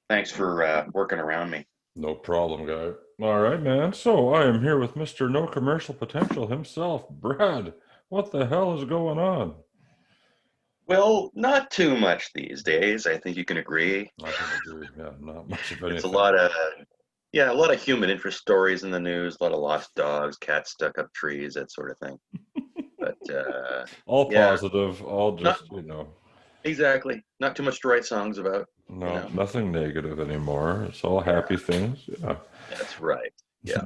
Thanks for working around me. No problem, guy. All right, man. So I am here with Mr. No Commercial Potential himself, Brad. What the hell is going on? Well, not too much these days. I think you can agree. I can agree. Yeah, not much of It's a anything. lot of, yeah, a lot of human interest stories in the news, a lot of lost dogs, cats stuck up trees, that sort of thing. But All yeah, positive, all not just. exactly. Not too much to write songs about, you No, know. nothing negative anymore. It's all Yeah, happy things. Yeah. that's right. Yeah,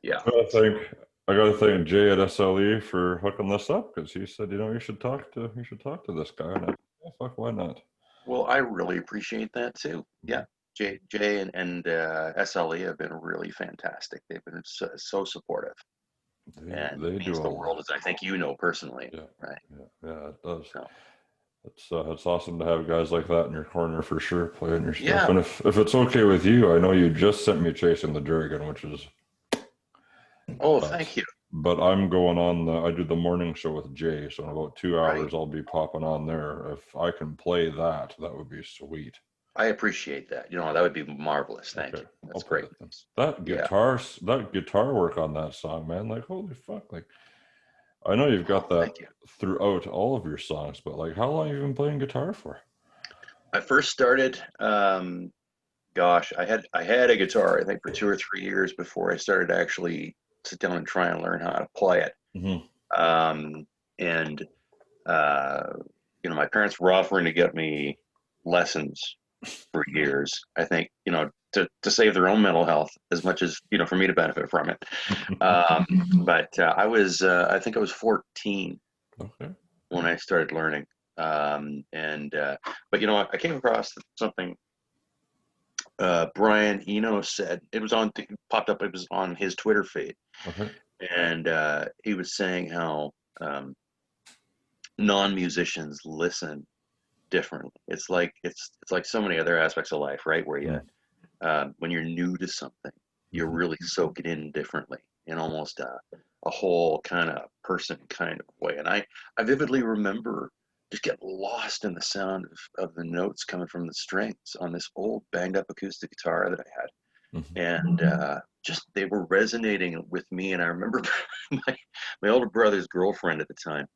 yeah. I So, think I gotta thank Jay at SLE for hooking this up because he said, you should talk to this guy. And yeah, fuck, why not? well, I really appreciate that too. Yeah. Jay and SLE have been really fantastic. They've been so supportive. They And they do means a the world, lot. as I think you know personally, Yeah, right? yeah, it does. So, It's awesome to have guys like that in your corner for sure, playing your stuff. yeah. And if it's okay with you, I know you just sent me Chasing the Dragon, which is Oh, but thank you. but I'm going on I do the morning show with Jay, so in about two Right. hours I'll be popping on there. If I can play that, that would be sweet. I appreciate that. That would be marvelous. Thank Okay, you. I'll That's play great it then. news. That Yeah. guitar work on that song, man, like holy fuck. Like I know you've got Oh, that thank you. throughout all of your songs, but like how long have you been playing guitar for? I first started, gosh, I had a guitar, I think, for 2 or 3 years before I started to actually sit down and try and learn how to play it. Hmm. Um, and uh, my parents were offering to get me lessons for years. I think, to save their own mental health as much as, for me to benefit from it. But I think I was 14 Okay. when I started learning. But I came across something Brian Eno said. It popped up. It was on his Twitter feed, Okay. and he was saying how non-musicians listen differently. It's like so many other aspects of life, right? Where you Mm. when you're new to something, you Mhm. really soak it in differently, in almost a whole kind of person kind of way. And I vividly remember just getting lost in the sound of the notes coming from the strings on this old banged up acoustic guitar that I had. Mhm. And just they were resonating with me. And I remember my older brother's girlfriend at the time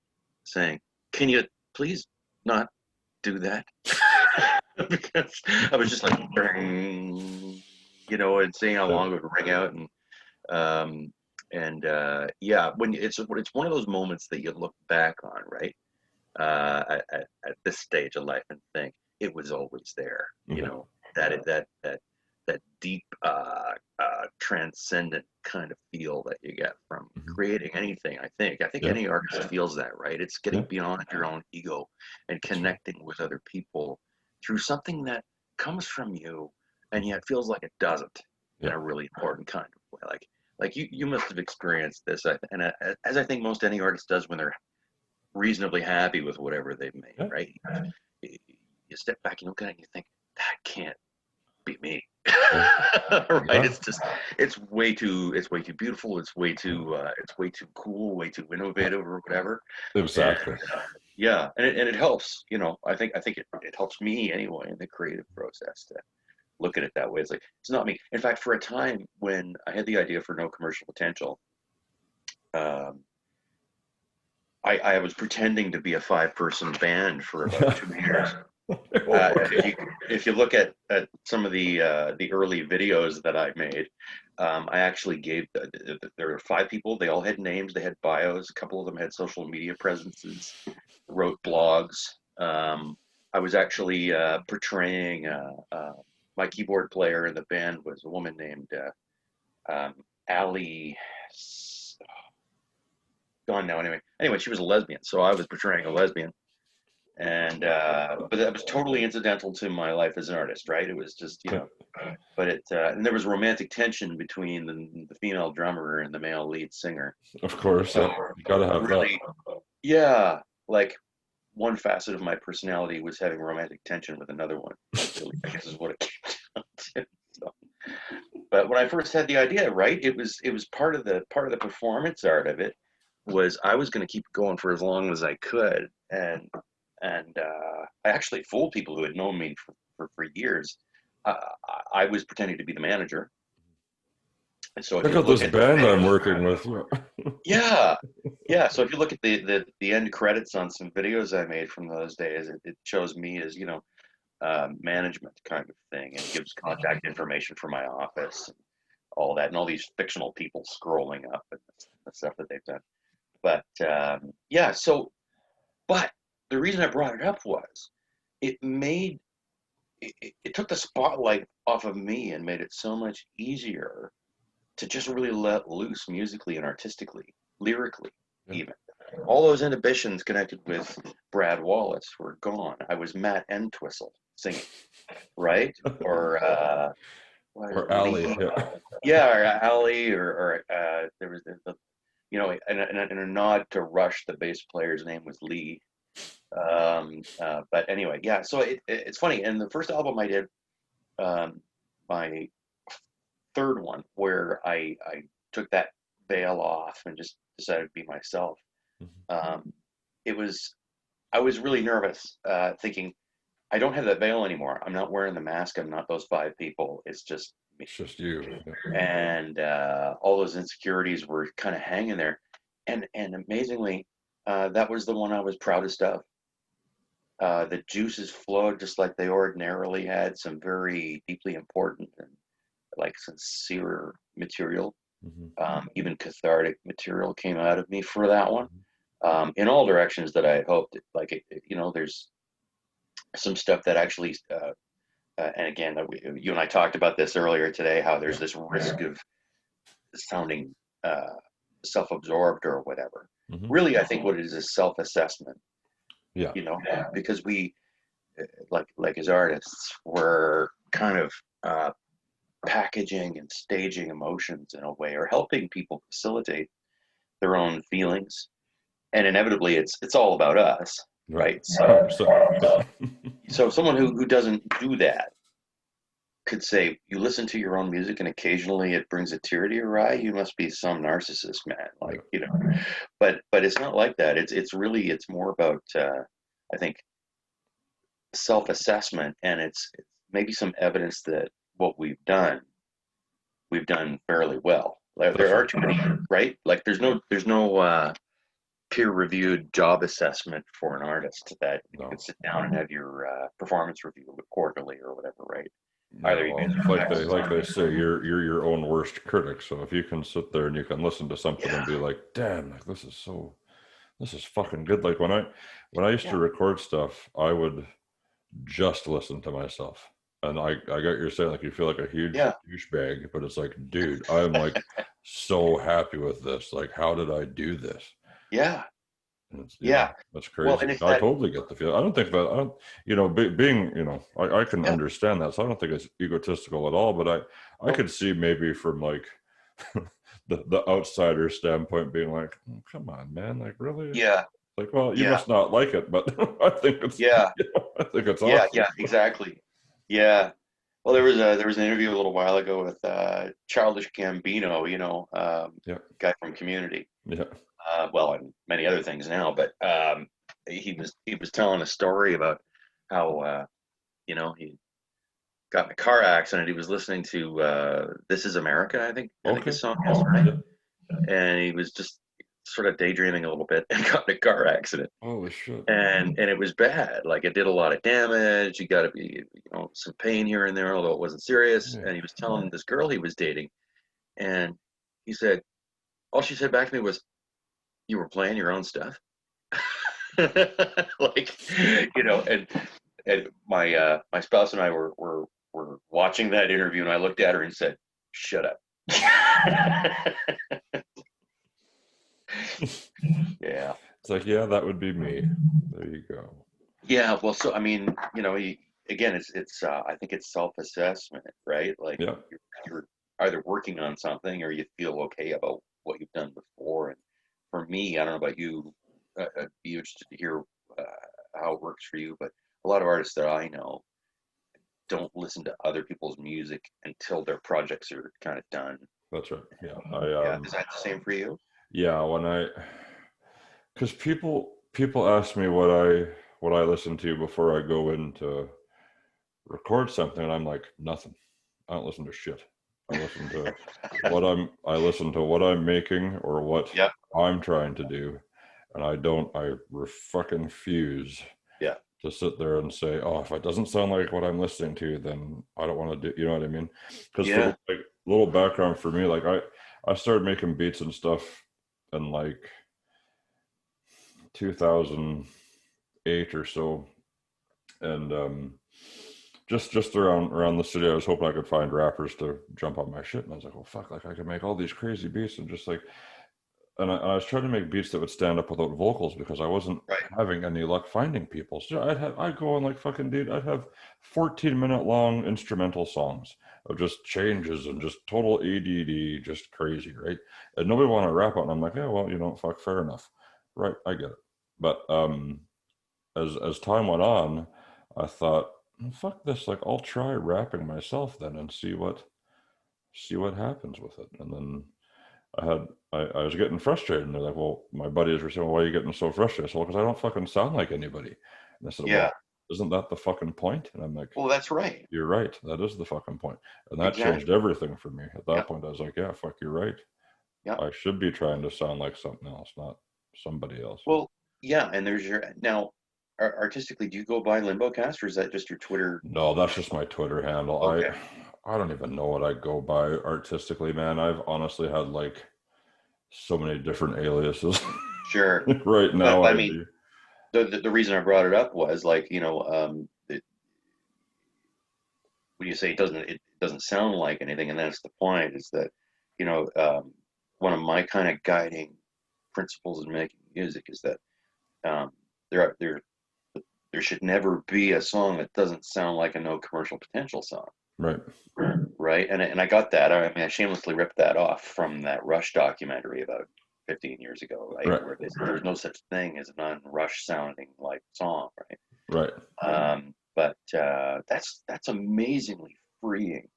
saying, "Can you please not do that?" Because I was just like, and seeing how Yeah. long it would ring out, um, yeah, when it's one of those moments that you look back on, right, at this stage of life and think it was always there, Yeah. that deep, transcendent kind of feel that you get from Mhm. creating anything. I think Yeah. any artist feels that, right? It's getting Yeah. beyond your own ego and That's right. connecting with other people through something that comes from you and Mhm. yet feels like it doesn't in Yeah. a really important kind of way. Like you must have experienced this, as I think most any artist does when they're reasonably happy with whatever they've made, Yeah. right? You step back, you look at it, and you think that can't be me. Yeah. Right? Yeah. It's way too beautiful. It's way too cool, way too Yeah. innovative or whatever. And Exactly. yeah, and it helps. I think it helps me anyway in the creative process to look at it that way. It's not me. In fact, for a time when I had the idea for No Commercial Potential, um, I was pretending to be a five-person band for about 2 years. Oh, If you okay. if you look at some of the early videos that I made, I actually gave there were five people. They all had names. They had bios. A couple of them had social media presences, wrote blogs. I was actually portraying my keyboard player in the band was a woman named Ali. Gone now. Anyway, she was a lesbian, so I was portraying a lesbian and but that was totally incidental to my life as an artist, right? It was just but and there was romantic tension between the female drummer and the male lead singer. Of course. So Yeah. You gotta have that. really, yeah, like one facet of my personality was having romantic tension with another one. Really, I guess is what it came down to. So, but when I first had the idea, right, it was part of the performance art of it was I was going to keep going for as long as I could, and I actually fooled people who had known me for years. I was pretending to be the manager. And so if Check you out look this at band I'm working with. yeah, yeah. So if you look at the end credits on some videos I made from those days, it shows me as, management kind of thing, and gives contact information for my office and all that, and all these fictional people scrolling up and the stuff that they've done. But yeah, so but the reason I brought it up was it made it took the spotlight off of me and made it so much easier to just really let loose musically and artistically, lyrically, Yeah. even. All those inhibitions connected with Brad Wallace were gone. I was Matt Entwistle singing, right? Or what is Or it, Alley. Lee? Yeah. Yeah, or Ali, or there was and a nod to Rush. The bass player's name was Lee. But anyway, yeah. So it's funny. And the first album I did, um, my third one, where I took that veil off and just decided to be myself. Mhm. Um, it was I was really nervous, thinking I don't have that veil anymore. I'm not wearing the mask. I'm not those five people. It's just me. It's just you. Yeah. And all those insecurities were kind of hanging there. And amazingly, that was the one I was proudest of. The juices flowed just like they ordinarily had. Some very deeply important and like sincere material, Mhm. even cathartic material came out of me for that one, Mhm. in all directions that I had hoped. Like there's some stuff that actually, and again, you and I talked about this earlier today, how there's Yeah. this risk of sounding uh, self-absorbed or whatever. Mhm. Really, I think what it is self-assessment. Yeah. Because we, like as artists, we're kind of uh, packaging and staging emotions in a way, or helping people facilitate their own feelings. And inevitably, it's all about us, Right. right? So 100%. Yeah. so someone who doesn't do that could say, you listen to your own music and occasionally it brings a tear to your eye, you must be some narcissist, man. Yeah. But it's not like that. It's more about, I think, self-assessment, and it's maybe some evidence that what we've done fairly well. There That's are right. too many, right? Like there's no peer-reviewed job assessment for an artist that you could No. sit down and have your performance review quarterly or whatever, right? Yeah, Either you well, guys like are they say, you're your own worst critic. So if you can sit there and you can listen to something yeah, and be like, "Damn, like this is fucking good." Like when I used yeah, to record stuff, I would just listen to myself, and I got you're saying like you feel like a huge yeah, douchebag, but it's like, dude, I'm like so happy with this. Like, how did I do this? yeah, And it's, yeah. that's Well, crazy. and it's I that, totally get the feel. I don't think that, I don't, being, I can yeah, understand that. So I don't think it's egotistical at all, but I no, could see maybe from like the outsider standpoint being like, "Oh, come on, man. Like, really? yeah, Like, well, you yeah, must not like it, but yeah, I think it's yeah, awesome. yeah, exactly. Yeah. Well, there was an interview a little while ago with Childish Gambino, Yeah. guy from Community. Yeah. Well, and many other things now, but he was telling a story about how he got in a car accident. He was listening to "This Is America," I think Okay. his song is, right, Yeah. and he was just sort of daydreaming a little bit and got in a car accident. Holy shit. And it was bad. Like it did a lot of damage. You got to be, some pain here and there, although it wasn't serious. Yeah. And he was telling this girl he was dating, and he said, all she said back to me was, "You were playing your own stuff." Like, and my spouse and I were watching that interview, and I looked at her and said, "Shut up." Yeah. It's like, yeah, that would be me. There you go. Yeah, well, so I mean, again, it's I think it's self-assessment, right? Like Yeah. you're either working on something or you feel okay about what you've done before. And for me, I don't know about you, I'd be interested to hear uh, how it works for you, but a lot of artists that I know don't listen to other people's music until their projects are kind of done. That's right. Yeah. Yeah, is that the same for you? Yeah, because people ask me what I listen to before I go in to record something, and I'm like, nothing. I don't listen to shit. I listen to what I'm making or what Yep. I'm trying to do, and I fucking refuse Yeah. to sit there and say, oh, if it doesn't sound like what I'm listening to, then I don't want to do, you know what I mean? Because for Yeah. like little background for me, like I started making beats and stuff in like 2008 or so, and just around the city, I was hoping I could find rappers to jump on my shit, and I was like, well, fuck, like I could make all these crazy beats and just like, and I was trying to make beats that would stand up without vocals because I wasn't Right. having any luck finding people. So I'd go on like fucking dude, I'd have 14-minute long instrumental songs of just changes and just total ADD, just crazy, right? And nobody wanted to rap on it. I'm like, yeah, well, fuck, fair enough, right? I get it. But as time went on, I thought, fuck this, like I'll try rapping myself then and see what happens with it. And then I was getting frustrated, and they're like, well, my buddies were saying, well, why are you getting so frustrated? I said, well, because I don't fucking sound like anybody. And they said, Yeah. well, isn't that the fucking point? And I'm like, Well, that's right. you're right, that is the fucking point. And that changed Exactly. everything for me. At that Yep. point I was like, yeah, fuck, you're right. Yep. I should be trying to sound like something else, not somebody else. Well, yeah. And there's your now. Artistically, do you go by Limbocast, or is that just your Twitter? No, that's just my Twitter handle. I Okay. I don't even know what I go by artistically, man. I've honestly had like so many different aliases. Sure. Right But now I I mean, do. the reason I brought it up was like, when you say it doesn't sound like anything, and that's the point, is that, you know, one of my kind of guiding principles in making music is that um, there are, there should never be a song that doesn't sound like a no commercial potential song, Right. right? And I got that. I mean, I shamelessly ripped that off from that Rush documentary about 15 years ago, right? Right. Where they said there's no such thing as a non-Rush sounding like song, right? Right. But that's amazingly freeing,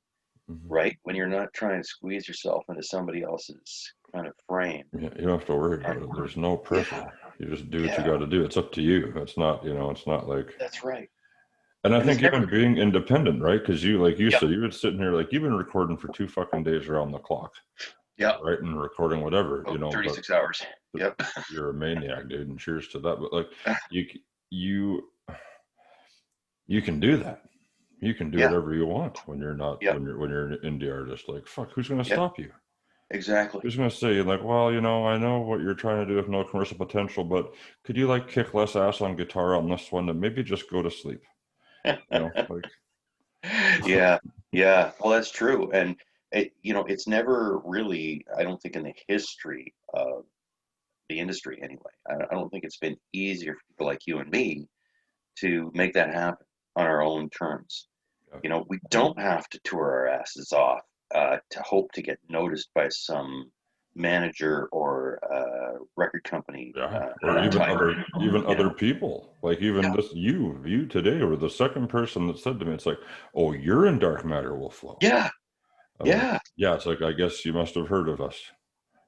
Mhm. right? When you're not trying to squeeze yourself into somebody else's kind of frame. Yeah, you don't have to worry about And it. There's no yeah, pressure. You just do what you yeah, got to do. It's up to you. It's not like, that's right. and I And there's think never, even being independent, right? Because like you yeah, said, you've been sitting here, like you've been recording for 2 fucking days around the clock, yeah, right? And recording whatever, about but 36 hours. Yep. you're a maniac, dude, and cheers to that. But like you, you, you can do that. You can do Yeah, whatever you want when you're not, yep, when you're an indie artist. Like, fuck, who's going to yep, stop you? exactly. Who's going to say, like, well, I know what you're trying to do with no commercial potential, but could you like kick less ass on guitar on this one and maybe just go to sleep? Like, Yeah, yeah. Well, that's true. And it's never really, I don't think in the history of the industry anyway, I don't think it's been easier for people like you and me to make that happen on our own terms. We don't have to tour our asses off to hope to get noticed by some manager or record company yeah, or even type. other people. Like even Yeah, this, you today were the second person that said to me, it's like, oh, you're in Dark Matter will flow. yeah, I'm like, yeah, yeah, it's like, I guess you must have heard of us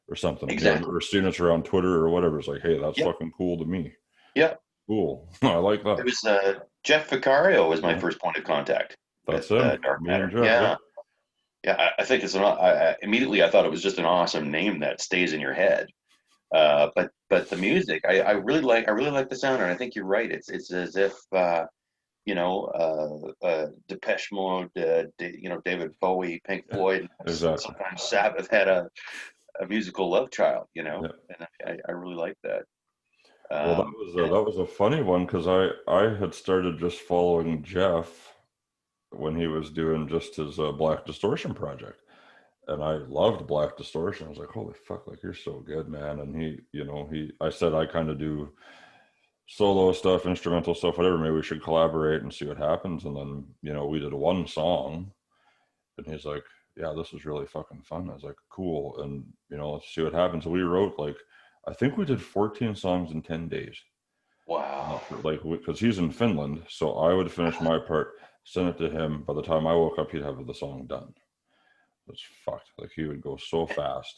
or something, exactly. or seen us around Twitter or whatever. It's like, hey, that's Yep, fucking cool to me. yep. Cool. I like It that. was Jeff Vicario was my Yeah, first point of contact with that's him. Dark Me and Matter. Jeff. Yep. Yeah, yeah. I think it's immediately I thought it was just an awesome name that stays in your head. But the music, I really like the sound, and I think you're right. It's as if Depeche Mode, David Bowie, Pink Floyd, and Exactly. sometimes Sabbath had a musical love child, Yeah. and I really like that. Well, Um, and that was a funny one because I had started just following Jeff when he was doing just his Black Distortion project, and I loved Black Distortion. I was like, holy fuck, like you're so good, man. And I said I kind of do solo stuff, instrumental stuff, whatever. Maybe we should collaborate and see what happens. And then we did one song, and he's like, yeah, this is really fucking fun. I was like, cool, and let's see what happens. So we wrote like, I think we did 14 songs in 10 days. wow, Like, because he's in Finland, so I would finish my part, send it to him. By the time I woke up, he'd have the song done. It's fucked. Like he would go so fast,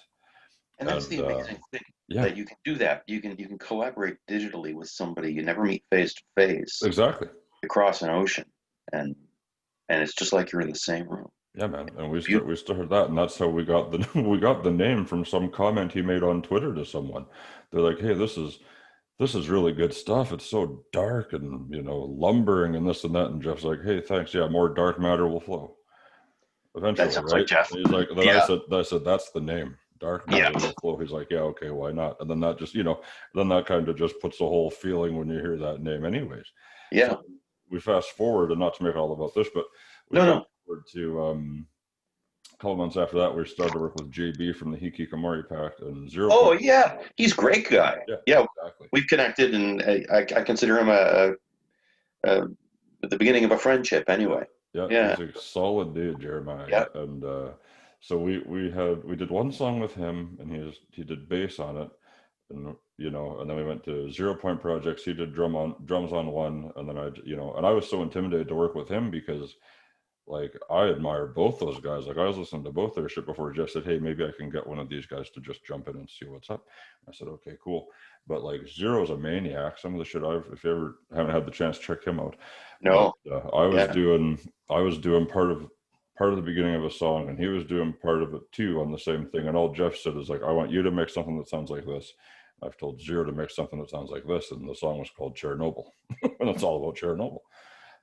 and that's and the amazing thing yeah, that you can do that. You can collaborate digitally with somebody you never meet face to face exactly. across an ocean, and and it's just like you're in the same room. Yeah, man. And Beautiful. we started that, and that's how we got the we got the name from some comment he made on Twitter to someone. They're like, "Hey, this is really good stuff. It's so dark and lumbering and this and that." And Jeff's like, "Hey, thanks. Yeah, more dark matter will flow That eventually, sounds like right?" Jeff. And he's like, then Yeah, I said that's the name. Dark yeah, matter will flow. He's like, "Yeah, okay, why not?" And then that just then that kind of just puts the whole feeling when you hear that name, anyways. So yeah. we fast forward, and not to make it all about this, but we No, fast no. forward to a couple months after that, we started to work with JB from the Hikikomori Pact and Zero Oh, Point. yeah. He's a great guy. Yeah, Yeah, exactly. we've connected, and I consider him a at the beginning of a friendship. Yeah, Anyway. yeah, Yeah, he's a solid dude, Jeremiah. yeah. Yeah. And so we did one song with him, and he did bass on it, and and then we went to Zero Point Projects. He did drums on one, and then and I was so intimidated to work with him because like I admire both those guys. Like I was listening to both their shit before Jeff said, "Hey, maybe I can get one of these guys to just jump in and see what's up." I said, "Okay, cool." But like Zero's a maniac. Some of the shit if you ever haven't had the chance, check him out. But No. Yeah. I was doing part of the beginning of a song, and he was doing part of it too on the same thing. And all Jeff said is like, "I want you to make something that sounds like this." I've told Zero to make something that sounds like this, and the song was called Chernobyl, and it's all about Chernobyl.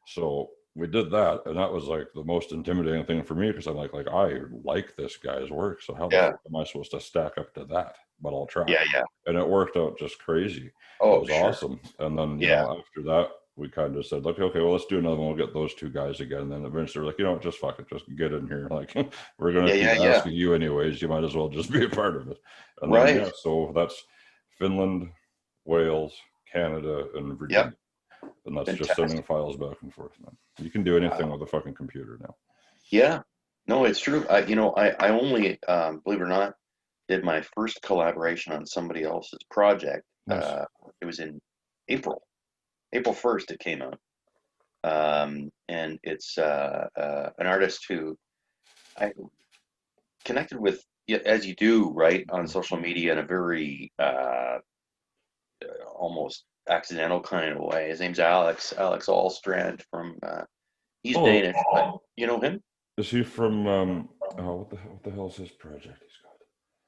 So we did that, and that was like the most intimidating thing for me because I'm like I like this guy's work, so how the Yeah. fuck am I supposed to stack up to that? But I'll try. Yeah. Yeah. And it worked out just crazy. It Oh, was sure. awesome. And then Yeah. after that, we kind of said, okay, well, let's do another one. We'll get those two guys again. And then eventually, we're like, just fuck it, just get in here. Like we're gonna Yeah. keep Yeah. Yeah. asking you anyways. You might as well just be a part of it. And then Right. so that's Finland, Wales, Canada, and Yep. Virginia. And that's just sending Fantastic. files back and forth, man. You can do anything Wow. with a fucking computer now. Yeah. No, it's true. I only, believe it or not, did my first collaboration on somebody else's project. Nice. It was in April, April 1st. It came out, and it's an artist who I connected with, yeah, as you do, right, on social media in a very almost accidental kind of way. His name's Alex Allstrand from. He's Oh, Danish, but you know him, is he from oh what the hell is his project he's got?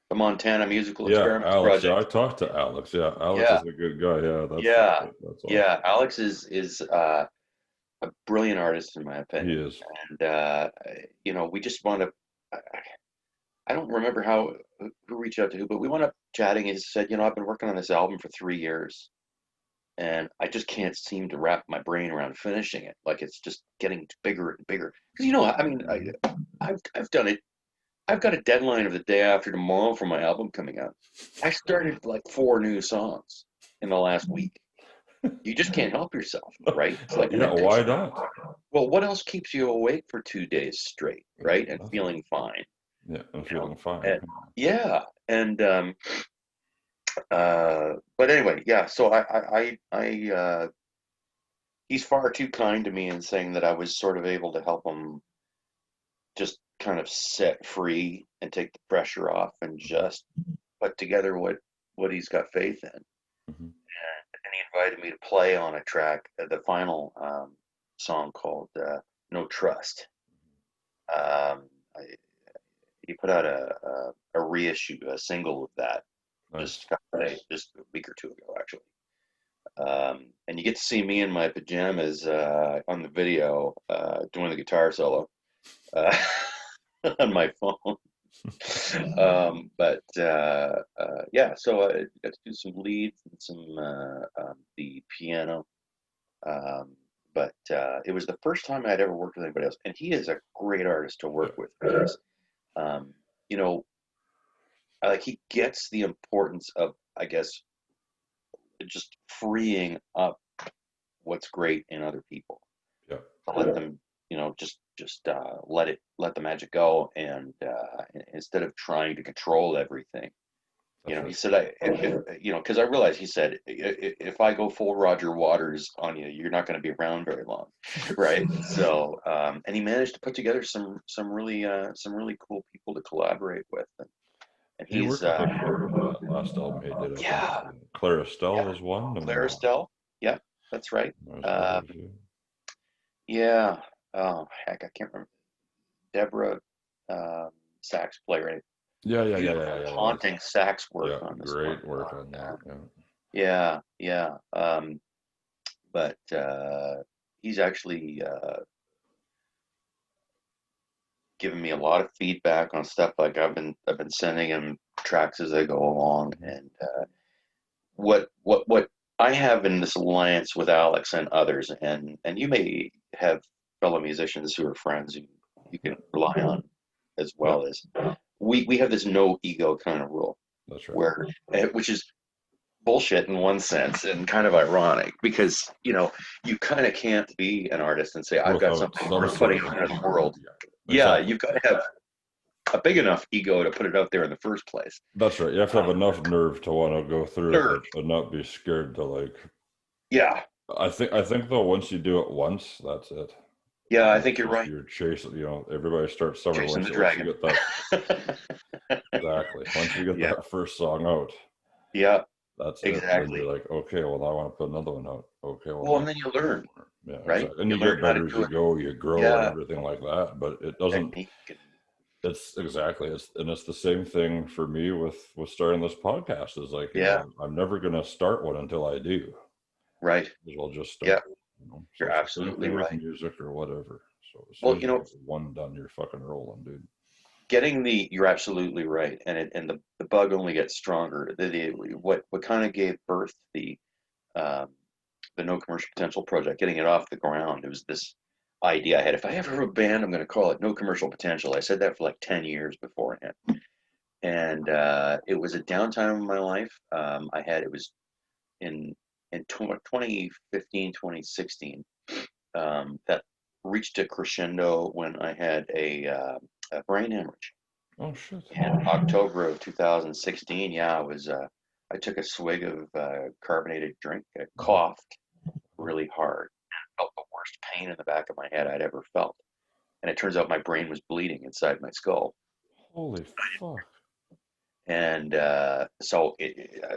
the Montana Musical Yeah, Experiments Alex. Yeah, I Project. talked to Alex. Yeah, Alex Yeah, is a good guy. Yeah, yeah, that's yeah. awesome. Alex is a brilliant artist in my He opinion, is. and we just wound up. I, I don't remember who reached out to who, but we wound up chatting. He said, I've been working on this album for 3 years, and I just can't seem to wrap my brain around finishing it. Like it's just getting bigger and bigger. Because I mean, Mhm. I've done it. I've got a deadline of the day after tomorrow for my album coming out. I started like 4 new songs in the last week. You just can't help yourself, right? It's like an Yeah, why addiction. not? Well, what else keeps you awake for 2 days straight, Yeah, right? And nothing. feeling fine, Yeah, and you know? feeling fine. And, yeah, and but anyway, yeah. So he's far too kind to me in saying that I was sort of able to help him just kind of set free and take the pressure off and Hmm. just put together what he's got faith in. Hmm. And he invited me to play on a track, the final song called "No Trust." Um, I, he put out a reissue, a single of that Nice. just a week or two ago, actually. And you get to see me in my pajamas on the video doing the guitar solo uh, on my phone. But yeah, so I got to do some leads and some the piano. Um, but it was the first time I'd ever worked with anybody else, and he is a great artist to Yeah. work with because um, you know, like he gets the importance of, I guess, just freeing up what's great in other people Yeah. to let them, just let the magic go, and instead of trying to control everything. That's He right. said, because I realized he said, if I go full Roger Waters on you, you're not going to be around very long, right? So, and he managed to put together some really cool people to collaborate with, and He he's, worked with a couple on that last album he did, I think. yeah, Clara Estelle yeah, was one, and Claire Estelle, yeah, that's right. there's Um, others. Yeah. yeah, oh heck, I can't remember. Deborah, um, sax player, Yeah, yeah, yeah, yeah, beautiful, yeah, yeah. haunting sax work Yeah, on this one. great work Oh, on that. man. Yeah. Yeah, yeah. But he's actually given me a lot of feedback on stuff. Like I've been sending him tracks as I go along, Mhm. and what I have in this alliance with Alex and others, and you may have fellow musicians who are friends who you Yeah, can rely on as yeah, well as we have this no ego kind of rule that's right. where which is bullshit in one sense and kind of ironic because you kind of can't be an artist and say I've got Without something some worth sort putting of out into the ego. world. Yeah, Yeah, exactly. you've got to have a big enough ego to put it out there in the first place. That's right. You have to have Um, enough nerve to want to go through with nerve. it and not be scared to like. Yeah, I think though once you do it once, that's it. yeah, I And think it's you're just right. you're chasing. Everybody starts somewhere. Chasing Once the once you dragon. get that exactly, once you get Yeah, that first song out, yeah, that's it. And then exactly. you're like, okay, well now I want to put another one out. Okay, well Well, now and then you learn, yeah, right? exactly. And You you learn get how to better as do you it. go, you grow and Yeah, everything like that. But it doesn't. technique. And, It's exactly. It's the same thing for me with starting this podcast. Is like yeah, I'm never gonna start one until I do. right. As well just Yeah, start. So you're it's the same absolutely thing with right. music or whatever. So as soon Well, as you get one done, you're fucking rolling, dude. you're absolutely right, and the bug only gets stronger. What kind of gave birth um, the No Commercial Potential project, getting it off the ground. It was this idea I had. If I ever have a band, I'm going to call it No Commercial Potential. I said that for like 10 years beforehand, and it was a downtime in my life. It was in 2015, 2016, that reached a crescendo when I had a brain hemorrhage. Oh shit. In October of 2016, yeah, I took a swig of carbonated drink. I Mhm. coughed really hard. Felt the worst pain in the back of my head I'd ever felt. And it turns out my brain was bleeding inside my skull. Holy fuck. And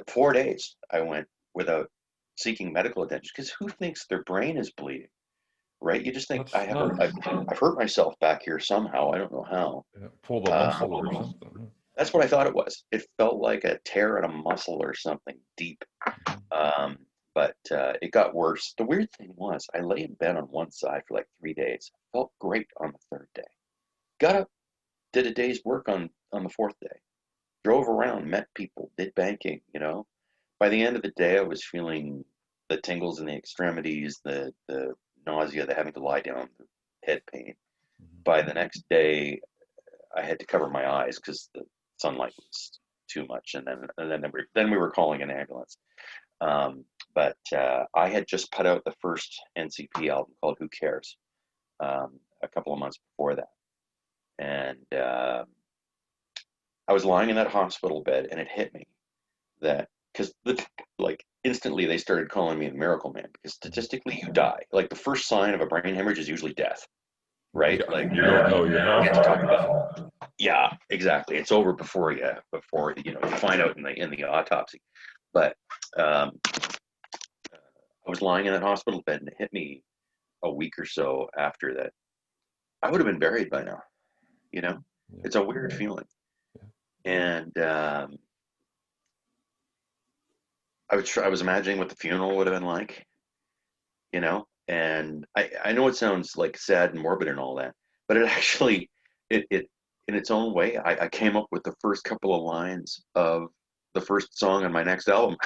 4 days I went without seeking medical attention because who thinks their brain is bleeding, right? You just think That's nuts. I've hurt myself back here somehow. I don't know how. Yeah, pulled a muscle or Um, something. that's what I thought it was. It felt like a tear in a muscle or something deep. Mhm. Um, but it got worse. The weird thing was, I lay in bed on one side for like 3 days. Felt great on the third day. Got up, did a day's work on the fourth day. Drove around, met people, did banking. By the end of the day, I was feeling the tingles in the extremities, the nausea, the having to lie down, the head pain. Mhm. By the next day, I had to cover my eyes because the sunlight was too much, and then we were calling an ambulance. But I had just put out the first NCP album called "Who Cares" a couple of months before that, and I was lying in that hospital bed, and it hit me that because like instantly they started calling me the Miracle Man because Mhm. statistically you die. Like the first sign of a brain hemorrhage is usually death, right? Yeah, Like you don't know you we have have to one talk unless about. Yeah, exactly. It's over before you find out in the autopsy. But um, I was lying in that hospital bed, and it hit me a week or so after that. I would have been buried by now. You know, yeah, it's a weird feeling, yeah. and I was imagining what the funeral would have been like. And I know it sounds like sad and morbid and all that, but it actually it in its own way, I came up with the first couple of lines of the first song on my next album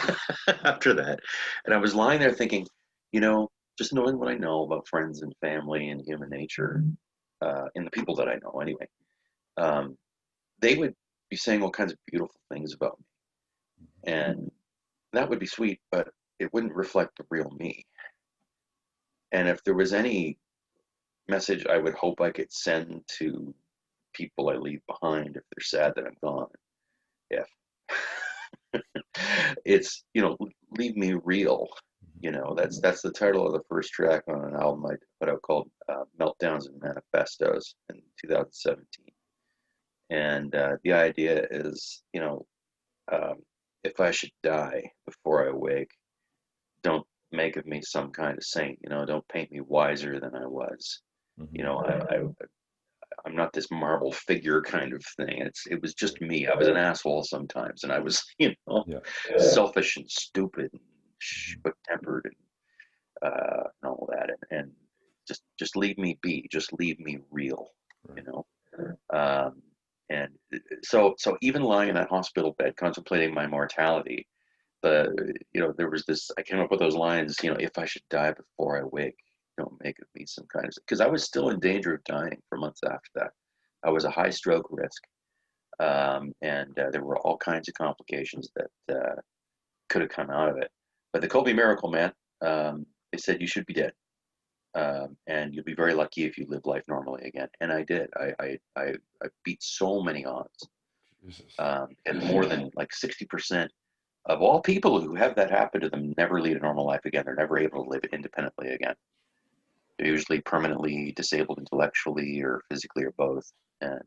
after that. And I was lying there thinking, you know, just knowing what I know about friends and family and human nature, and the people that I know anyway, um, they would be saying all kinds of beautiful things about me. And that would be sweet, but it wouldn't reflect the real me. And if there was any message I would hope I could send to people I leave behind if they're sad that I'm gone. If it's leave me real. That's the title of the first track on an album I put out called Meltdowns and Manifestos in 2017. And the idea is, um, if I should die before I wake, don't make of me some kind of saint. Don't paint me wiser than I was. You Hmm. know, I'm not this marble figure kind of thing. It was just me. I was an asshole sometimes, and I was, Yeah. selfish and stupid and Hmm. quick tempered and all that. And just leave me be. Just leave me real. You Right. know. Um, and so even lying in that hospital bed, contemplating my mortality, there was this. I came up with those lines. If I should die before I wake, don't make of me some kind of, because I was still in danger of dying for months after that. I was a high stroke risk, and there were all kinds of complications that could have come out of it. But the Kobe Miracle, man, they said you should be dead, and you'll be very lucky if you live life normally again. And I did. I beat so many odds, Jesus. and more than like 60% of all people who have that happen to them never lead a normal life again. They're never able to live independently again. They're usually permanently disabled intellectually or physically or both. And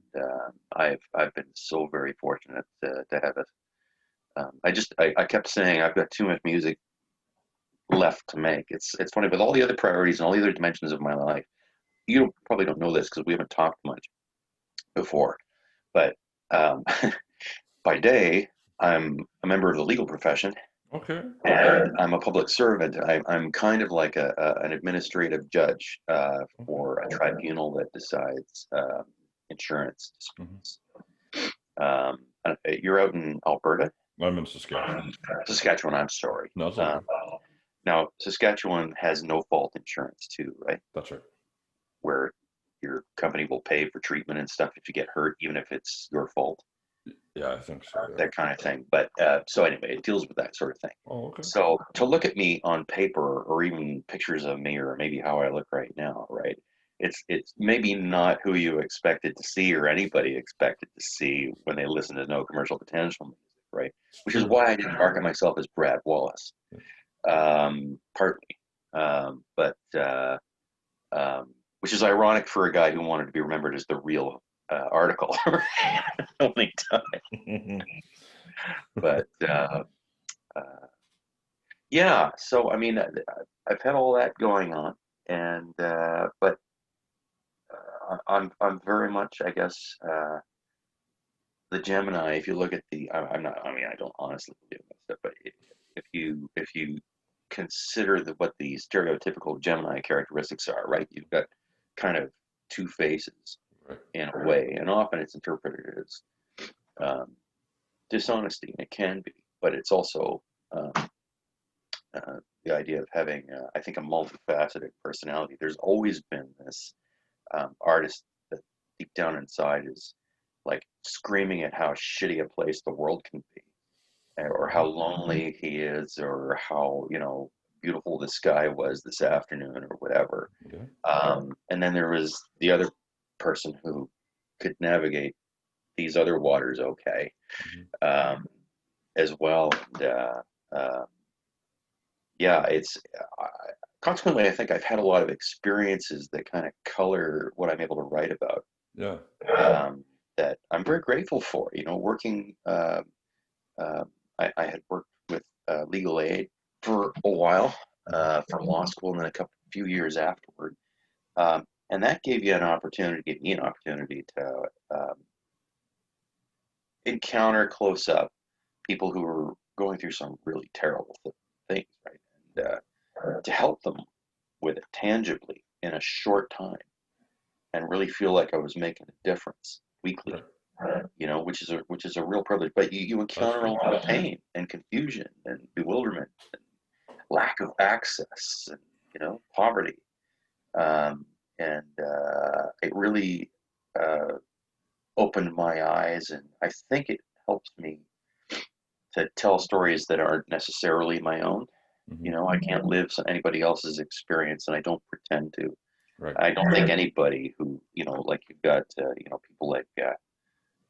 I've been so very fortunate to have it. I kept saying I've got too much music left to make. It's funny with all the other priorities and all the other dimensions of my life. Probably don't know this because we haven't talked much before, but um, by day I'm a member of the legal profession. Okay. And I'm a public servant. I'm kind of like an administrative judge Okay. for a tribunal that decides insurance Hmm. disputes. You're out in Alberta? I'm in Saskatchewan. Saskatchewan, I'm sorry. No, it's okay. Now, Saskatchewan has no fault insurance too, right? That's right. Where your company will pay for treatment and stuff if you get hurt, even if it's your fault, Yeah, I think so. Yeah. that kind of thing. But so anyway, it deals with that sort of thing. Oh, okay. So to look at me on paper or even pictures of me or maybe how I look right now, right? It's maybe not who you expected to see or anybody expected to see when they listen to No Commercial Potential music, right? It's Which is true. why I didn't market myself as Brad Wallace, Yeah. partly. But which is ironic for a guy who wanted to be remembered as the real article only time. But uh, yeah, so I mean, I've had all that going on, and but I'm very much, I guess, the Gemini. If you look at I'm not. I mean, I don't honestly believe in that stuff, but if you consider what the stereotypical Gemini characteristics are, right? You've got kind of two faces Right. in a way, and often it's interpreted as um, dishonesty, and it can be, but it's also um, the idea of having, I think, a multifaceted personality. There's always been this artist that deep down inside is like screaming at how shitty a place the world can be, or how Hmm. lonely he is, or how beautiful the sky was this afternoon, or whatever. Yeah. And then there was the other person who could navigate these other waters okay, Hmm. um, as well. And yeah, consequently, I think I've had a lot of experiences that kind of color what I'm able to write about. Yeah. Um, that I'm very grateful for. Working. Uh, I had worked with legal aid for a while, Hmm. for law school, and then few years afterward. And that gave gave me an opportunity to encounter close up people who were going through some really terrible things, right? And Right. to help them with it tangibly in a short time and really feel like I was making a difference weekly, Right. which is a real privilege. But you encounter a Absolutely. lot of pain and confusion and bewilderment and lack of access and poverty, and it really uh, opened my eyes, and I think it helps me to tell stories that aren't necessarily my own. Hmm. I can't live anybody else's experience, and I don't pretend to. Right. I don't think anybody who, like you've got, people like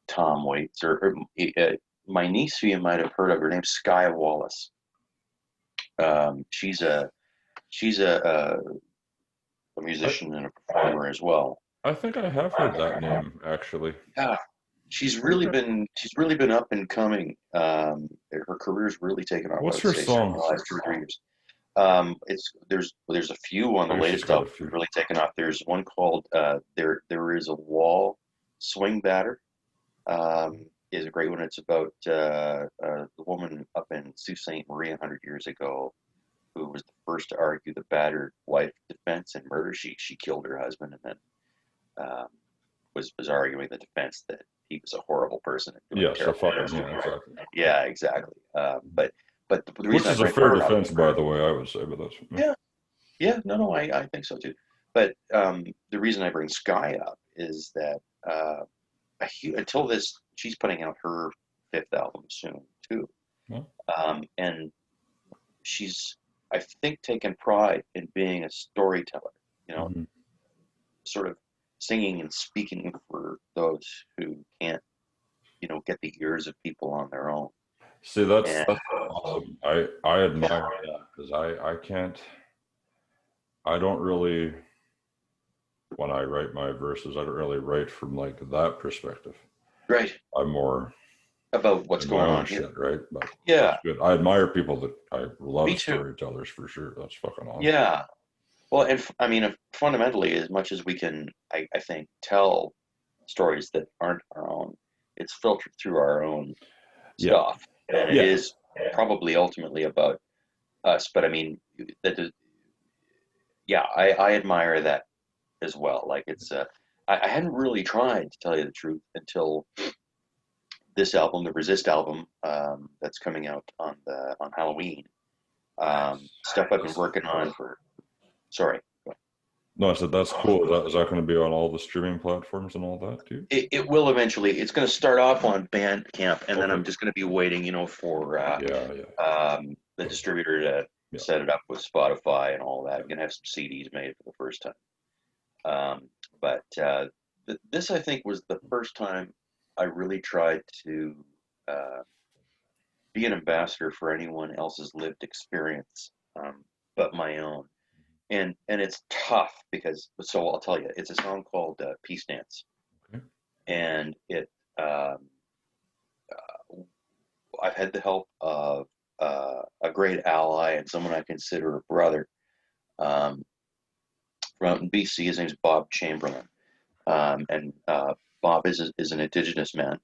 Tom Waits my niece who you might have heard of. Her name's Sky Wallace. She's a I musician and a performer as well. I think I have heard that name actually. Yeah, Okay. she's really been up and coming. Her career's really taken off, I What's would her say, so in the songs? last 2 or 3 years. It's there's a few on the I guess she's latest got a album that few. have really taken off. There's one called there is a wall swing batter. Is a great one. It's about the woman up in Sault Ste. Marie 100 years ago who was the first to argue the battered wife defense in murder. She killed her husband and then was arguing the defense that he was a horrible person and doing Yeah, so terrible fuck him. things to Yeah, her. exactly. Yeah, exactly. But the Which reason I is a bring fair her up, defense, by the way, I would say, but that's yeah, yeah, no, no, I think so too. But the reason I bring Sky up is that until this, she's putting out her fifth album soon too, well, and she's, I think, taken pride in being a storyteller. You know, mhm. sort of singing and speaking for those who can't, get the ears of people on their own. See, And that's awesome. I admire that because I can't. I don't really when I write my verses, I don't really write from like that perspective. right I'm more about what's in my going own on here. shit, right? But Yeah, that's good. I admire people that I me love too. storytellers for sure. That's fucking awesome. Yeah. Well, and I mean, fundamentally, as much as we can, I think, tell stories that aren't our own, it's filtered through our own Yeah, stuff, and it yeah, is probably ultimately about us. But I mean, that is, yeah, I admire that as well. Like I hadn't really tried to tell you the truth until this album, the Resist album, that's coming out on Halloween. Stuff I've been that's working on for. Sorry. no. I said that's cool. Is that going to be on all the streaming platforms and all that too? It will eventually. It's going to start off on Bandcamp, and then Okay. I'm just going to be waiting, for Yeah, yeah, the distributor to yeah. set it up with Spotify and all that. I'm going to have some CDs made for the first time. But this, I think, was the first time I really tried to uh, be an ambassador for anyone else's lived experience, but my own. And it's tough because, so I'll tell you, it's a song called Peace Dance, Okay. and um, I've had the help of a great ally and someone I consider a brother um, from out in BC. His name's Bob Chamberlain, and Bob is an Indigenous man.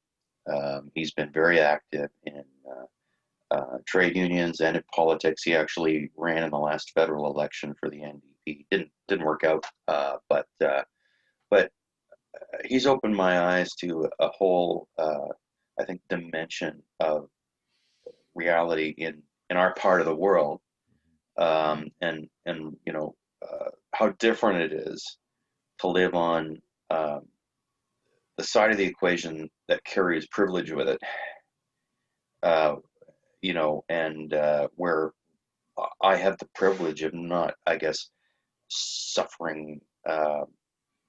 He's been very active in trade unions and in politics. He actually ran in the last federal election for the NDP. Didn't work out, but he's opened my eyes to a whole, I think, dimension of reality in our part of the world, and how different it is to live on the side of the equation that carries privilege with it, uh, and where I have the privilege of not, I guess, suffering the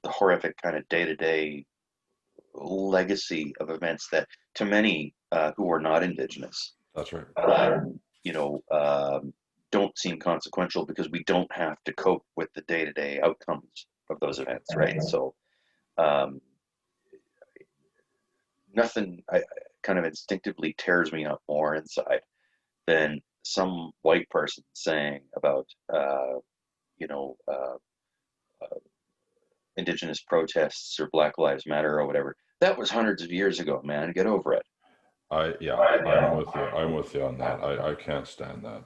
horrific kind of day-to-day legacy of events that to many who are not indigenous, That's right. um, you know, um, don't seem consequential because we don't have to cope with the day-to-day outcomes of those That's right. events, right? So um, nothing kind of instinctively tears me up more inside than some white person saying about, you know, uh, uh, indigenous protests or Black Lives Matter or whatever. That was hundreds of years ago, man. Get over it. Yeah, I'm with you. I'm with you on that. I can't stand that.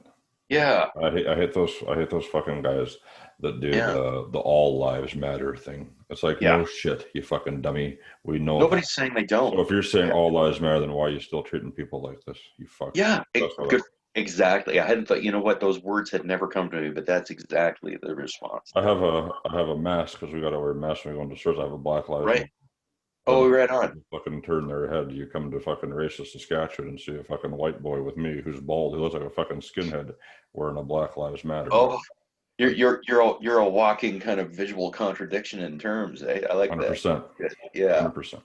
Yeah, I hate those fucking guys that do yeah, the all lives matter thing. It's like yeah. no shit, you fucking dummy. We know that. Nobody's saying they don't. So if you're saying all lives matter, then why are you still treating people like this? You fuck. Yeah, That's what good. Exactly. I hadn't thought, you know what, those words had never come to me, but that's exactly the response that, I have a mask because we got to wear masks when we go into stores. I have a Black Lives right? Matter. Oh, Then right on. people fucking turn their head. You come to fucking racist Saskatchewan and see a fucking white boy with me who's bald. He looks like a fucking skinhead wearing a Black Lives Matter mask. Oh, you're a walking kind of visual contradiction in terms, eh? I like that. 100%. Good. Yeah. 100%.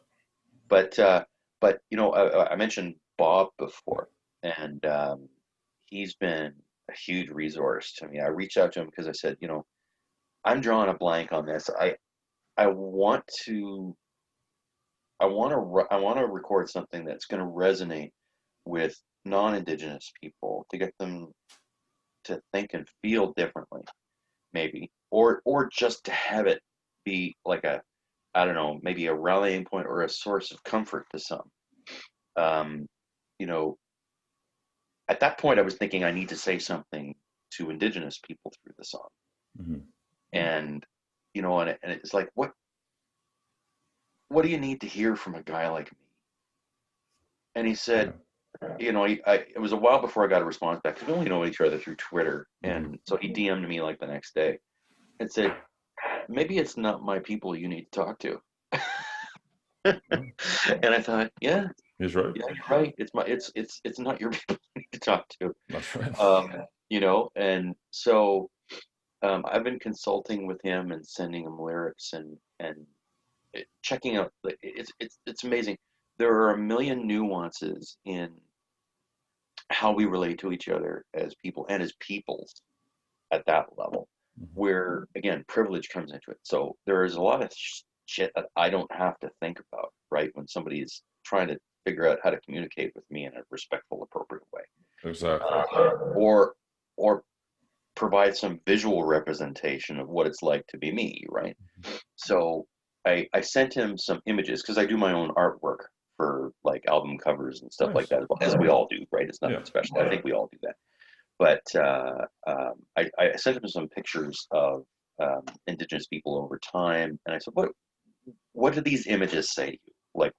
But I mentioned Bob before, and he's been a huge resource to me. I reached out to him because I said, I'm drawing a blank on this. I want to I want to record something that's going to resonate with non-indigenous people to get them to think and feel differently, maybe, or just to have it be like a, I don't know, maybe a rallying point or a source of comfort to some. Um, you know, at that point, I was thinking I need to say something to Indigenous people through the song, Mm-hmm. and and it's like, what do you need to hear from a guy like me? And he Yeah. said, it was a while before I got a response back because we only know each other through Twitter, Mm-hmm. and so he DM'd me like the next day and said, maybe it's not my people you need to talk to. Yeah. And I thought, yeah, He's right. yeah, you're right. It's not your people you need to talk to. That's right. And so I've been consulting with him and sending him lyrics and checking out. It's amazing. There are a million nuances in how we relate to each other as people and as peoples at that level, Mm-hmm. where again privilege comes into it. So there is a lot of shit that I don't have to think about, right? When somebody is trying to figure out how to communicate with me in a respectful, appropriate way, Exactly. or provide some visual representation of what it's like to be me, right? So I sent him some images because I do my own artwork for like album covers and stuff like Nice. that, as we all do, right? It's Yeah. nothing special. I think we all do that. But I sent him some pictures of indigenous people over time, and I said, what do these images say to you? Like,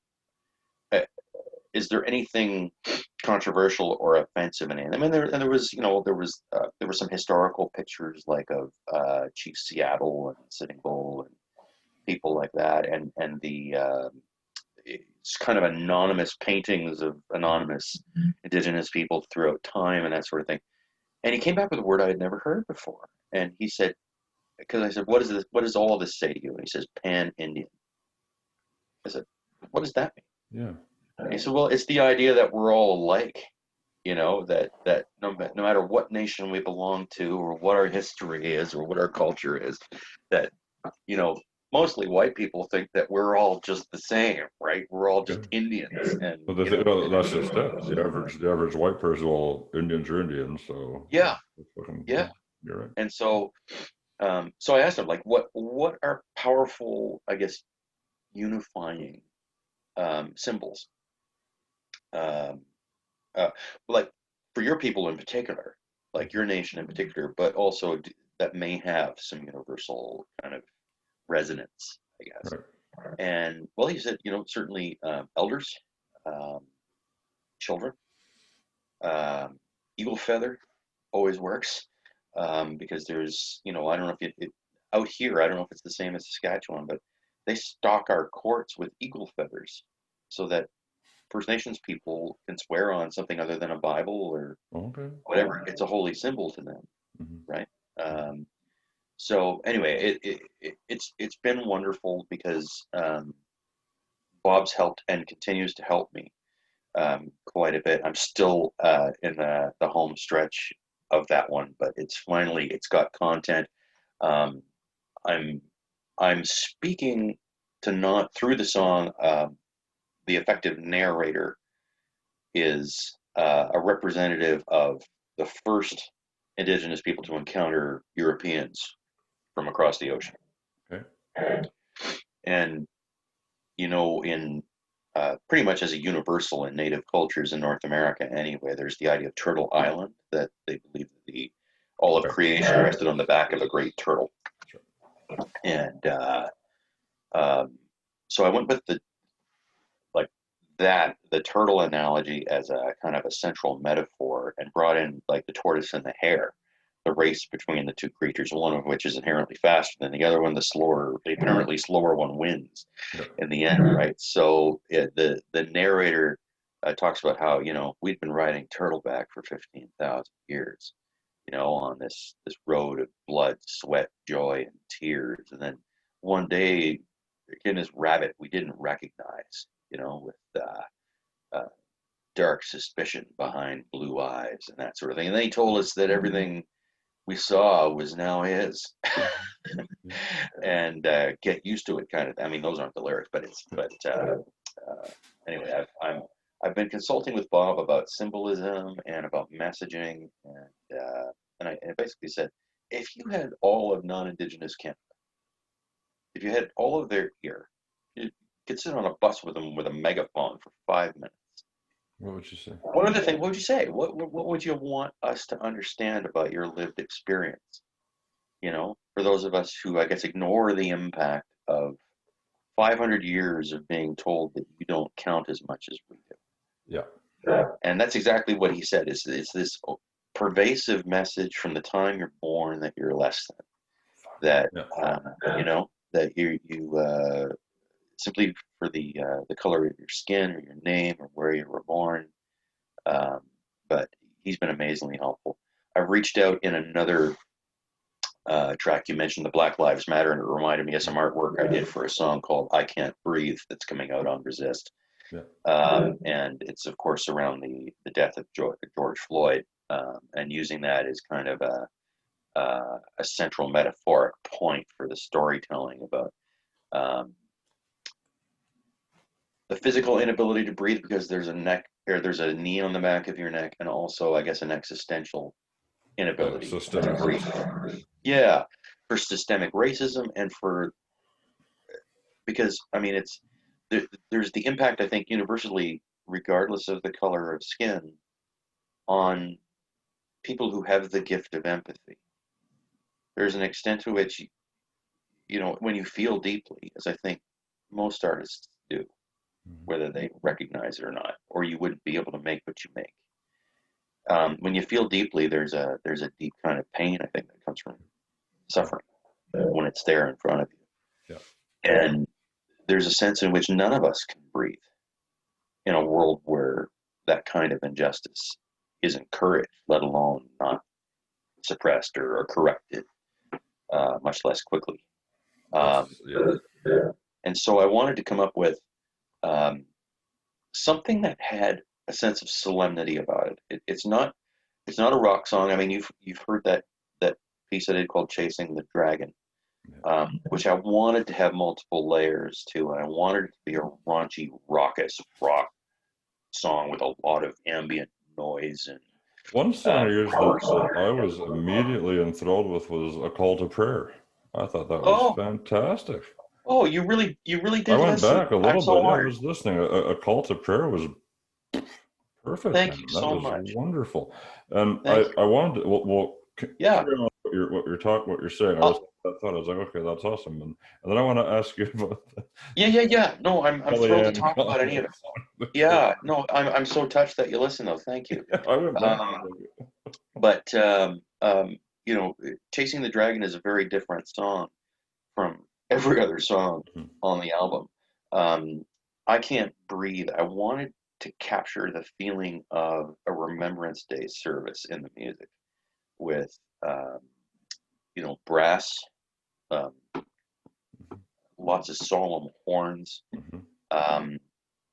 uh, is there anything controversial or offensive in it? I mean, there was, there were some historical pictures like of Chief Seattle and Sitting Bull and people like that, and the it's kind of anonymous paintings of anonymous indigenous people throughout time and that sort of thing. And he came back with a word I had never heard before. And he said, because I said, what is this? What does all this say to you? And he says, Pan-Indian. I said, what does that mean? Yeah. And he said, well, it's the idea that we're all alike. That no matter what nation we belong to or what our history is or what our culture is, that you know mostly white people think that we're all just the same, right? We're all Yeah. just Indians, and But that's just it. The average white person, well, Indians are Indians, so yeah, fucking, yeah, yeah. you're right. And so I asked him like, what are powerful, I guess, unifying symbols, um, uh, like for your people in particular, like your nation in particular, but also that may have some universal kind of resonance, I guess. Right. And well, he said, certainly elders, um, children, um, eagle feather always works because there's, I don't know if out here, I don't know if it's the same as Saskatchewan, but they stock our courts with eagle feathers so that First Nations people can swear on something other than a Bible or Okay. whatever. It's a holy symbol to them, Mm-hmm. right? Um, so anyway, it's been wonderful because Bob's helped and continues to help me quite a bit. I'm still in the home stretch of that one, but it's got content. Um, I'm I'm speaking to not through the song. The effective narrator is a representative of the first indigenous people to encounter Europeans from across the ocean. Okay. And in pretty much as a universal in native cultures in North America anyway, there's the idea of Turtle Island, that they believe that all of Right. creation rested on the back of a great turtle. Sure. And um, so I went with like the turtle analogy as a kind of a central metaphor and brought in like the tortoise and the hare, the race between the two creatures, one of which is inherently faster than the other one. The apparently slower one wins Yeah. in the end, right? So the narrator talks about how we'd been riding turtleback for 15,000 years, on this road of blood, sweat, joy, and tears, and then one day, again, this rabbit we didn't recognize, with uh, dark suspicion behind blue eyes and that sort of thing. And then he told us that everything we saw was now his. Mm-hmm. And get used to it, kind of. I mean, those aren't the lyrics, but anyway, I've been consulting with Bob about symbolism and about messaging, and And I basically said, if you had all of non-Indigenous Canada, if you had all of their ear, you could sit on a bus with them with a megaphone for 5 minutes. What would you say? What other thing? What would you say? What would you want us to understand about your lived experience? For those of us who, I guess, ignore the impact of 500 years of being told that you don't count as much as we do. Yeah. And that's exactly what he said. It's this pervasive message from the time you're born that you're less than. That that you simply for the color of your skin or your name or where you were born. Um, but he's been amazingly helpful. I've reached out in another track. You mentioned the Black Lives Matter, and it reminded me of some artwork I did for a song called "I Can't Breathe" that's coming out on Resist. Yeah. And it's of course around the death of George Floyd, and using that as kind of a central metaphoric point for the storytelling about the physical inability to breathe because there's a knee on the back of your neck, and also I guess an existential inability to breathe. Yeah, for systemic racism and because I mean there's the impact, I think, universally, regardless of the color of skin, on people who have the gift of empathy. There's an extent to which when you feel deeply, as I think most artists do, whether they recognize it or not, or you wouldn't be able to make what you make. When you feel deeply, there's a deep kind of pain, I think, that comes from suffering when it's there in front of you. Yeah. And there's a sense in which none of us can breathe in a world where that kind of injustice is encouraged, let alone not suppressed or corrected, much less quickly. And so I wanted to come up with something that had a sense of solemnity about it. It's not a rock song. I mean, you've heard that piece I did called "Chasing the Dragon," which I wanted to have multiple layers to, and I wanted it to be a raunchy, raucous rock song with a lot of ambient noise and. One song of yours that I was immediately enthralled with was "A Call to Prayer." I thought that was fantastic. Oh, you really did I went listen. back a little bit. Yeah, I was listening. A Call to Prayer was perfect. Thank Man. you That so was much. wonderful. And I wanted to, well yeah. Carry on what you're saying. I was like, okay, that's awesome. And then I want to ask you about Yeah. No, I'm thrilled to talk about any of it. song. Yeah, no, I'm so touched that you listen, though. Thank you. Yeah, I went back. But "Chasing the Dragon" is a very different song from every other song on the album. I Can't Breathe. I wanted to capture the feeling of a Remembrance Day service in the music with, brass, lots of solemn horns,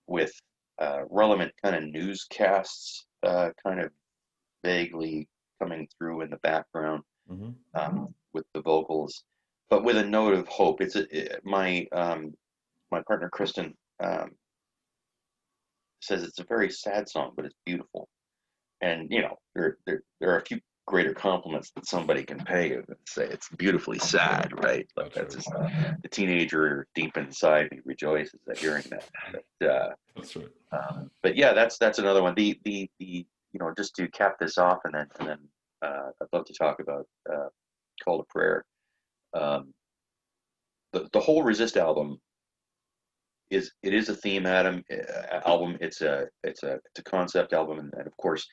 with relevant kind of newscasts kind of vaguely coming through in the background, with the vocals, but with a note of hope. My partner Kristen says it's a very sad song, but it's beautiful. And there are a few greater compliments that somebody can pay you and say it's beautifully sad, right? Like that's just, the teenager deep inside me rejoices at hearing that. That's right. But yeah, that's another one. The just to cap this off, and then I'd love to talk about "Call to Prayer." The whole Resist album is a theme album. It's a concept album, and of course,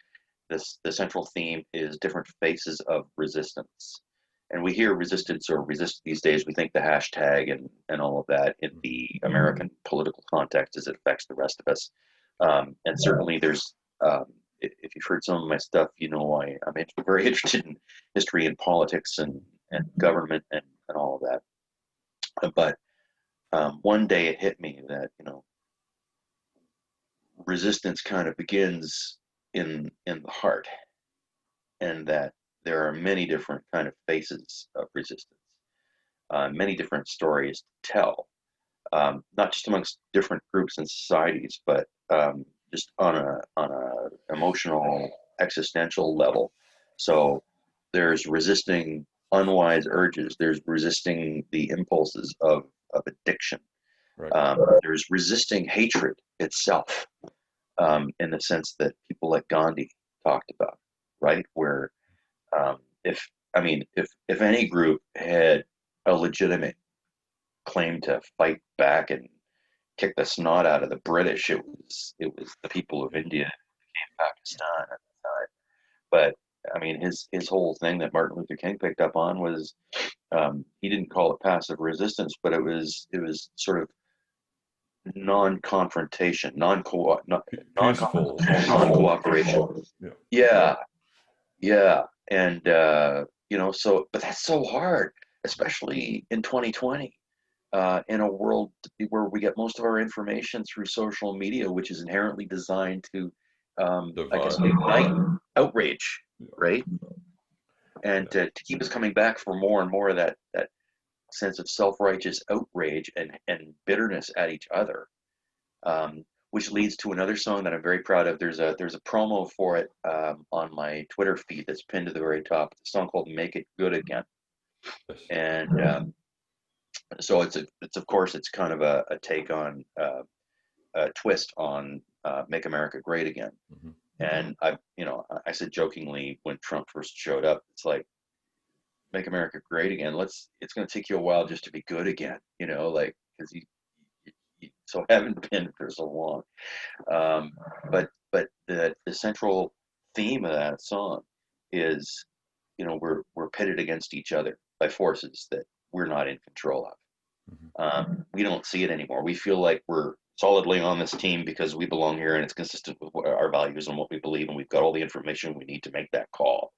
the central theme is different faces of resistance. And we hear resistance or resist these days. We think the hashtag and all of that in the American political context as it affects the rest of us. And certainly there's, if you've heard some of my stuff, I'm very interested in history and politics and government and all of that. But one day it hit me that, resistance kind of begins in the heart, and that there are many different kind of faces of resistance, many different stories to tell, not just amongst different groups and societies, but just on a emotional, existential level. So there's resisting unwise urges, there's resisting the impulses of addiction, Right. there's resisting hatred itself, in the sense that people like Gandhi talked about, right? Where if I mean, if any group had a legitimate claim to fight back and kick the snot out of the British, it was the people of India and Pakistan at the time. But I mean, his whole thing that Martin Luther King picked up on was, he didn't call it passive resistance, but it was sort of non-confrontation, Peaceful. non-cooperation. Yeah. Yeah, yeah, and so but that's so hard, especially in 2020, in a world where we get most of our information through social media, which is inherently designed to, I guess, Divide. ignite outrage, Yeah. right? And Yeah. to keep us coming back for more and more of that sense of self-righteous outrage and bitterness at each other, which leads to another song that I'm very proud of. There's a promo for it, on my Twitter feed that's pinned to the very top. It's a song called "Make It Good Again," Yes. and so it's of course it's kind of a take on, a twist on, "Make America Great Again." Hmm. And I said jokingly when Trump first showed up, it's like, "Make America Great Again. It's going to take you a while just to be good again," like, because you so haven't been for so long. But the central theme of that song is, we're pitted against each other by forces that we're not in control of. Hmm. We don't see it anymore. We feel like we're solidly on this team because we belong here and it's consistent with our values and what we believe, and we've got all the information we need to make that call.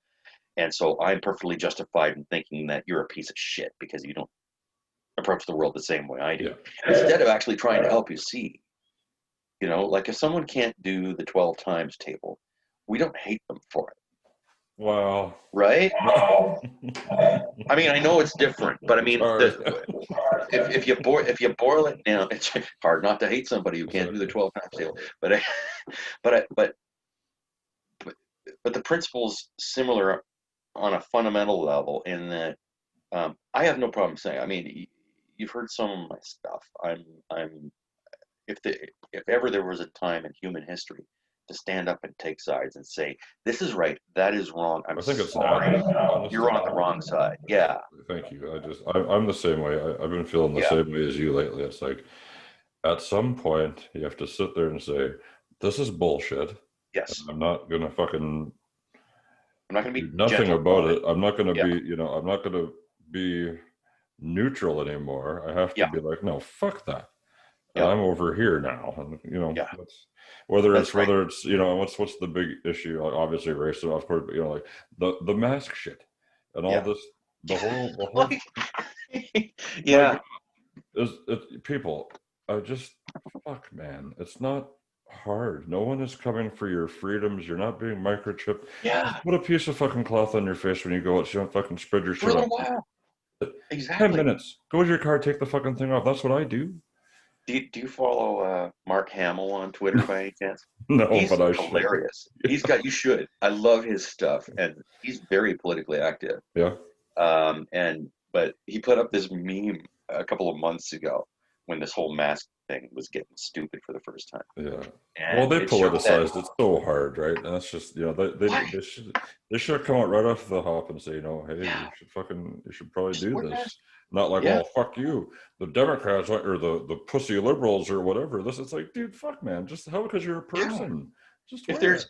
And so I'm perfectly justified in thinking that you're a piece of shit because you don't approach the world the same way I do, Yeah. instead of actually trying to help you see. Like if someone can't do the 12 times table, we don't hate them for it, Wow. right? I mean, I know it's different, but I mean, Sorry. if you boil it down, it's hard not to hate somebody who can't do the Exactly. 12 times table. But but but the principle's similar on a fundamental level in that, I have no problem saying. I mean, you've heard some of my stuff. I'm if ever there was a time in human history to stand up and take sides and say, this is right, that is wrong, I'm I think it's sorry, now, honestly. you're on the wrong side. Yeah, Exactly. Thank you. I'm the same way. I've been feeling the yeah, same way as you lately. It's like at some point you have to sit there and say, this is bullshit. And yes. I'm not gonna fucking I'm not going to do be nothing gentle about about it. it. I'm not gonna Yeah, be, I'm not gonna be neutral anymore. I have to yeah, be like, no, fuck that. And yeah, I'm over here now. And yeah, that's whether it's that's right. what's the big issue? Like, obviously race, of course, but like the mask shit and all Yeah. this, the whole Like, my yeah, people, just fuck, man. It's not hard. No one is coming for your freedoms. You're not being microchipped. yeah, Just put a piece of fucking cloth on your face when you go out, so you don't fucking spread your for a shit little out. while. 10 Exactly. minutes. Go to your car, take the fucking thing off. That's what I do. Do you follow, Mark Hamill on Twitter by any chance? No, He's but I should. hilarious. You should. I love his stuff, and he's very politically active. Yeah. But he put up this meme a couple of months ago when this whole mask thing was getting stupid for the first time, Yeah. Well, and they it showed that. politicized it so hard, right? And that's just, What? they should have come out right off the hop and say, hey, Yeah, you should probably just do wear a this. mask. Not like, Yeah, oh, fuck you, the Democrats or the pussy liberals or whatever. This is like, dude, fuck, man. Just how because you're a yeah. person, just If wear it. there's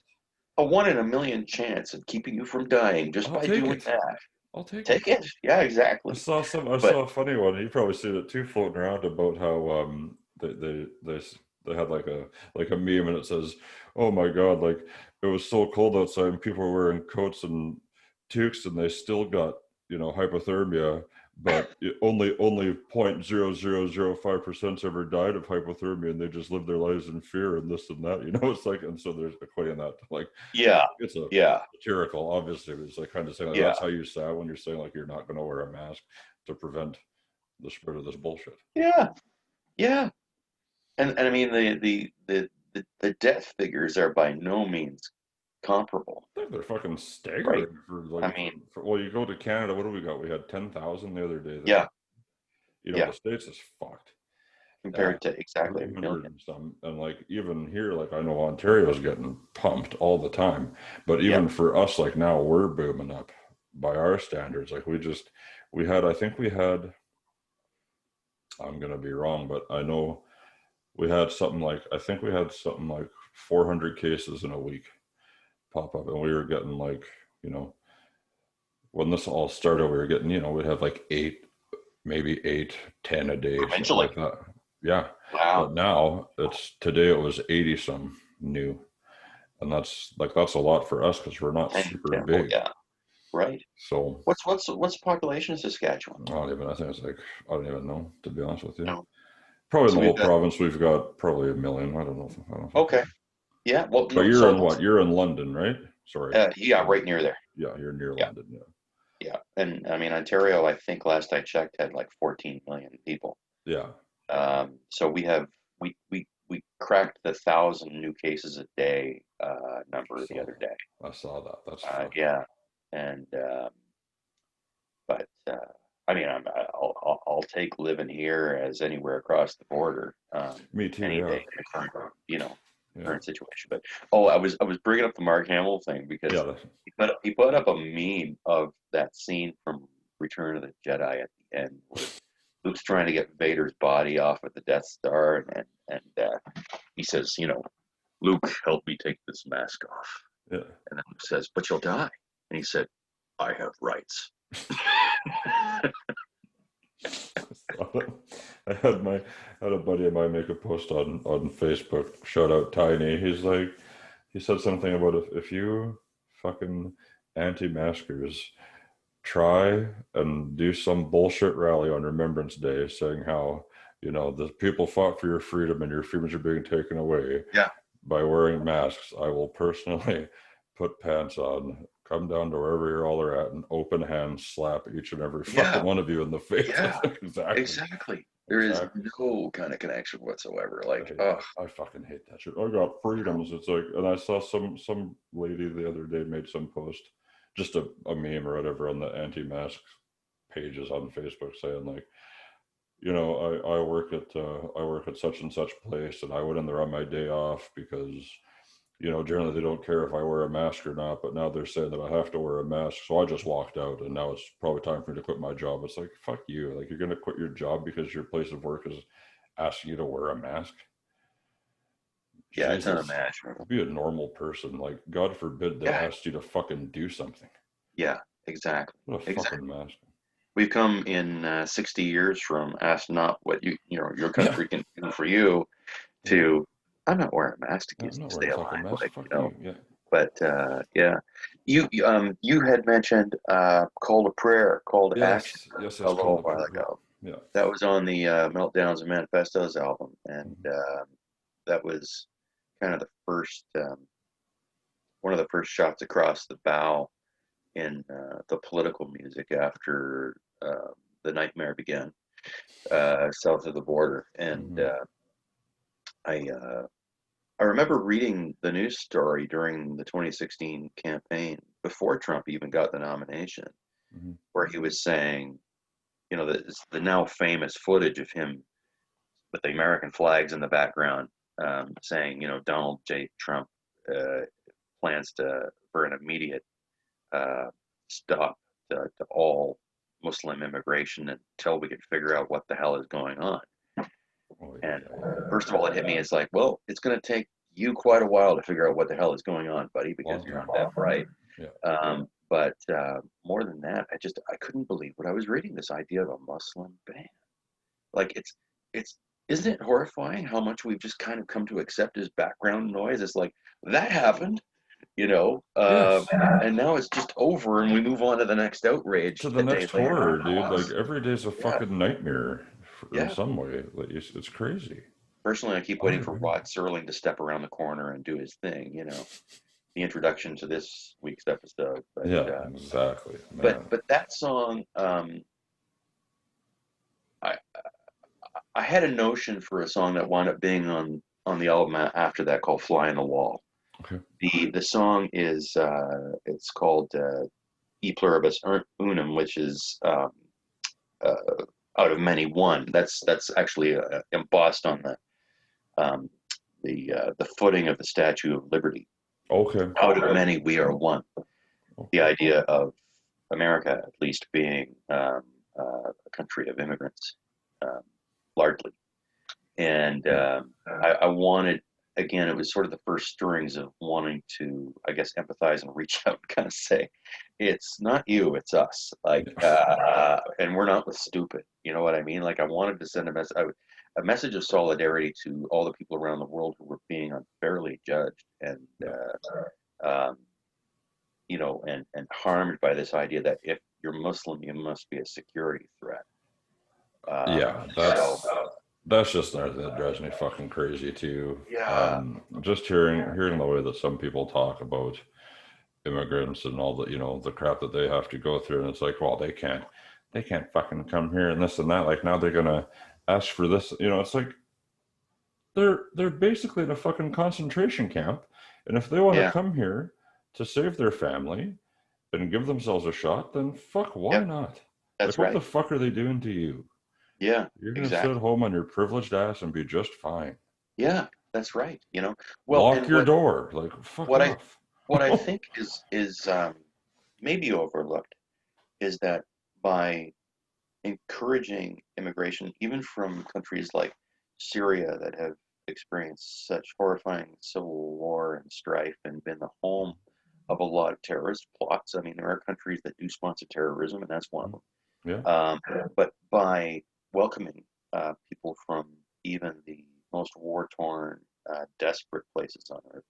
a 1 in a million chance of keeping you from dying just I'll by take doing it. that, I'll take it. take it. Yeah, exactly. I But saw a funny one. You probably seen it too, floating around about how they had like a meme and it says, "Oh my God, like it was so cold outside and people were wearing coats and toques and they still got hypothermia, but only 0.0005% ever died of hypothermia and they just lived their lives in fear and this and that." It's like, and so there's equating that to like yeah, it's a yeah, satirical, obviously, but it's like kind of saying like yeah, that's how you sound when you're saying like you're not going to wear a mask to prevent the spread of this bullshit. yeah, yeah. And I mean the death figures are by no means comparable, I think they're fucking right? staggering for I like, mean, well, you go to Canada, what do we got? We had 10,000 the other day. yeah, The yeah, States is fucked. compared to exactly a 300 million. and some, and like even here, like I know Ontario's getting pumped all the time, but Yeah, even for us, like now we're booming up by our standards. Like we had, I think we had, I'm gonna be wrong, but I know we had something like, I think we had something like 400 cases in a week pop up, and we were getting like, you know, when this all started, we were getting, we'd have like eight, maybe eight, 10 a day, something provincially. like that. Yeah. Wow, But now today it was 80 some new. And that's a lot for us because we're not 10, super 10, well, big. yeah, right. So What's the population of Saskatchewan? I think it's like, I don't even know, to be honest with you. No, Probably in so the we've whole got province, we've got probably a million. I don't okay, fucking know. yeah. Well, But no, you're so in what? You're in London, right? Sorry. yeah, right near there. Yeah, you're near Yeah, London. Yeah. yeah, and I mean Ontario, I think last I checked had like 14 million people. Yeah. So we cracked the 1,000 new cases a day number the other So day. I saw that. That's fucked. Yeah, and but I mean I'll take living here as anywhere across the border Me too. any day Yeah. in the current Yeah. current situation. But oh, I was bringing up the Mark Hamill thing because Yeah. he put up a meme of that scene from Return of the Jedi at the end where Luke's trying to get Vader's body off at the Death Star, and he says, Luke, help me take this mask off. Yeah. And then Luke says, but you'll die. And he said, I have rights. I had a buddy of mine make a post on Facebook. Shout out Tiny. He said something about if you fucking anti-maskers try and do some bullshit rally on Remembrance Day saying how the people fought for your freedom and your freedoms are being taken away Yeah, by wearing masks, I will personally put pants on, come down to wherever you're all are at, and open hand slap each and every fucking yeah, one of you in the face. yeah, Exactly. exactly. There is Exactly. no kind of connection whatsoever. I Like, hate oh, that. I fucking hate that shit. I got freedoms. It's like, and I saw some lady the other day made some post, just a meme or whatever on the anti-mask pages on Facebook saying like, I work at such and such place, and I went in there on my day off because generally they don't care if I wear a mask or not, but now they're saying that I have to wear a mask, so I just walked out, and now it's probably time for me to quit my job. It's like fuck you, like you're gonna quit your job because your place of work is asking you to wear a mask. yeah, it's Jesus, unimaginable. be a normal person. Like God forbid they Yeah, asked you to fucking do something. yeah, exactly, What a fucking exactly. mask. We've come in 60 years from ask not what your Yeah, country can do for you yeah. to I'm not wearing a mask to I'm not wearing stay a fucking alive, mask. like, Fuck you. Yeah. But yeah, you had mentioned call to prayer, call to action a Yes. Call little the while prayer. ago. Yeah. That was on the Meltdowns and Manifestos album, and Mhm. that was kind of the first one of the first shots across the bow in the political music after the nightmare began south of the border. And Mhm. I I remember reading the news story during the 2016 campaign before Trump even got the nomination, Mhm. where he was saying, the now famous footage of him with the American flags in the background, saying, Donald J. Trump uh, plans for an immediate uh, stop to all Muslim immigration until we can figure out what the hell is going on. Oh yeah, And yeah, yeah. first of all, it hit me as like, well, it's going to take you quite a while to figure out what the hell is going on, buddy, because Long you're not time. that bright. Yeah. But more than that, I couldn't believe what I was reading. This idea of a Muslim ban, like it's isn't it horrifying how much we've just kind of come to accept as background noise? It's like that happened, Yes. and now it's just over, and we move on to the next outrage To the a day next later. horror, dude. Like every day's a Yeah, fucking nightmare in yeah. some way. Like it's crazy. Personally, I keep I waiting for agree. Rod Serling to step around the corner and do his thing. The introduction to this week's episode. But Yeah, exactly, but man. but that song, I I had a notion for a song that wound up being on the album after that called "Fly on the Wall." Okay. The song is it's called E pluribus unum, which is uh, out of many one. That's actually embossed on um, the footing of the Statue of Liberty. Okay. Out of many, we are one. The Okay. idea of America, at least, being a country of immigrants, um, largely. And Yeah. I wanted, again, it was sort of the first stirrings of wanting to, I guess, empathize and reach out and kind of say, it's not you, it's us. Like, Yeah. and we're not the stupid. You know what I mean? Like, I wanted to send a message of solidarity to all the people around the world who were being unfairly judged and, Yeah. um, and harmed by this idea that if you're Muslim, you must be a security threat. Yeah, So, that's just that drives me fucking crazy too. yeah, Just hearing the way that some people talk about immigrants and all the the crap that they have to go through, and it's like, well, they can't fucking come here and this and that. Like now they're gonna ask for this. It's like they're basically in a fucking concentration camp, and if they want to yeah, come here to save their family and give themselves a shot, then fuck, why yep, not? Like, that's what the right. fuck are they doing to you? Yeah, You're gonna sit exactly. home on your privileged ass and be just fine. Yeah, that's right. Well, Lock and your door. Like, fuck what I off. what I think is maybe overlooked is that by encouraging immigration, even from countries like Syria that have experienced such horrifying civil war and strife and been the home of a lot of terrorist plots. I mean, there are countries that do sponsor terrorism, and that's one of them. Yeah. But by welcoming people from even the most war-torn, desperate places on earth,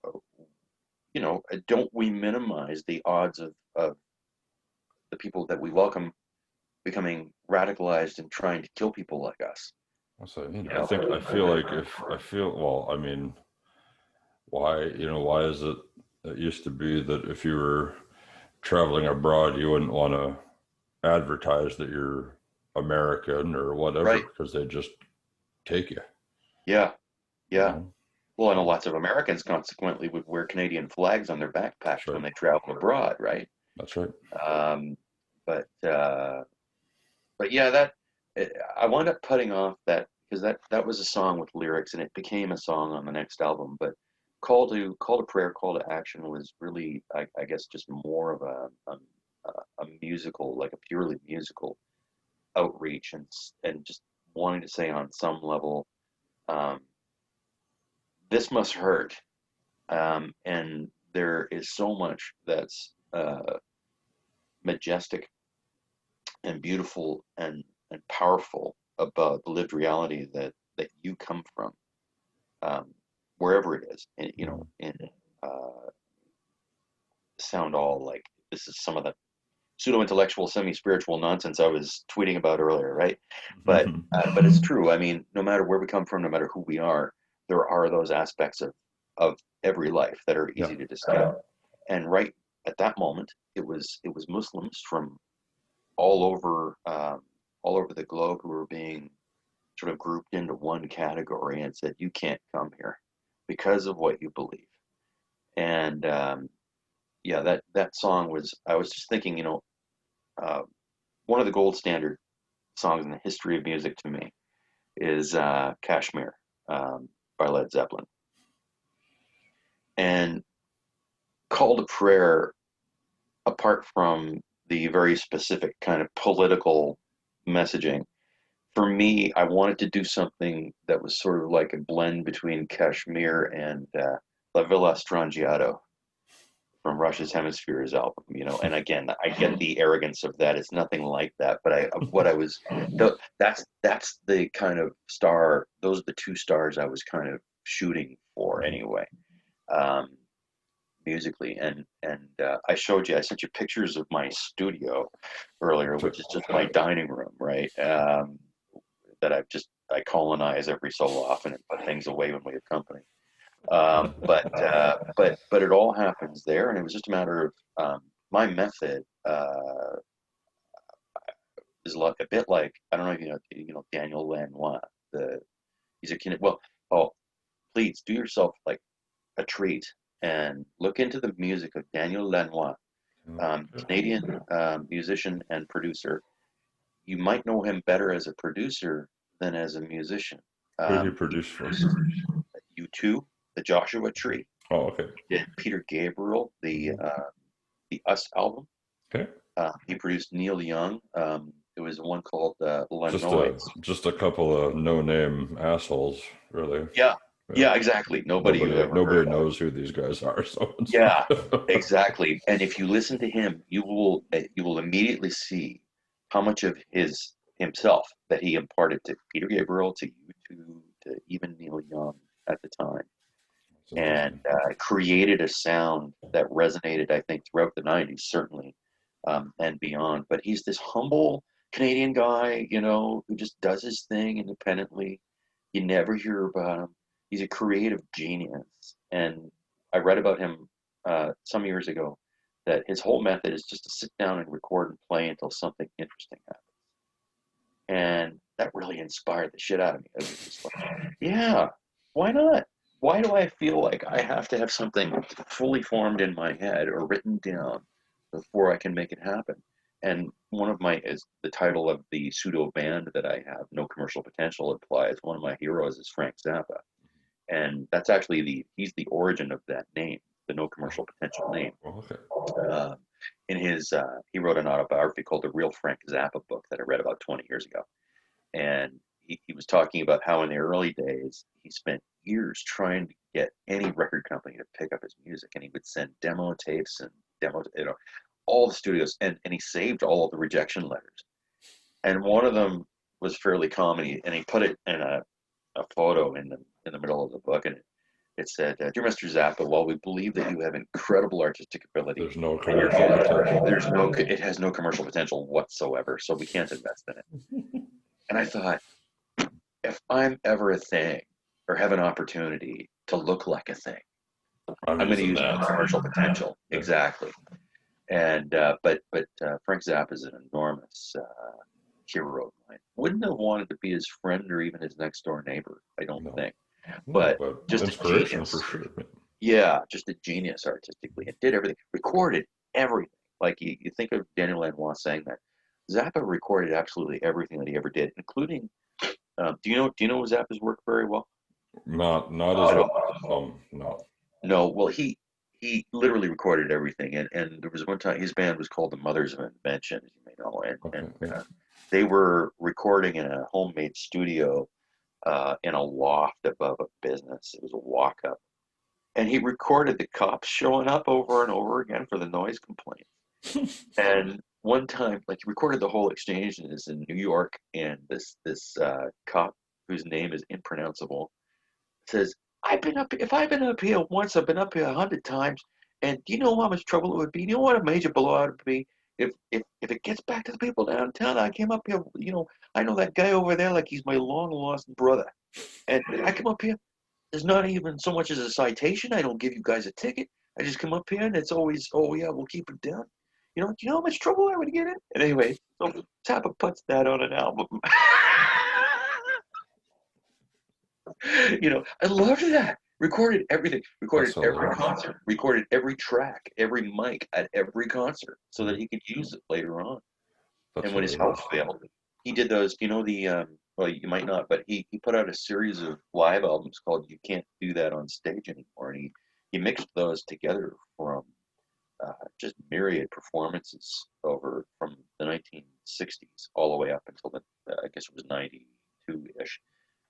uh, don't we minimize the odds of the people that we welcome becoming radicalized and trying to kill people like us? So, You I feel know? like if I feel, well, I mean, why is it used to be that if you were traveling abroad, you wouldn't want to advertise that you're American or whatever Right. because they just take you, Yeah. you Yeah. know? Well, I know So lots of Americans consequently would wear Canadian flags on their that's backpacks right. when they travel abroad, right? That's right. Um, but yeah, that I wound up cutting off that because that was a song with lyrics and it became a song on the next album. But call to prayer, call to action was really, I guess, just more of a musical, like a purely musical outreach and just wanting to say on some level, um, this must hurt, and there is so much that's majestic and beautiful and powerful about the lived reality that you come from, um, wherever it is. And, Mhm. in sound all like this is some of the pseudo intellectual, semi spiritual nonsense I was tweeting about earlier, right? But it's true. I mean, no matter where we come from, no matter who we are, there are those aspects of every life that are Yeah. easy to discount. And right at that moment, it was Muslims from all over all over the globe who were being sort of grouped into one category and said, "You can't come here because of what you believe." And yeah, that song was. I was just thinking, uh, one of the gold standard songs in the history of music to me is "Kashmir" by Led Zeppelin, and "Call to Prayer." Apart from the very specific kind of political messaging, for me, I wanted to do something that was sort of like a blend between Kashmir and La Villa Strangiato from Rush's Hemispheres album, And again, I get the arrogance of that. It's nothing like that, but what I was, that's the kind of star. Those are the two stars I was kind of shooting for Mhm. anyway, um, musically. And I sent you pictures of my studio earlier, So, which is just my dining room, right? That I colonize every so often and put things away when we have company. But it all happens there, and it was just a matter of my method is a bit like I don't know if you know Daniel Lanois. The he's a well, oh please do yourself like a treat and look into the music of Daniel Lanois, Okay. Canadian musician and producer. You might know him better as a producer than as a musician. Who did he He produce for? produced U2, The Joshua Tree. Oh, okay. He did Peter Gabriel, Hmm. the Us album. Okay. He produced Neil Young. There was one called La Just a Noise. just a couple of no-name assholes, really. Yeah, Yeah. yeah, exactly. Nobody you've ever Nobody heard of. knows who these guys are, so it's Yeah, exactly. And if you listen to him, you will immediately see how much of his himself that he imparted to Peter Gabriel, to U2, to even Neil Young at the time, it's and interesting. created a sound that resonated, I think, throughout the '90s, certainly, and beyond. But he's this humble Canadian guy, who just does his thing independently. You never hear about him. He's a creative genius. And I read about him some years ago that his whole method is just to sit down and record and play until something interesting happens. And that really inspired the shit out of me. I was just like, yeah, why not? Why do I feel like I have to have something fully formed in my head or written down before I can make it happen? And one of my is the title of the pseudo band that I have, No Commercial Potential, implies one of my heroes is Frank Zappa, and that's actually he's the origin of that name, the No Commercial Potential name. Oh, okay. Uh, he wrote an autobiography called The Real Frank Zappa book that I read about 20 years ago, and he was talking about how in the early days he spent years trying to get any record company to pick up his music, and he would send demo tapes and demos, all the studios, and he saved all of the rejection letters. And one of them was fairly common, and he put it in a photo in the middle of the book, and it said, "Dear Mr. Zappa, while we believe that you have incredible artistic ability, There's no and your commercial band, potential. it has no commercial potential whatsoever, so we can't invest in it." And I thought, if I'm ever a thing or have an opportunity to look like a thing, I'm I'm going to using use my that. commercial potential. Yeah. Exactly. And but Frank Zappa is an enormous hero of mine. Wouldn't have wanted to be his friend or even his next door neighbor, I don't No. think. No, But but just a inspiration genius. for sure. Yeah, just a genius artistically. And did everything, recorded everything. Like you think of Daniel Lanois saying that. Zappa recorded absolutely everything that he ever did, including. Do you know Zappa's work very well? Not as At well. all? No. No. Well, he literally recorded everything, and there was one time his band was called the Mothers of Invention, as you may know, and Okay. Yeah. they were recording in a homemade studio in a loft above a business. It was a walk up, and he recorded the cops showing up over and over again for the noise complaint. And one time, like he recorded the whole exchange, and is in New York, and this cop whose name is impronounceable says, If I've been up here once, I've been up here 100 times. And do you know how much trouble it would be? Do you know what a major blowout would be? If it gets back to the people downtown, I came up here, I know that guy over there like he's my long lost brother. And I come up here, there's not even so much as a citation. I don't give you guys a ticket. I just come up here and it's always, oh yeah, we'll keep it down. Do you know how much trouble I would get in? And anyway, so Tappa puts that on an album. I loved that. Recorded everything, recorded That's every hilarious. concert, recorded every track, every mic at every concert so that Mhm. he could use it later on. That's And when his health hilarious. failed, he did those, well, you might not, but he put out a series of live albums called You Can't Do That on Stage Anymore. And he mixed those together from just myriad performances over from the 1960s all the way up until I guess it was 92-ish,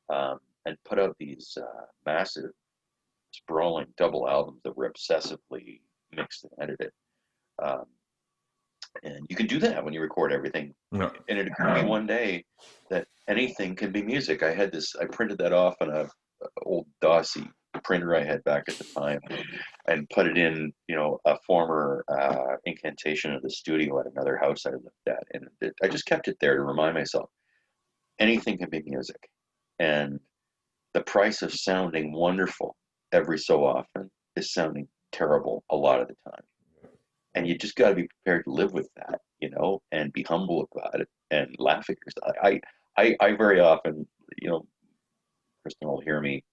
and put out these massive, sprawling double albums that were obsessively mixed and edited. Um, and you can do that when you record everything. Yeah. And it occurred to me one day that anything can be music. I printed that off on a old Dossie printer I had back at the time, and put it in, a former incantation of the studio at another house I lived at. And I just kept it there to remind myself anything can be music. And the price of sounding wonderful every so often is sounding terrible a lot of the time. And you just got to be prepared to live with that, and be humble about it and laugh at yourself. I very often, Kristen will hear me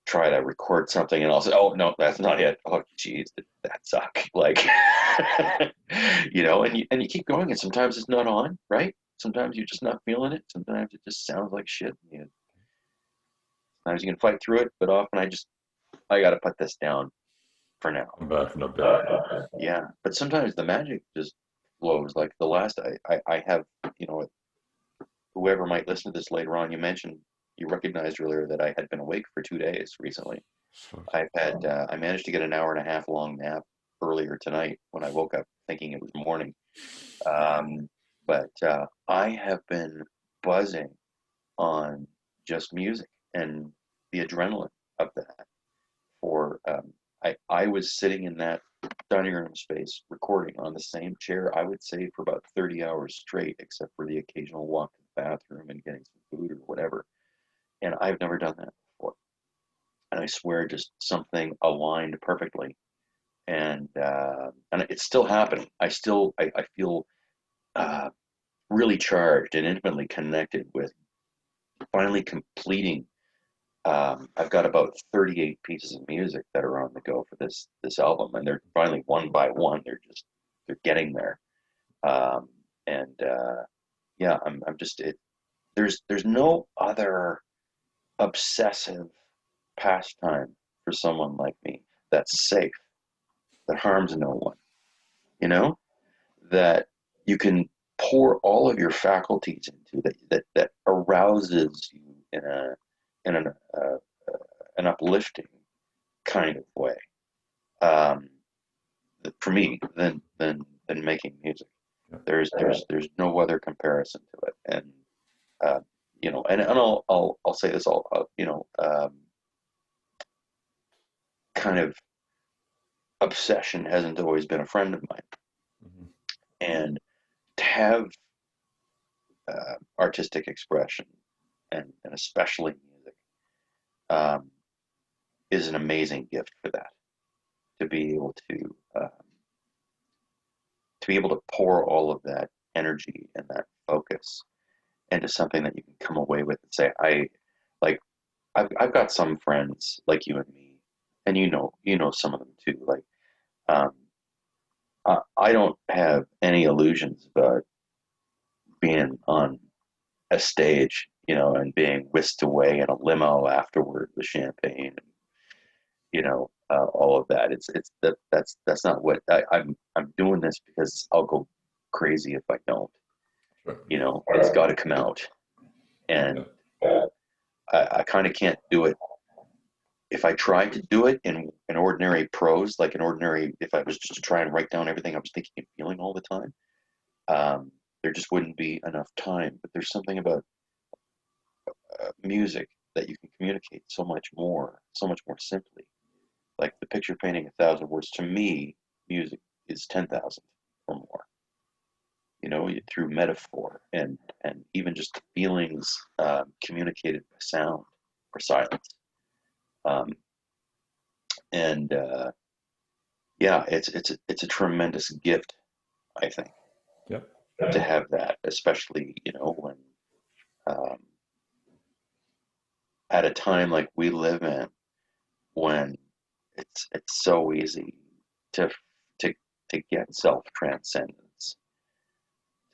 try to record something and I'll say, oh no, that's not it. Oh geez, that suck. Like, and you keep going, and sometimes it's not on, right? Sometimes you're just not feeling it. Sometimes it just sounds like shit. Sometimes you can fight through it, but often I got to put this down for now. I'm back in a bit. Yeah, but sometimes the magic just flows. Like the last I have, whoever might listen to this later on, you recognized earlier that I had been awake for 2 days recently. So, I managed to get an hour and a half long nap earlier tonight when I woke up thinking it was morning. But I have been buzzing on just music and the adrenaline of that for I was sitting in that dining room space recording on the same chair, I would say, for about 30 hours straight, except for the occasional walk to the bathroom and getting some food or whatever. And I've never done that before. And I swear, just something aligned perfectly. And it's still happening. I feel uh, really charged and intimately connected with finally completing. I've got about 38 pieces of music that are on the go for this album, and they're finally one by one. They're getting there. Um, and yeah, I'm just it. There's no other obsessive pastime for someone like me that's safe, that harms no one. You know, that you can pour all of your faculties into, that arouses you in an uplifting kind of way. Um, for me, than making music. yeah. There's no other comparison to it. And uh, and I'll say this, all kind of obsession hasn't always been a friend of mine. Mhm. And to have artistic expression, and especially music, um, is an amazing gift for that. To be able to be able to pour all of that energy and that focus into something that you can come away with and say, like I've got some friends like you and me, and you know some of them too. Like um, I don't have any illusions about being on a stage, and being whisked away in a limo afterward with champagne, and all of that. That's not what I'm doing this because I'll go crazy if I don't. Sure. It's got to come out, Yeah. and I kind of can't do it. If I tried to do it in ordinary prose, like if I was just to try and write down everything I was thinking and feeling all the time, there just wouldn't be enough time. But there's something about music that you can communicate so much more simply. Like the picture painting 1,000 words, to me, music is 10,000 or more. Through metaphor and even just feelings communicated by sound or silence. Um, and Yeah, it's a tremendous gift, I think, Yep. to have that, especially when um, at a time like we live in, when it's so easy to to to get self transcendence,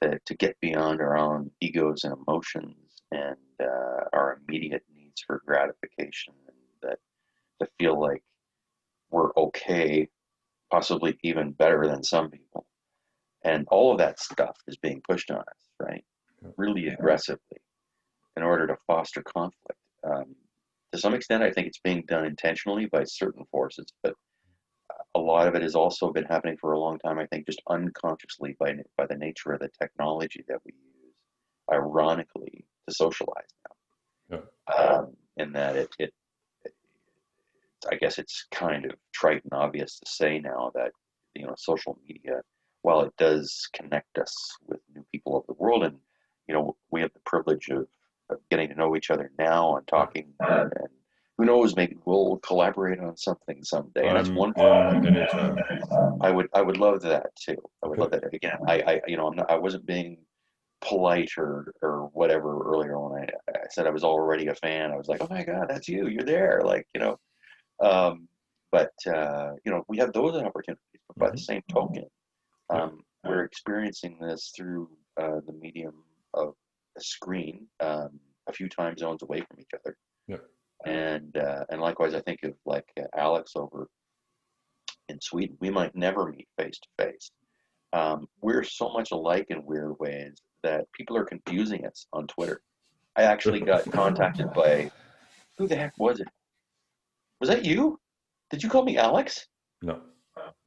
to get beyond our own egos and emotions and our immediate needs for gratification, and that to feel like we're okay, possibly even better than some people. And all of that stuff is being pushed on us, right? Yep. Really aggressively in order to foster conflict. To some extent, I think it's being done intentionally by certain forces, but a lot of it has also been happening for a long time, I think, just unconsciously by the nature of the technology that we use, ironically, to socialize Yep. now. In that I guess it's kind of trite and obvious to say now that social media, while it does connect us with new people of the world, and we have the privilege of getting to know each other now and Yep. talking, and who knows, maybe we'll collaborate on something someday, and that's I'm wonderful. in anytime. I would love that too. I would Okay. love that. Again, I wasn't being polite or whatever earlier when I said I was already a fan. I was like, oh my god, that's you. You're there. Like. Um, but we have those opportunities. But by the Hmm. same token, Yeah. we're experiencing this through the medium of a screen, a few time zones away from each other. Yeah. And likewise, I think of like Alex over in Sweden. We might never meet face to face. We're so much alike in weird ways that people are confusing us on Twitter. I actually got contacted by, who the heck was it? Was that you? Did you call me Alex? No.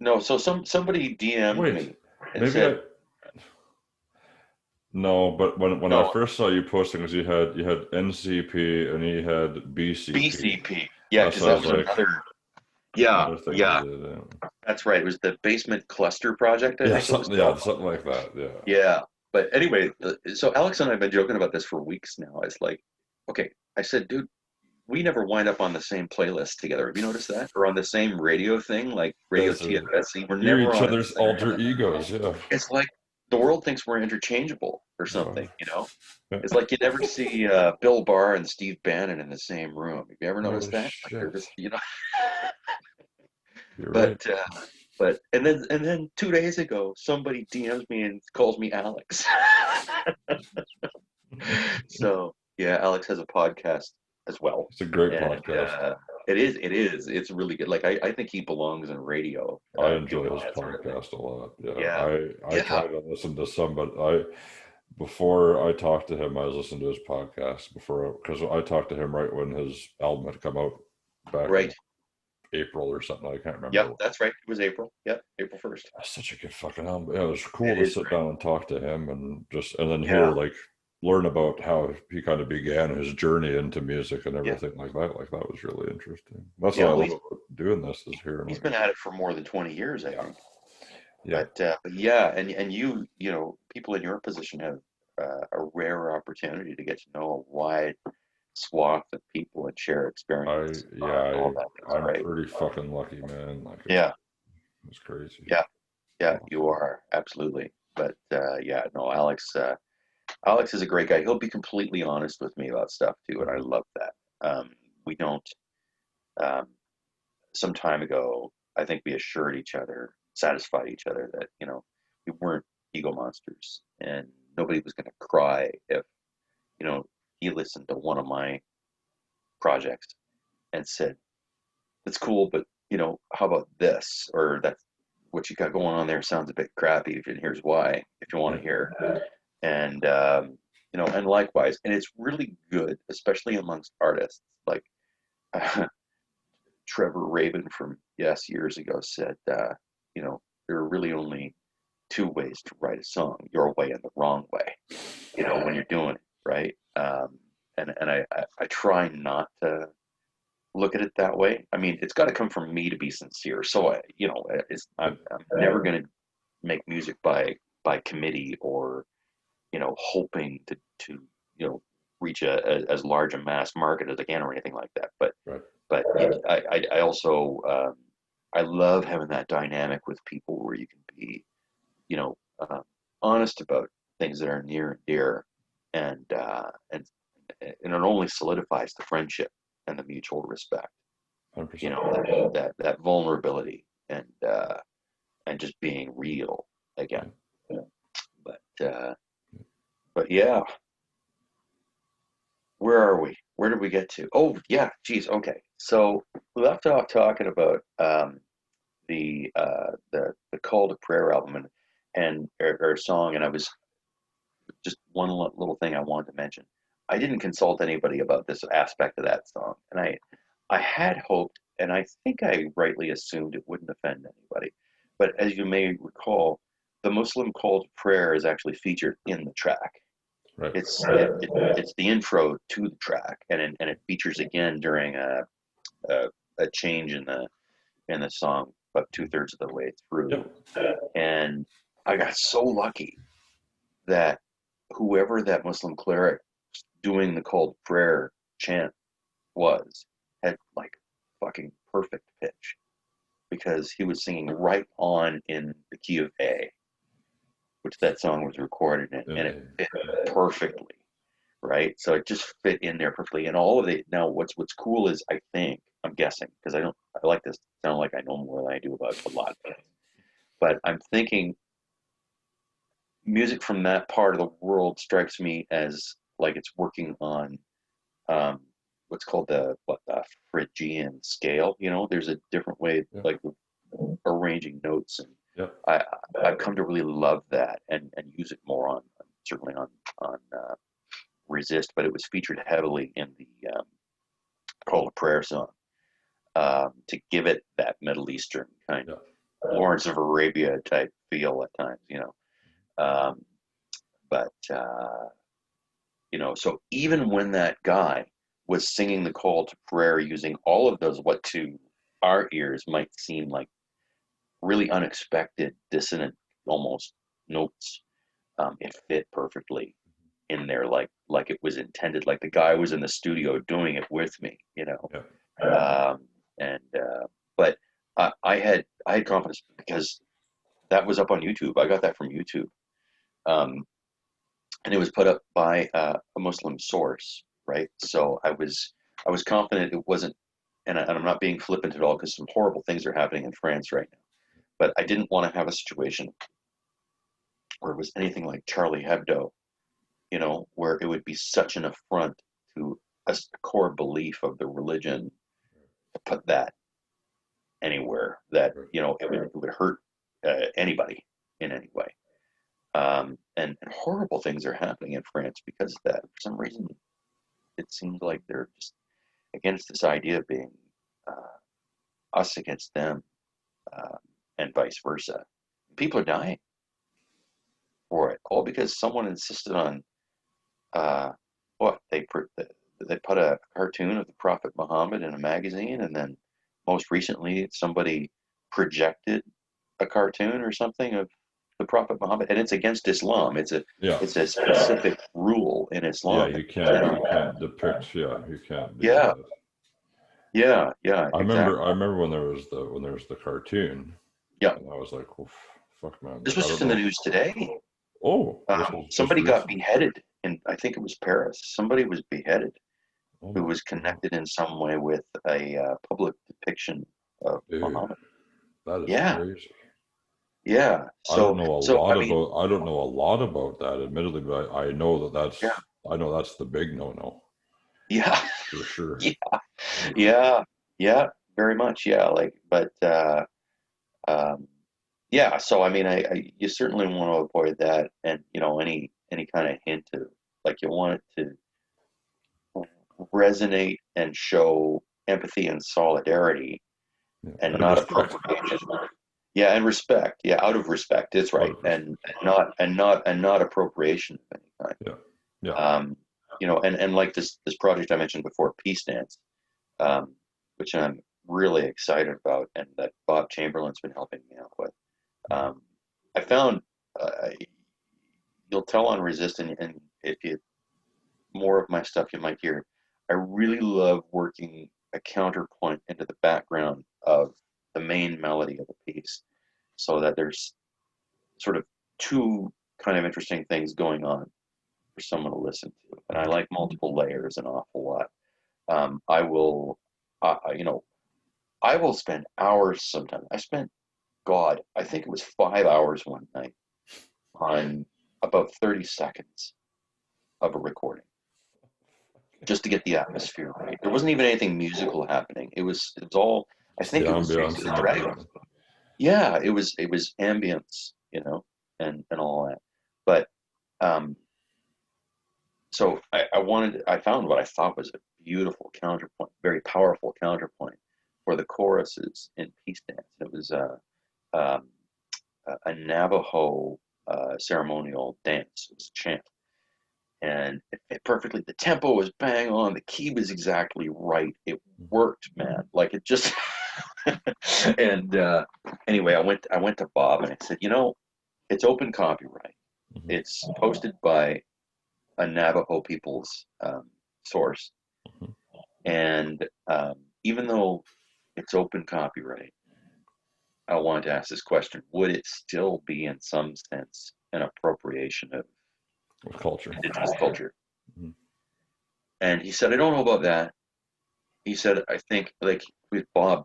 No. So somebody DM'd Wait. me and Maybe said, I. No, but when I no, first saw you posting, because you had NCP and you had BCP. BCP. Yeah, because So I that was was like, another. Yeah, another thing you yeah, did. that's right. It was the basement cluster project, I Yeah, think it was something. Yeah, called. something like that. Yeah. Yeah. But anyway, so Alex and I have been joking about this for weeks now. It's like, okay, I said, dude, we never wind up on the same playlist together. Have you noticed that? Or on the same radio thing, like radio That's a, TFSC. We're you're never each on it. other's alter egos. Yeah. It's like the world thinks we're interchangeable or So, something, you know? yeah. It's like you never see Bill Barr and Steve Bannon in the same room. Have you ever noticed Holy that? Like they're shit. just, You're right. but and then 2 days ago, somebody DMs me and calls me Alex. So yeah, Alex has a podcast as well, It's a great and podcast. it's really good. Like I think he belongs in radio, I doing enjoy his that sort of thing. podcast a lot. Yeah. Yeah, I yeah, try to listen to some, but before I talked to him, I was listening to his podcast because I talked to him right when his album had come out back in right. April or something. I can't Yep, remember. that's right. It was April. Yep, April 1st. That's such a good fucking album. Yeah, it was It cool to is sit great. down and talk to him and then Yeah, hear like learn about how he kind of began his journey into music and yeah, everything like that. Like that was really interesting. That's what yeah. I Well, love about doing this is hearing he's what been at it for more than 20 years, I yeah. think. Yeah. But yeah, and people in your position have a rare opportunity to get to know a wide swath of people and share experience. All that is I'm great. pretty fucking lucky, man. Like Yeah, it's crazy. yeah, yeah. Yeah. You are absolutely. But yeah, no, Alex. Alex is a great guy. He'll be completely honest with me about stuff too, and I Mhm. love that. We don't. Um, some time ago, I think we assured each other, satisfied each other that we weren't ego monsters, and nobody was going to cry if you know he listened to one of my projects and said, "That's cool, but how about this?" Or "That's what you got going on there sounds a bit crappy, and here's why." If you want Yeah. to hear, and and likewise, and it's really good, especially amongst artists like. Trevor Rabin from Yes years ago said, there are really only two ways to write a song: your way and the wrong way. When you're doing it, right? And I try not to look at it that way. I mean, it's got to come from me to be sincere. So Yeah. I'm never going to make music by committee or hoping to reach as large a mass market as I can or anything like that. But Right. but I also I love having that dynamic with people where you can be you know uh, honest about things that are near and dear, and it only solidifies the friendship and the mutual respect. 100%. That vulnerability and just being real again. Yeah. But yeah, where are we? Where did we get to? Oh yeah, geez. Okay, so we left off talking about the Call to Prayer album and or song, and I was just one little thing I wanted to mention. I didn't consult anybody about this aspect of that song, and I had hoped, and I think I rightly assumed it wouldn't offend anybody. But as you may recall, the Muslim Call to Prayer is actually featured in the track. Right. It's the intro to the track, and it features again during a, a change in the song about 2/3 of the way Yep. through. And I got so lucky that whoever that Muslim cleric doing the call to prayer chant was had like fucking perfect pitch because he was singing right on in the key of A, which that song was recorded in, and it Uh, fit perfectly, right? So it just fit in there perfectly. And all of it now, what's cool is I think I'm guessing because I like to sound like I know more than I do about a lot of things. But I'm thinking music from that part of the world strikes me as like it's working on um, what's called the Phrygian scale. You know, there's a different way, Yeah. like arranging notes, and Yeah. I I've come to really love that and use it more on certainly on Resist, but it was featured heavily in the Call to Prayer song to give it that Middle Eastern kind Yeah. of Lawrence of Arabia type feel at times, Um, but so even when that guy was singing the Call to Prayer using all of those, what to our ears might seem like really unexpected, dissonant, almost notes, it fit perfectly in there, like it was intended, like the guy was in the studio doing it with me, Yeah. and but I had confidence because that was up on YouTube. I got that from YouTube, um, and it was put up by a Muslim source, right? So I was confident it wasn't, and I'm not being flippant at all because some horrible things are happening in France right now. But I didn't want to have a situation where it was anything like Charlie Hebdo, where it would be such an affront to a core belief of the religion to put that anywhere that Right. it would hurt anybody in any way. And horrible things are happening in France because of that. For some reason, it seems like they're just against this idea of being us against them, uh, and vice versa. People are dying for it, all because someone insisted on uh, what they put a cartoon of the Prophet Muhammad in a magazine, and then most recently somebody projected a cartoon or something of the Prophet Muhammad, and it's against Islam. It's a Yeah. it's a specific rule in Yeah. Islam. You can't depict. Yeah. You can't do Yeah, that. yeah, yeah, I remember. exactly. I remember when there was the cartoon, Yeah, and I was like, oh, fuck, man. this Like, was I just don't in the know. news today. Oh, this was just Somebody got recent. beheaded in, I think it was Paris. Somebody was beheaded Oh who my was God. connected in some way with a public depiction of Dude, Muhammad. that is Yeah, crazy. yeah. So I mean, I don't know a lot about that, admittedly, but I know yeah, I know that's the big no-no yeah, for sure. yeah, yeah, yeah, very much. Yeah, like, but um, yeah. So I mean, you certainly want to avoid that, and any kind of hint of like you want it to resonate and show empathy and solidarity, Yeah. and And not respect. appropriation. Yeah, and respect. Yeah, out of respect. That's Out right, of respect. and not appropriation of any kind. Yeah. Yeah. And like this project I mentioned before, Peace Dance, um, which I'm really excited about, and that Bob Chamberlain's been helping me out with. Mhm. Um, I found uh, you'll tell on Resist, and if you more of my stuff you might hear. I really love working a counterpoint into the background of the main melody of the piece, so that there's sort of two kind of interesting things going on for someone to listen to. And I Mhm. like multiple layers an awful lot. I will, you know, I will spend hours sometimes. God, I think it was 5 hours one night on about 30 seconds of a recording just to get the atmosphere right. There wasn't even anything musical happening. It was all, I Just the think it was ambiance basically in the dragons. background. Yeah, it was ambience, and all that. But um, so I found what I thought was a beautiful counterpoint, very powerful counterpoint for the choruses in Peace Dance. It was um, a Navajo ceremonial dance. It was a chant, and it fit perfectly. The tempo was bang on. The key was exactly right. It worked, man. Like it just. And anyway, I went to Bob and I said, it's open copyright. Mhm. It's posted by a Navajo people's source, Mhm. and even though it's open copyright, I wanted to ask this question: would it still be, in some sense, an appropriation of With culture. indigenous culture? Mhm. And he said, I don't know about that. he said, I think like with Bob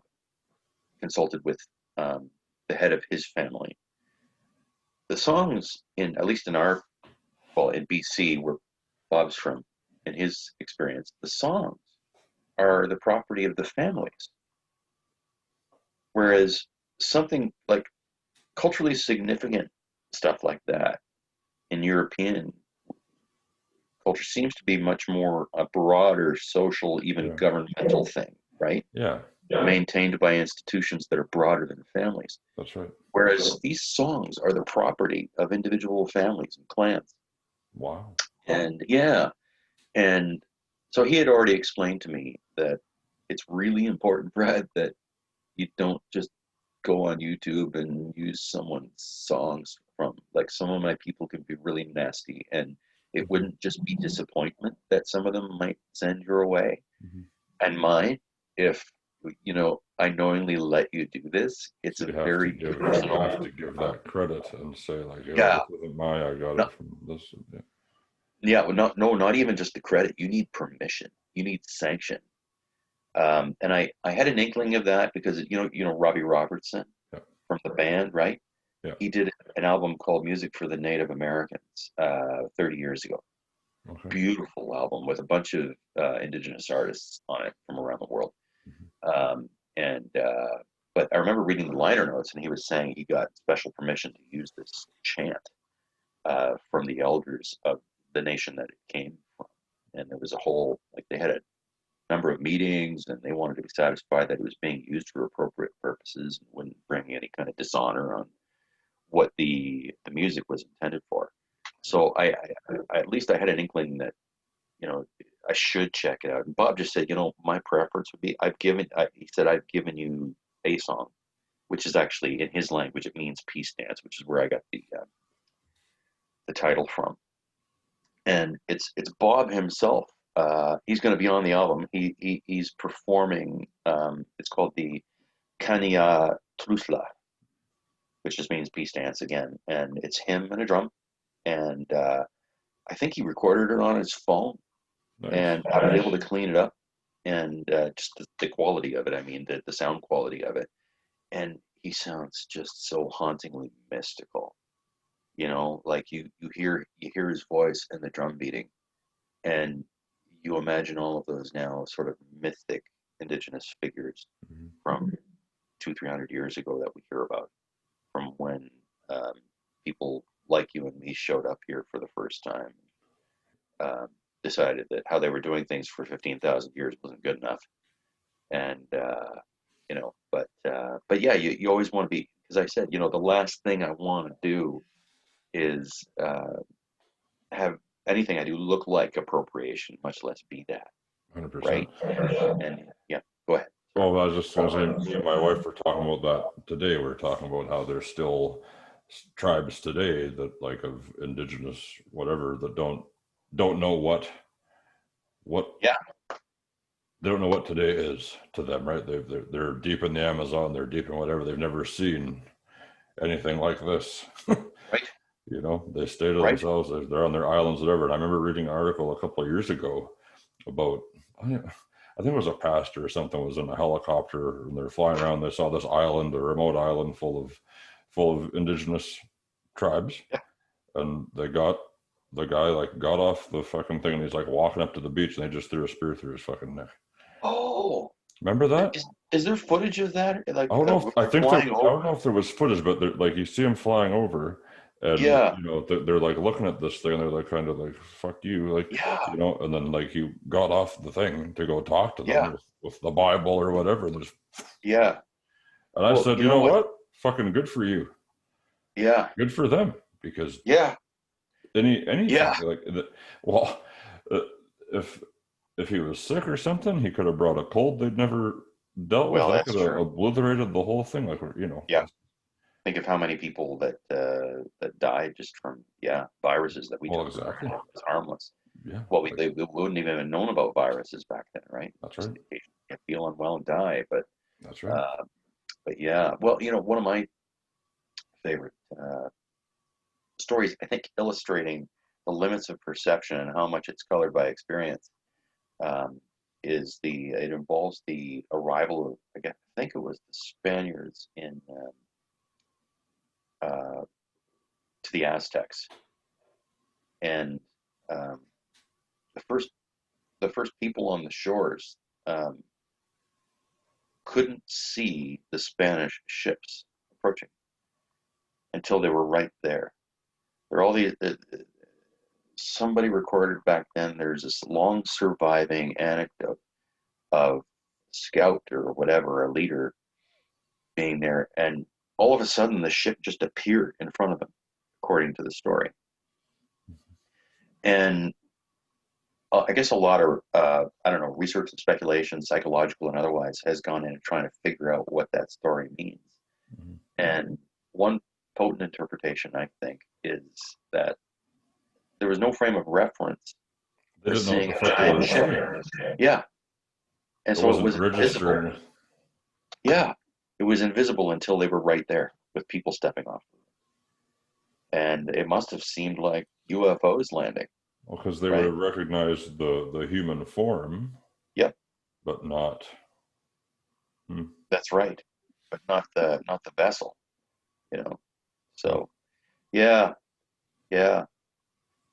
consulted with the head of his family. The songs in at least in our well in BC where Bob's from, in his experience, the songs are the property of the families. Whereas something like culturally significant stuff like that in European culture seems to be much more a broader social, even Yeah. governmental thing, right? Yeah. Maintained by institutions that are broader than families. That's right. Whereas these songs are the property of individual families and clans. Wow. And yeah, and so he had already explained to me that it's really important, Brad, that you don't just go on YouTube and use someone's songs from like some of my people can be really nasty and it Hmm. wouldn't just be disappointment that some of them might send your way Hmm. and mine if I knowingly let you do this. It's So a very you have personal to give that credit and say like, yo, yeah this isn't my, I got no, it from this. Yeah. yeah well, not even just the credit. You need permission, you need sanction. And I had an inkling of that because Robbie Robertson Yeah. from the band, right? Yeah. He did an album called Music for the Native Americans 30 years ago. Okay. Beautiful album with a bunch of indigenous artists on it from around the world. Hmm. And but I remember reading the liner notes, and he was saying he got special permission to use this chant from the elders of the nation that it came from. And there was a whole like they had a number of meetings, and they wanted to be satisfied that it was being used for appropriate purposes and wouldn't bring any kind of dishonor on what the music was intended for. Right. So I at least I had an inkling that you know I should check it out. And Bob just said, my preference would be he said I've given you a song, which is actually in his language it means peace dance, which is where I got the title from. And it's Bob himself. He's going to be on the album. He's performing. It's called the Kania Trusla, which just means peace dance again. And it's him and a drum. And I think he recorded it on his phone, Nice. and I was able to clean it up and just the quality of it. I mean, the sound quality of it. And he sounds just so hauntingly mystical. Like you hear his voice and the drum beating, and you imagine all of those now sort of mythic indigenous figures Hmm. from 200-300 years ago that we hear about from when um, people like you and me showed up here for the first time, um, decided that how they were doing things for 15,000 years wasn't good enough. And, but yeah, you always want to be, because I said, the last thing I want to do is have anything I do look like appropriation, much less be that, 100%. right? And yeah, go ahead. Sorry. Well, I was just going to say, me and my wife were talking about that today. We were talking about how there's still tribes today that like of indigenous whatever that don't know what Yeah, they don't know what today is to them, right? They're deep in the Amazon, they're deep in whatever. They've never seen anything like this. right, They stay to right. themselves. They're on their islands, whatever. And I remember reading an article a couple of years ago about, I think it was a pastor or something was in a helicopter and they're flying around. They saw this island, a remote island full of indigenous tribes, Yeah. and the guy like got off the fucking thing and he's like walking up to the beach and they just threw a spear through his fucking neck. Oh, Remember that? is there footage of that? I Like don't know if when I they're think flying I don't over? know if there was footage, but like you see him flying over, and Yeah, they're like looking at this thing, and they're like kind of like "fuck you," like yeah, and then like he got off the thing to go talk to them yeah, with the Bible or whatever, and yeah. and I Well, said, you you know know what? what, fucking good for you, Yeah, good for them, because yeah, anything yeah. like well, uh, if he was sick or something, he could have brought a cold they'd never dealt with. Well, That that's could have true. obliterated the whole thing, like Yeah. Think of how many people that died just from viruses that we well, took for exactly, granted as harmless. yeah, Well, like they wouldn't even have known about viruses back then, right? that's Just right. the patient get feel unwell and die. That's right. Uh, but yeah, well, one of my favorite stories, I think, illustrating the limits of perception and how much it's colored by experience, um, it involves the arrival of, I think it was the Spaniards in to the Aztecs, and um, the first people on the shores um, couldn't see the Spanish ships approaching until they were right there. There are all these. Somebody recorded back then. There's this long surviving anecdote of scout or whatever, a leader being there, and all of a sudden the ship just appeared in front of them, according to the story. And I guess a lot of I don't know, research and speculation, psychological and otherwise, has gone into trying to figure out what that story means. Mhm. And one potent interpretation, I think, is that there was no frame of reference They for didn't know what seeing the a fuck they giant were ship. seeing. Yeah, and It so it wasn't was invisible. registering. Yeah, it was invisible until they were right there with people stepping off. And it must have seemed like UFOs landing, Well, because they would right? have recognized the human form, Yep, but not. that's right, but not the vessel, you know. Yeah. So yeah, yeah.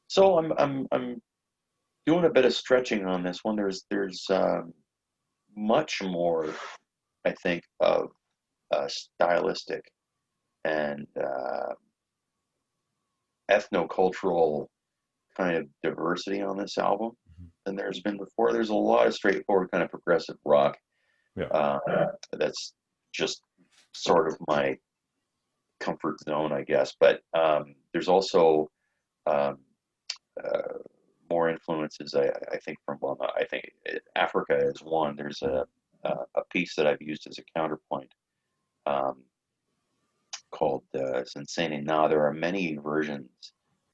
So I'm doing a bit of stretching on this one. There's much more, I think, of stylistic and ethnocultural kind of diversity on this album than there's been before. There's a lot of straightforward kind of progressive rock. Yeah. That's just sort of my comfort zone, I guess. But there's also um, uh, more influences, I think, from, well, I think Africa is one. There's a piece that I've used as a counterpoint um, called Sensene Na. There are many versions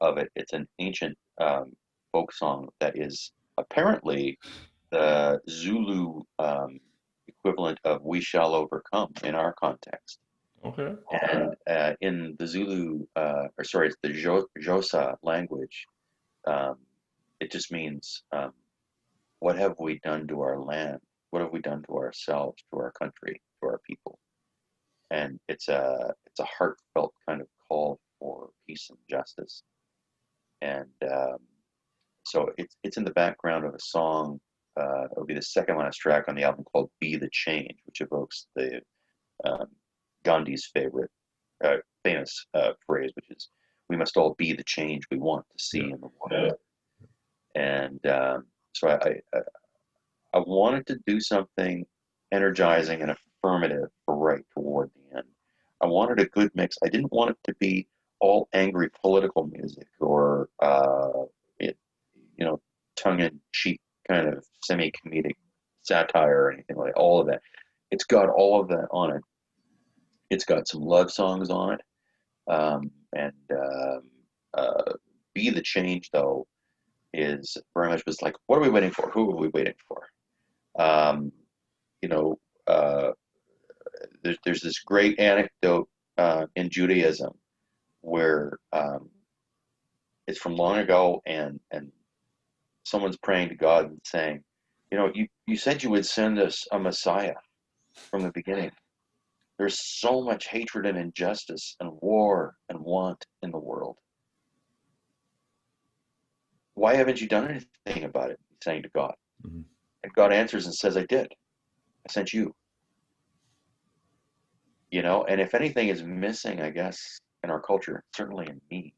of it. It's an ancient folk song that is apparently the Zulu equivalent of "We Shall Overcome" in our context. Okay. And in the Zulu, or sorry, it's the Xhosa language, um, it just means, what have we done to our land? What have we done to ourselves, to our country, to our people? And it's a heartfelt kind of call for peace and justice. And so it's in the background of a song. It'll be the second last track on the album called "Be the Change," which evokes the um, Gandhi's favorite famous phrase, which is, "We must all be the change we want to see Yeah. in the world." And so I wanted to do something energizing and affirmative for right toward the end. I wanted a good mix. I didn't want it to be all angry political music or it, you know, tongue-in-cheek kind of semi-comedic satire or anything like all of that. It's got all of that on it. It's got some love songs on it, and "Be the Change" though is very much was like, what are we waiting for? Who are we waiting for? Um, you know, uh, there's this great anecdote in Judaism where it's from long ago, and someone's praying to God and saying, you said you would send us a Messiah from the beginning. There's so much hatred and injustice and war and want in the world. Why haven't you done anything about it? He's saying to God. Mm-hmm. And God answers and says, I did. I sent you. And if anything is missing, I guess, in our culture, certainly in me,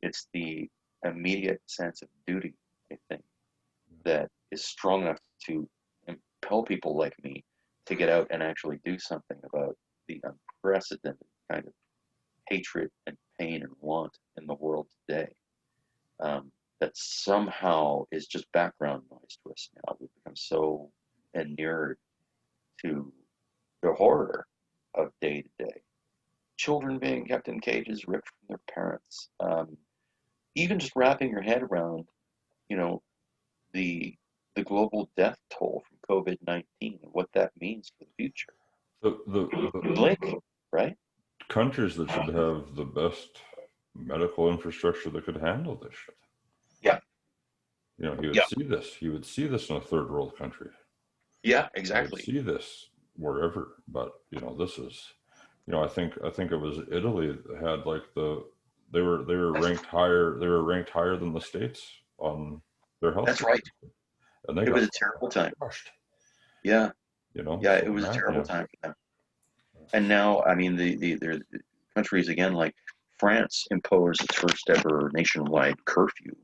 it's the immediate sense of duty, I think, that is strong enough to impel people like me to get out and actually do something about the unprecedented kind of hatred and pain and want in the world today. That somehow is just background noise to us now. We've become so inured to the horror of day to day. Children being kept in cages, ripped from their parents. Even just wrapping your head around, you know, the the global death toll from COVID-19 and what that means for the future. The Blink, right? countries that should have the best medical infrastructure that could handle this shit. Yeah. He would Yeah. see this. He would see this in a third world country. Yeah. He would Exactly. see this wherever. But this is, I think it was Italy that had like they were That's ranked higher. They were ranked higher than the States on their that's healthcare right. system, and they It was got a terrible time. crushed. Yeah. Yeah. So It was a man, terrible time for them. And now, I mean, the countries again, like France imposed its first ever nationwide curfew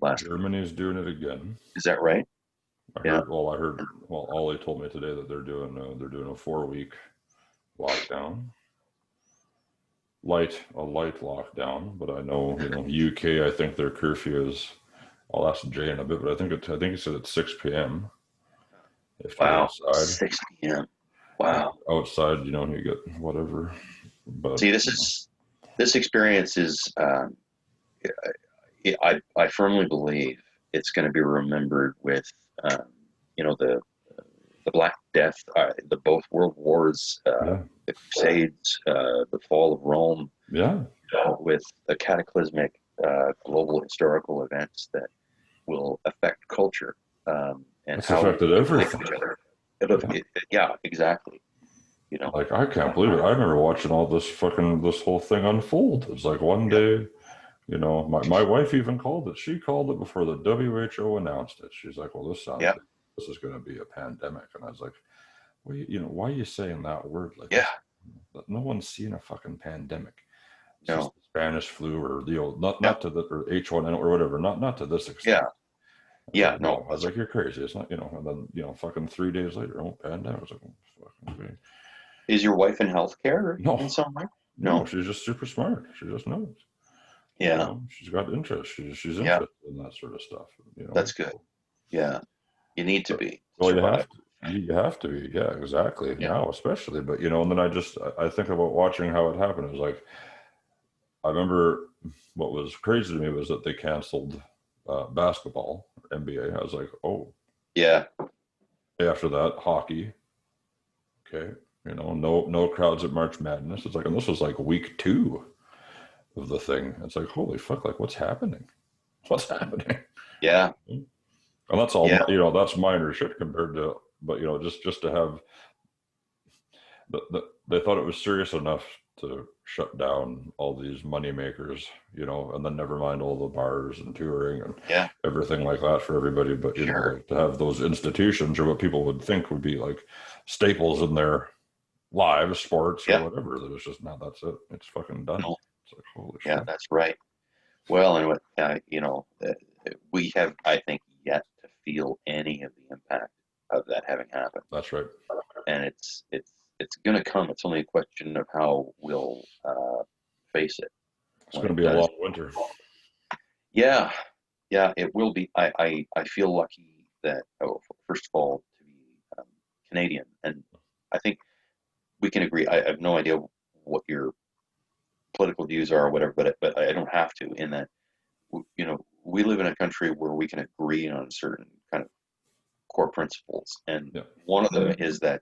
last week. Germany's doing it again. Is that right? I Yeah. heard. Well, I heard. Well, Ollie told me today that they're doing a 4 week lockdown, a light lockdown. But I know, UK. I think their curfew is. I'll ask Jay in a bit, but I think he said it's 6 p.m. if you're Wow. inside. 6 p.m. Wow. Outside, you get whatever. But See, this experience is. I firmly believe it's going to be remembered with, um, the Black Death, the both World Wars, yeah, the Crusades, the fall of Rome, yeah, with the cataclysmic global historical events that will affect culture, and it's how affected we relate to everything. each other. Yeah. Yeah, exactly. You know, Like I can't believe it. I remember watching all this whole thing unfold. It's like one yeah, day, my wife even called it. She called it before the WHO announced it. She's like, "Well, this sounds yeah, like this is going to be a pandemic," and I was like, "Well, why are you saying that word like yeah. this? No one's seen a fucking pandemic. It's just No, the Spanish flu, or not yeah, not to the or H1N1 or whatever, not to this yeah, extent." I was yeah. like, No, "No," I was like, "You're crazy. It's not." And then fucking 3 days later, oh, pandemic. I was like, oh, fucking okay. is your wife in healthcare No, in some way? no, No. she's just super smart. She just knows. Yeah, She's got interest. She's yeah. interested in that sort of stuff. That's good. So, Yeah, you need to but be to well, you survive. have to. You have to be, yeah, exactly. Yeah, Now, especially, but and then I think about watching how it happened. It was like I remember what was crazy to me was that they canceled basketball, NBA. I was like, oh, yeah, after that, hockey. Okay, no crowds at March Madness. It's like, and this was like week 2 of the thing. It's like, holy fuck, like what's happening? What's happening? yeah, And that's all, yeah, that's minor shit compared to, but just to have they thought it was serious enough to shut down all these money makers, and then never mind all the bars and touring and yeah. everything like that for everybody. But Sure. like to have those institutions or what people would think would be like staples in their lives, sports or Yeah. whatever, that it's just not. That's it. It's fucking done. No. It's like holy Yeah, shit. that's right. Well, and what we have, I think, yet to feel any of the impact of that having happened, That's right. and it's going to come. It's only a question of how we'll face it It's when going it to be a does. long winter. Yeah, yeah, it will be. I feel lucky that, first of all, to be Canadian, and I think we can agree. I have no idea what your political views are or whatever, but I don't have to. In that, we live in a country where we can agree on certain kind of core principles, and Yeah. one of them is that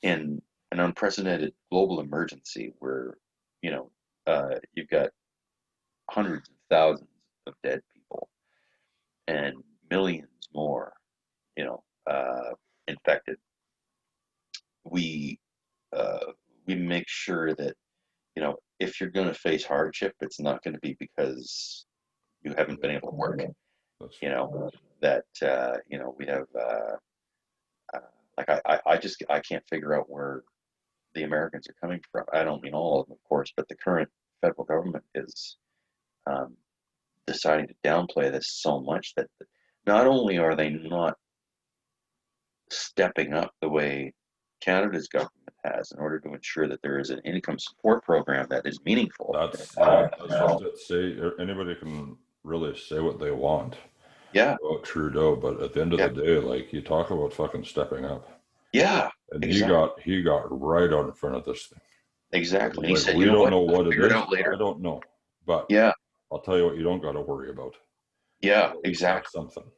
in an unprecedented global emergency where you've got hundreds of thousands of dead people and millions more, infected, we uh, we make sure that if you're going to face hardship, it's not going to be because you haven't been able to work. That's That we have uh, like I can't figure out where the Americans are coming from. I don't mean all of them, of course, but the current federal government is um, deciding to downplay this so much that not only are they not stepping up the way Canada's government has in order to ensure that there is an income support program that is meaningful. that's just it. Say anybody can really say what they want Yeah, about Trudeau, but at the end of yeah, the day, like you talk about fucking stepping up, yeah, and he exactly, got he got right out in front of this thing. exactly. He's And he like, said, you we know don't what? know We'll what it figure it is. out I later. don't know, but Yeah, I'll tell you what, you don't got to worry about. yeah, We'll at least have exactly. something.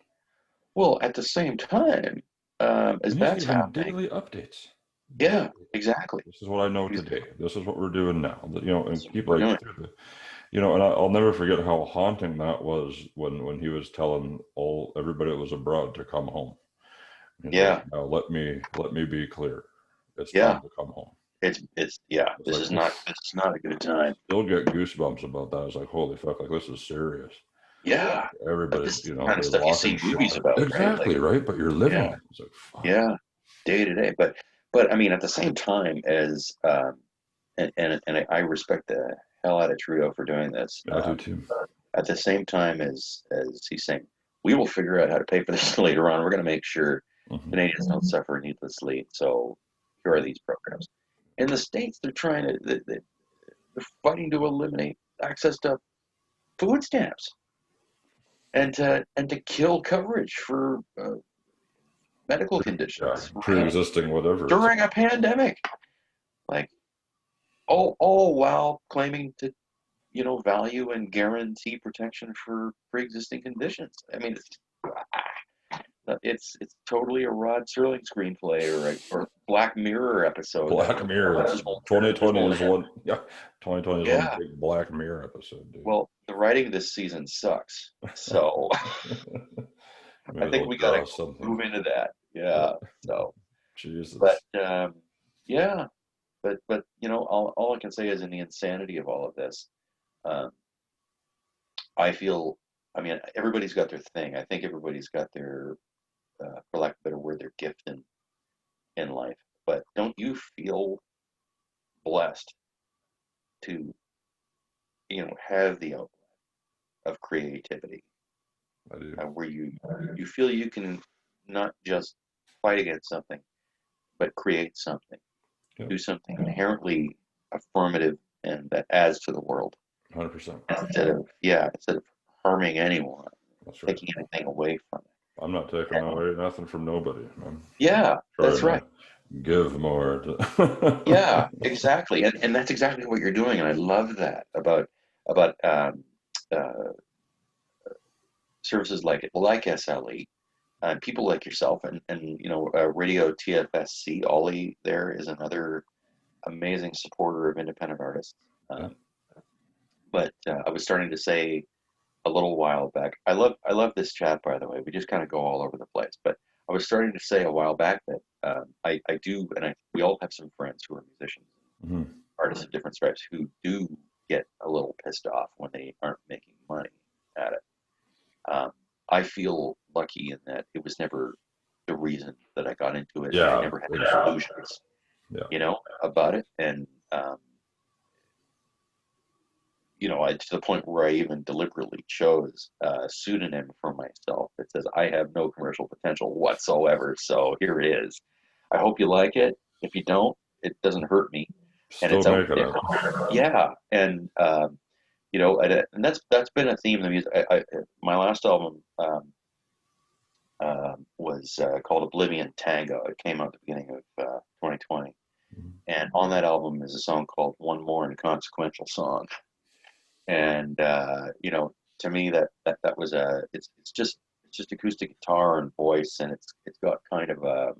Well, at the same time, as And he's that's giving happening, daily updates. Yeah, exactly. This is what I know Exactly. today. This is what we're doing now. And That's what keep we're like doing. through the, and I'll never forget how haunting that was when he was telling all everybody that was abroad to come home. He's like, Yeah, now let me be clear. It's yeah. time to come home. Yeah. It's This like, is not this is not a good time. still get goosebumps about that. It's like, holy fuck, like this is serious. Yeah, but Everybody, this is the kind of they're stuff you see locking shit movies up. about, right? Like, Exactly, right? But you're living yeah, it. It's like, fuck. yeah, day to day. But I mean, at the same time as and I respect the hell out of Trudeau for doing this. I do too. At the same time as he's saying, we will figure out how to pay for this later on. We're going to make sure Hmm. Canadians don't suffer needlessly. So here are these programs. In the states, they're trying to they're fighting to eliminate access to food stamps and to kill coverage for medical Yeah, conditions, right? pre-existing whatever. It's During a pandemic, like all while claiming to value and guarantee protection for pre-existing conditions. I mean, it's totally a Rod Serling screenplay or Black Mirror episode that Black Mirror. It's there's 2020 one. is one. Yeah, 2020 is one Yeah. big Black Mirror episode, dude. Well, the writing this season sucks, so I Maybe think they'll we got to draw something. move into that. Yeah. Yeah. So, but Jesus. yeah, but all I can say is in the insanity of all of this, um, I feel. I mean, everybody's got their thing. I think everybody's got their, for lack of a better word, their gift in life. But don't you feel blessed to have the outlet of creativity, I do. where you feel you can not just fight against something, but create something, Yep. do something inherently affirmative and that adds to the world 100%. instead of harming anyone, That's right. taking anything away from it. I'm not taking And away nothing from nobody. I'm yeah, trying that's to right. give more. Yeah, exactly. And that's exactly what you're doing. And I love that about uh, services like SLE and people like yourself and Radio TFSC. Ollie there is another amazing supporter of independent artists. Yeah. But I was starting to say a little while back. I love this chat, by the way. We just kind of go all over the place. But I was starting to say a while back that I do, and we all have some friends who are musicians, Hmm. artists of different stripes, who do get a little pissed off when they aren't making money at it. Um, I feel lucky in that it was never the reason that I got into it, and I Yeah. never had any illusions, Yeah. about it. And to the point where I even deliberately chose a pseudonym for myself. It says, I have no commercial potential whatsoever, so here it is. I hope you like it. If you don't, it doesn't hurt me, and Still it's out making there. it. Yeah, and that's been a theme of the music. My last album was called Oblivion Tango. It came out at the beginning of 2020, and on that album is a song called One More Inconsequential Song. And to me that was it's just acoustic guitar and voice, and it's got kind of a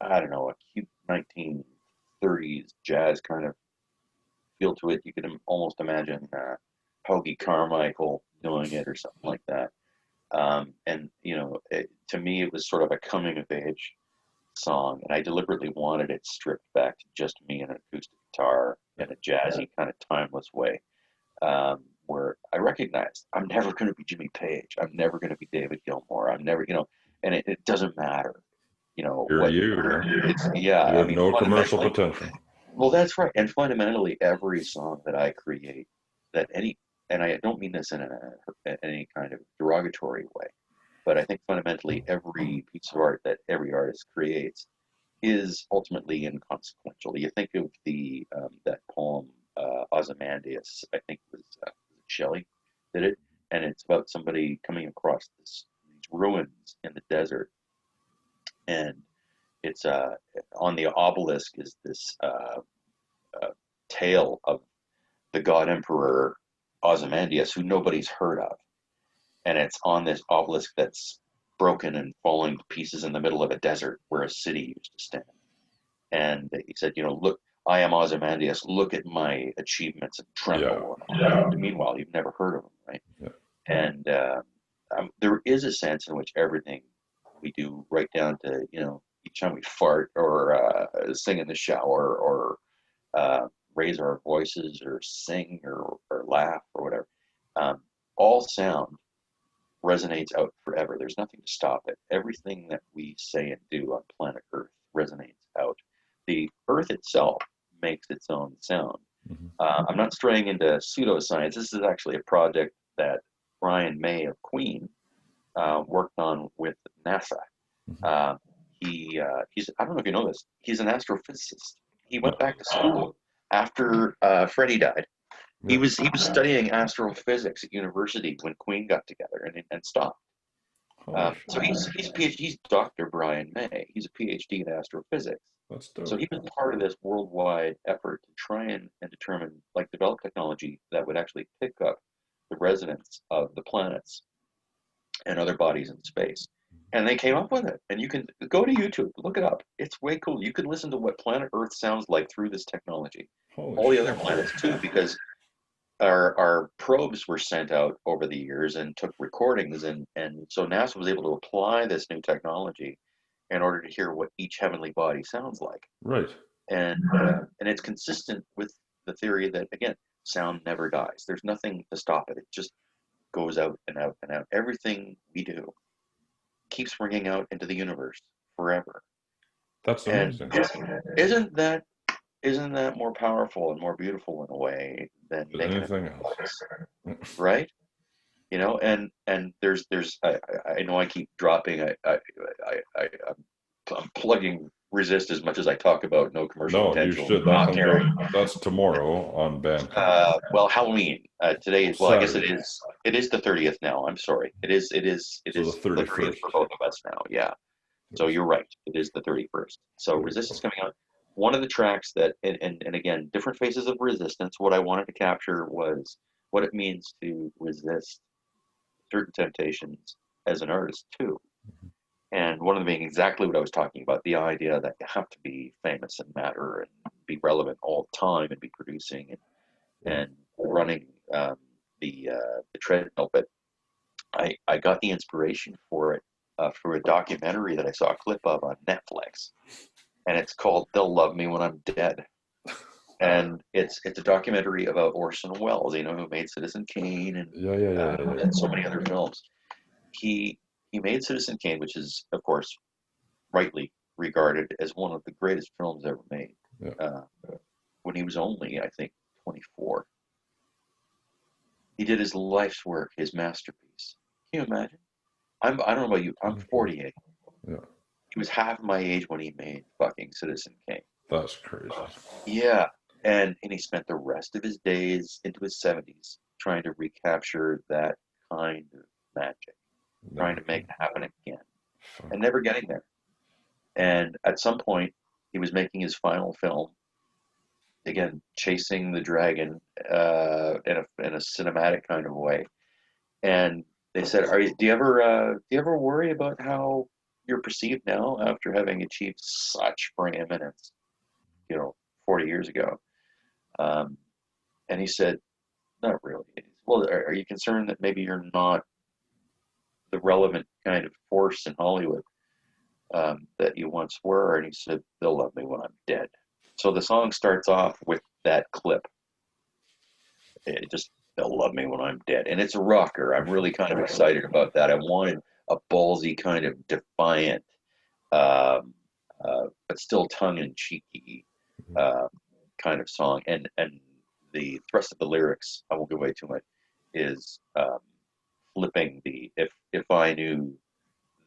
I don't know, a cute 1930s jazz kind of feel to it. You could almost imagine Hoagie Carmichael doing it or something like that. And to me it was sort of a coming of age song, and I deliberately wanted it stripped back to just me and an acoustic guitar in a jazzy kind of timeless way, where I recognized I'm never going to be Jimmy Page. I'm never going to be David Gilmour. I'm never, and it doesn't matter, You're what you, man. yeah, You I have mean, no commercial fundamentally, potential. well, that's right. And fundamentally, every song that I create, that any, and I don't mean this in any kind of derogatory way, but I think fundamentally every piece of art that every artist creates is ultimately inconsequential. You think of that poem Ozymandias, I think it was Shelley did it, and it's about somebody coming across these ruins in the desert, and it's on the obelisk is this uh, tale of the god emperor Ozymandias, who nobody's heard of, and it's on this obelisk that's broken and falling to pieces in the middle of a desert where a city used to stand. And he said, look, I am Ozymandias. Look at my achievements and Yeah. tremble. Meanwhile, you've never heard of them, right? Yeah. And there is a sense in which everything we do, right down to each time we fart or sing in the shower or raise our voices or sing or laugh or whatever, um, all sound resonates out forever. There's nothing to stop it. Everything that we say and do on planet Earth resonates out. The Earth itself makes its own sound. Mm-hmm. I'm not straying into pseudoscience. This is actually a project that Brian May of Queen worked on with NASA. Mm-hmm. Uh, he's I don't know if you know this. He's an astrophysicist. He No. went back to school after Freddie died. He Yeah. was studying astrophysics at university when Queen got together and stopped. So he's Dr. Brian May. He's a PhD in astrophysics. That's So dope. he was part of this worldwide effort to try and determine, like, develop technology that would actually pick up the resonance of the planets and other bodies in space. And they came up with it. And you can go to YouTube, look it up. It's way cool. You can listen to what planet Earth sounds like through this technology. Holy All the other shit. planets too, because our probes were sent out over the years and took recordings, and so NASA was able to apply this new technology in order to hear what each heavenly body sounds like. Right. And it's consistent with the theory that, again, sound never dies. There's nothing to stop it. It just goes out and out and out. Everything we do keeps ringing out into the universe forever. That's And amazing. isn't that isn't that more powerful and more beautiful in a way than Than making a anything else. noise, right? And there's I know I keep dropping I'm plugging resist as much as I talk about no commercial No, you potential. should. Not carrying. That's tomorrow on Bandcamp. Well, Halloween today. Well, I guess Saturday. it is the 30th now. I'm sorry. It So the is the 30th 31st. for both of us now. Yeah. So you're right. It is the 31st. So There you Resist is go. coming out. One of the tracks that, and again, different phases of resistance. What I wanted to capture was what it means to resist certain temptations as an artist too. Mhm. And one of them being exactly what I was talking about, the idea that you have to be famous and matter and be relevant all the time and be producing Yeah. and running the treadmill. But I got the inspiration for it through a documentary that I saw a clip of on Netflix, and it's called "They'll Love Me When I'm Dead." And it's a documentary about Orson Welles, who made Citizen Kane and so many other films. He he made Citizen Kane, which is, of course, rightly regarded as one of the greatest films ever made. Yeah. When he was only, I think, 24. He did his life's work, his masterpiece. Can you imagine? I don't know about you. I'm 48. Yeah. He was half my age when he made fucking Citizen Kane. That's crazy. Yeah. And he spent the rest of his days into his 70s trying to recapture that kind of magic, trying to make it happen again, and never getting there. And at some point, he was making his final film, again, chasing the dragon in a cinematic kind of way. And they said, do you ever worry about how you're perceived now after having achieved such preeminence, 40 years ago?" Um, and he said, "Not really." Well, are you concerned that maybe you're not the relevant kind of force in Hollywood that you once were? And he said, "They'll love me when I'm dead." So the song starts off with that clip. It just, "They'll love me when I'm dead." And it's a rocker. I'm really kind of excited about that. I wanted a ballsy, kind of defiant, um, but still tongue-in-cheeky uh, kind of song. And the thrust of the lyrics, I won't give away too much, is flipping the if I knew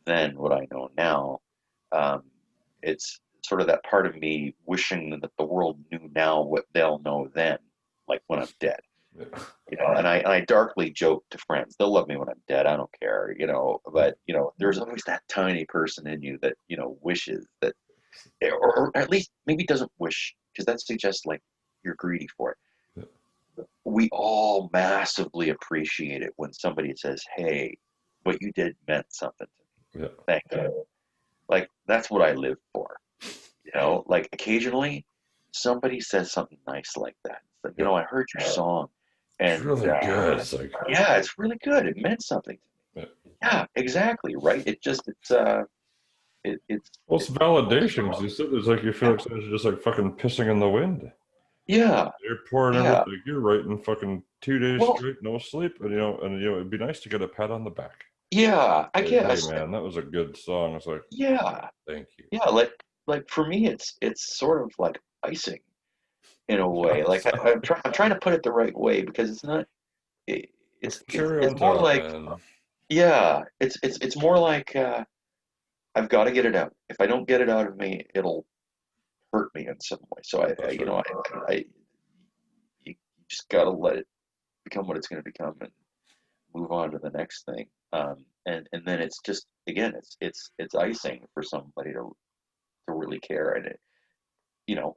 then what I know now. Um, it's sort of that part of me wishing that the world knew now what they'll know then, like when I'm dead. Yeah. And I darkly joke to friends, "They'll love me when I'm dead. I don't care," but there's always that tiny person in you that wishes that, or at least maybe doesn't wish, because that suggests like you're greedy for it. We all massively appreciate it when somebody says, "Hey, what you did meant something to Yeah. Thank you. Like, that's what I live for. Like occasionally somebody says something nice like that. It's like, Yeah. I heard your song, It's and really good. It's like, yeah, it's really good. It meant something to me. yeah. Yeah, exactly. Right. It's Well, it's it, validation because you said it's like you feel like someone's just like fucking pissing in the wind. yeah, You're pouring yeah. everything. You're writing fucking 2 days Well, straight, no sleep, and it'd be nice to get a pat on the back. yeah, I Like, hey guess. man, that was a good song. It's like, Yeah, thank you. yeah. Like for me, it's sort of like icing in a way. Like I'm trying to put it the right way because it's not. It, It's it's the it's cherry it's on more top, like, man. yeah. It's more like, I've got to get it out. If I don't get it out of me, it'll hurt me in some way. So I That's right. you just got to let it become what it's going to become and move on to the next thing. And then it's just, again, it's icing for somebody to really care. And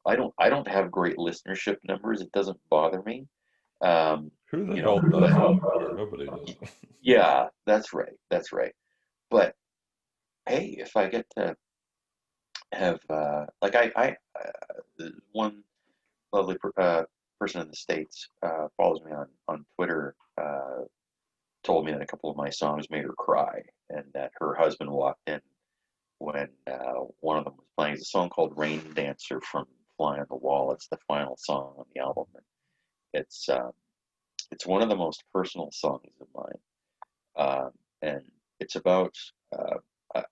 I don't have great listenership numbers. It doesn't bother me. Um, Who the hell does anymore? Nobody does. yeah, that's right. That's right. But hey, if I get to have, like, one lovely person in the States, follows me on Twitter, told me that a couple of my songs made her cry, and that her husband walked in when, one of them was playing. It's a song called "Rain Dancer" from "Fly on the Wall." It's the final song on the album, and it's um, it's one of the most personal songs of mine, and it's about. I,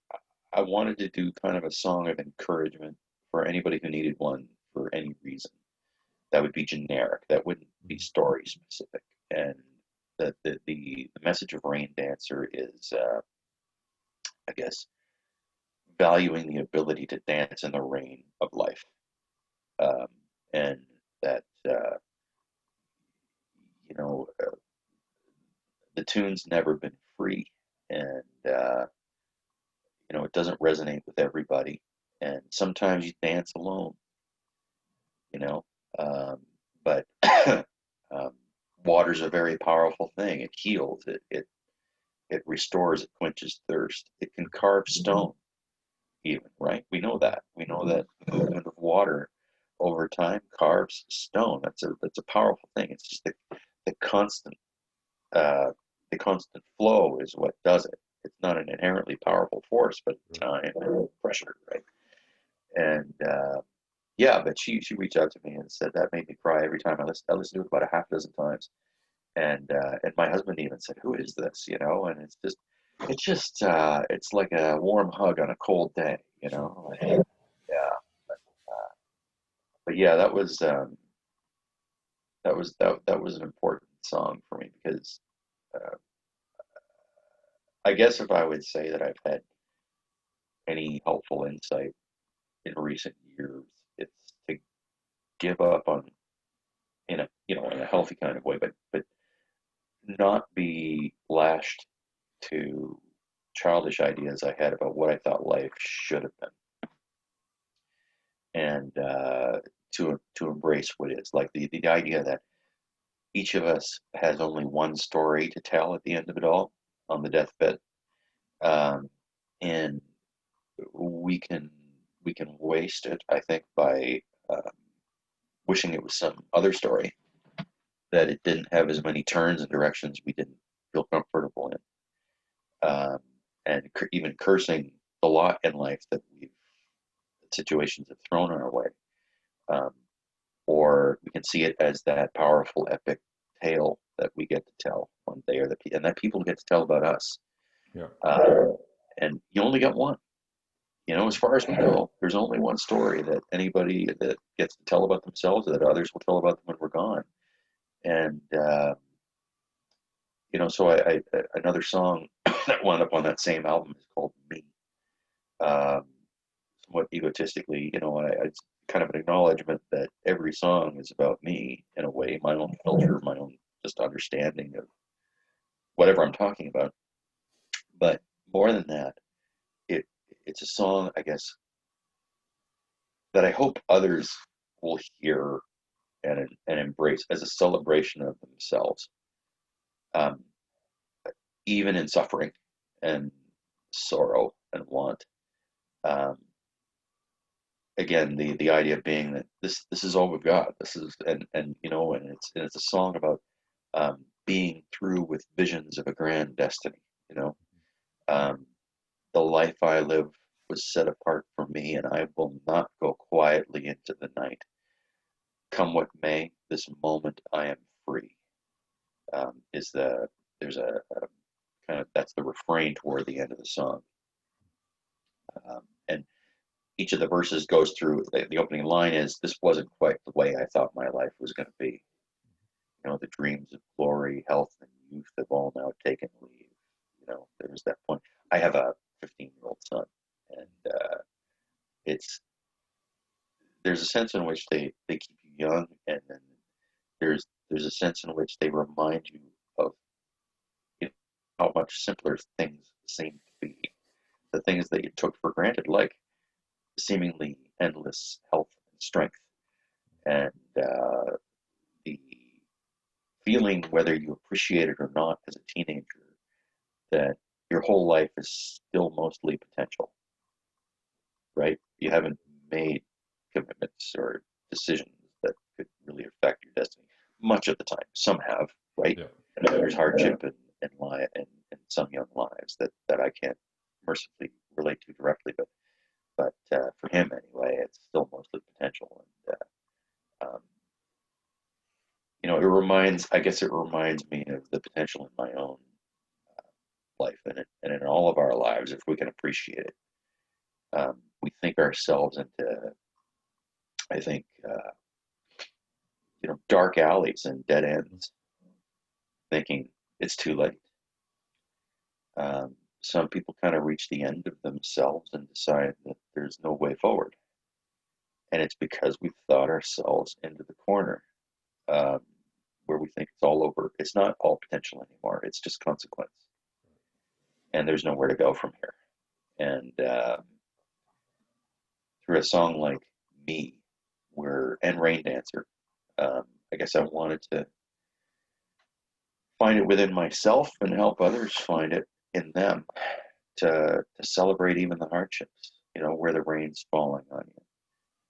I wanted to do kind of a song of encouragement for anybody who needed one for any reason. That would be generic. That wouldn't be story specific. And the message of Rain Dancer is, I guess, valuing the ability to dance in the rain of life, um, and that, the tune's never been free, and, it doesn't resonate with everybody, and sometimes you dance alone, you know, um, but um, water's a very powerful thing. It heals. It restores. It quenches thirst. It can carve stone, even, right? We know that the movement of water over time carves stone. That's a powerful thing. It's just the constant uh, the constant flow is what does it. It's not an inherently powerful force, but time and pressure, right? And, yeah, but she reached out to me and said that made me cry every time I listen. I listened to it about a half dozen times, and my husband even said, "Who is this?" And it's like a warm hug on a cold day, Like, yeah, but yeah, that was an important song for me because, uh, I guess if I would say that I've had any helpful insight in recent years, it's to give up on, in a healthy kind of way, but not be lashed to childish ideas I had about what I thought life should have been, and, to embrace what is, like, the idea that each of us has only one story to tell at the end of it all, on the deathbed, um, and we can we can waste it, I think, by, wishing it was some other story, that it didn't have as many turns and directions we didn't feel comfortable in, and even cursing the lot in life that situations have thrown our way. Um, or we can see it as that powerful epic tale that we get to tell one day, and that people get to tell about us. Yeah. Uh, and you only got one. As far as we know, there's only one story that anybody that gets to tell about themselves, or that others will tell about them when we're gone. And, so another song that wound up on that same album is called "Me." Um, Somewhat egotistically, it's kind of an acknowledgement that every song is about me in a way, my own filter, my own just understanding of whatever I'm talking about. But more than that, it it's a song, I guess, that I hope others will hear and embrace as a celebration of themselves, um, even in suffering, and sorrow and want. Um, Again, the idea being that this is all we've got. This is and you know, and it's a song about being through with visions of a grand destiny. You know, um, the life I live was set apart for me, and I will not go quietly into the night. Come what may, this moment I am free. Is there's a kind of that's the refrain toward the end of the song, and each of the verses goes through. The opening line is, "This wasn't quite the way I thought my life was going to be. You know, the dreams of glory, health, and youth have all now taken leave." You know, there's that point. I have a 15-year-old son, and it's there's a sense in which they keep you young, and then there's a sense in which they remind you of, you know, how much simpler things seem to be. The things that you took for granted, like seemingly endless health and strength, and the feeling, whether you appreciate it or not as a teenager, that your whole life is still mostly potential, right? You haven't made commitments or decisions that could really affect your destiny much of the time. Some have, right? Yeah. There's hardship in some young lives that I can't mercifully relate to directly, but for him anyway, it's still mostly potential. And you know, I guess it reminds me of the potential in my own life and in all of our lives if we can appreciate it. We think ourselves into, I think, you know, dark alleys and dead ends, thinking it's too late. Some people kind of reach the end of themselves and decide that there's no way forward, and it's because we've thought ourselves into the corner, um, where we think it's all over. It's not all potential anymore. It's just consequence, and there's nowhere to go from here. And through a song like "Me," where and "Rain Dancer," I guess I wanted to find it within myself and help others find it in them, to celebrate even the hardships, you know, where the rain's falling on you.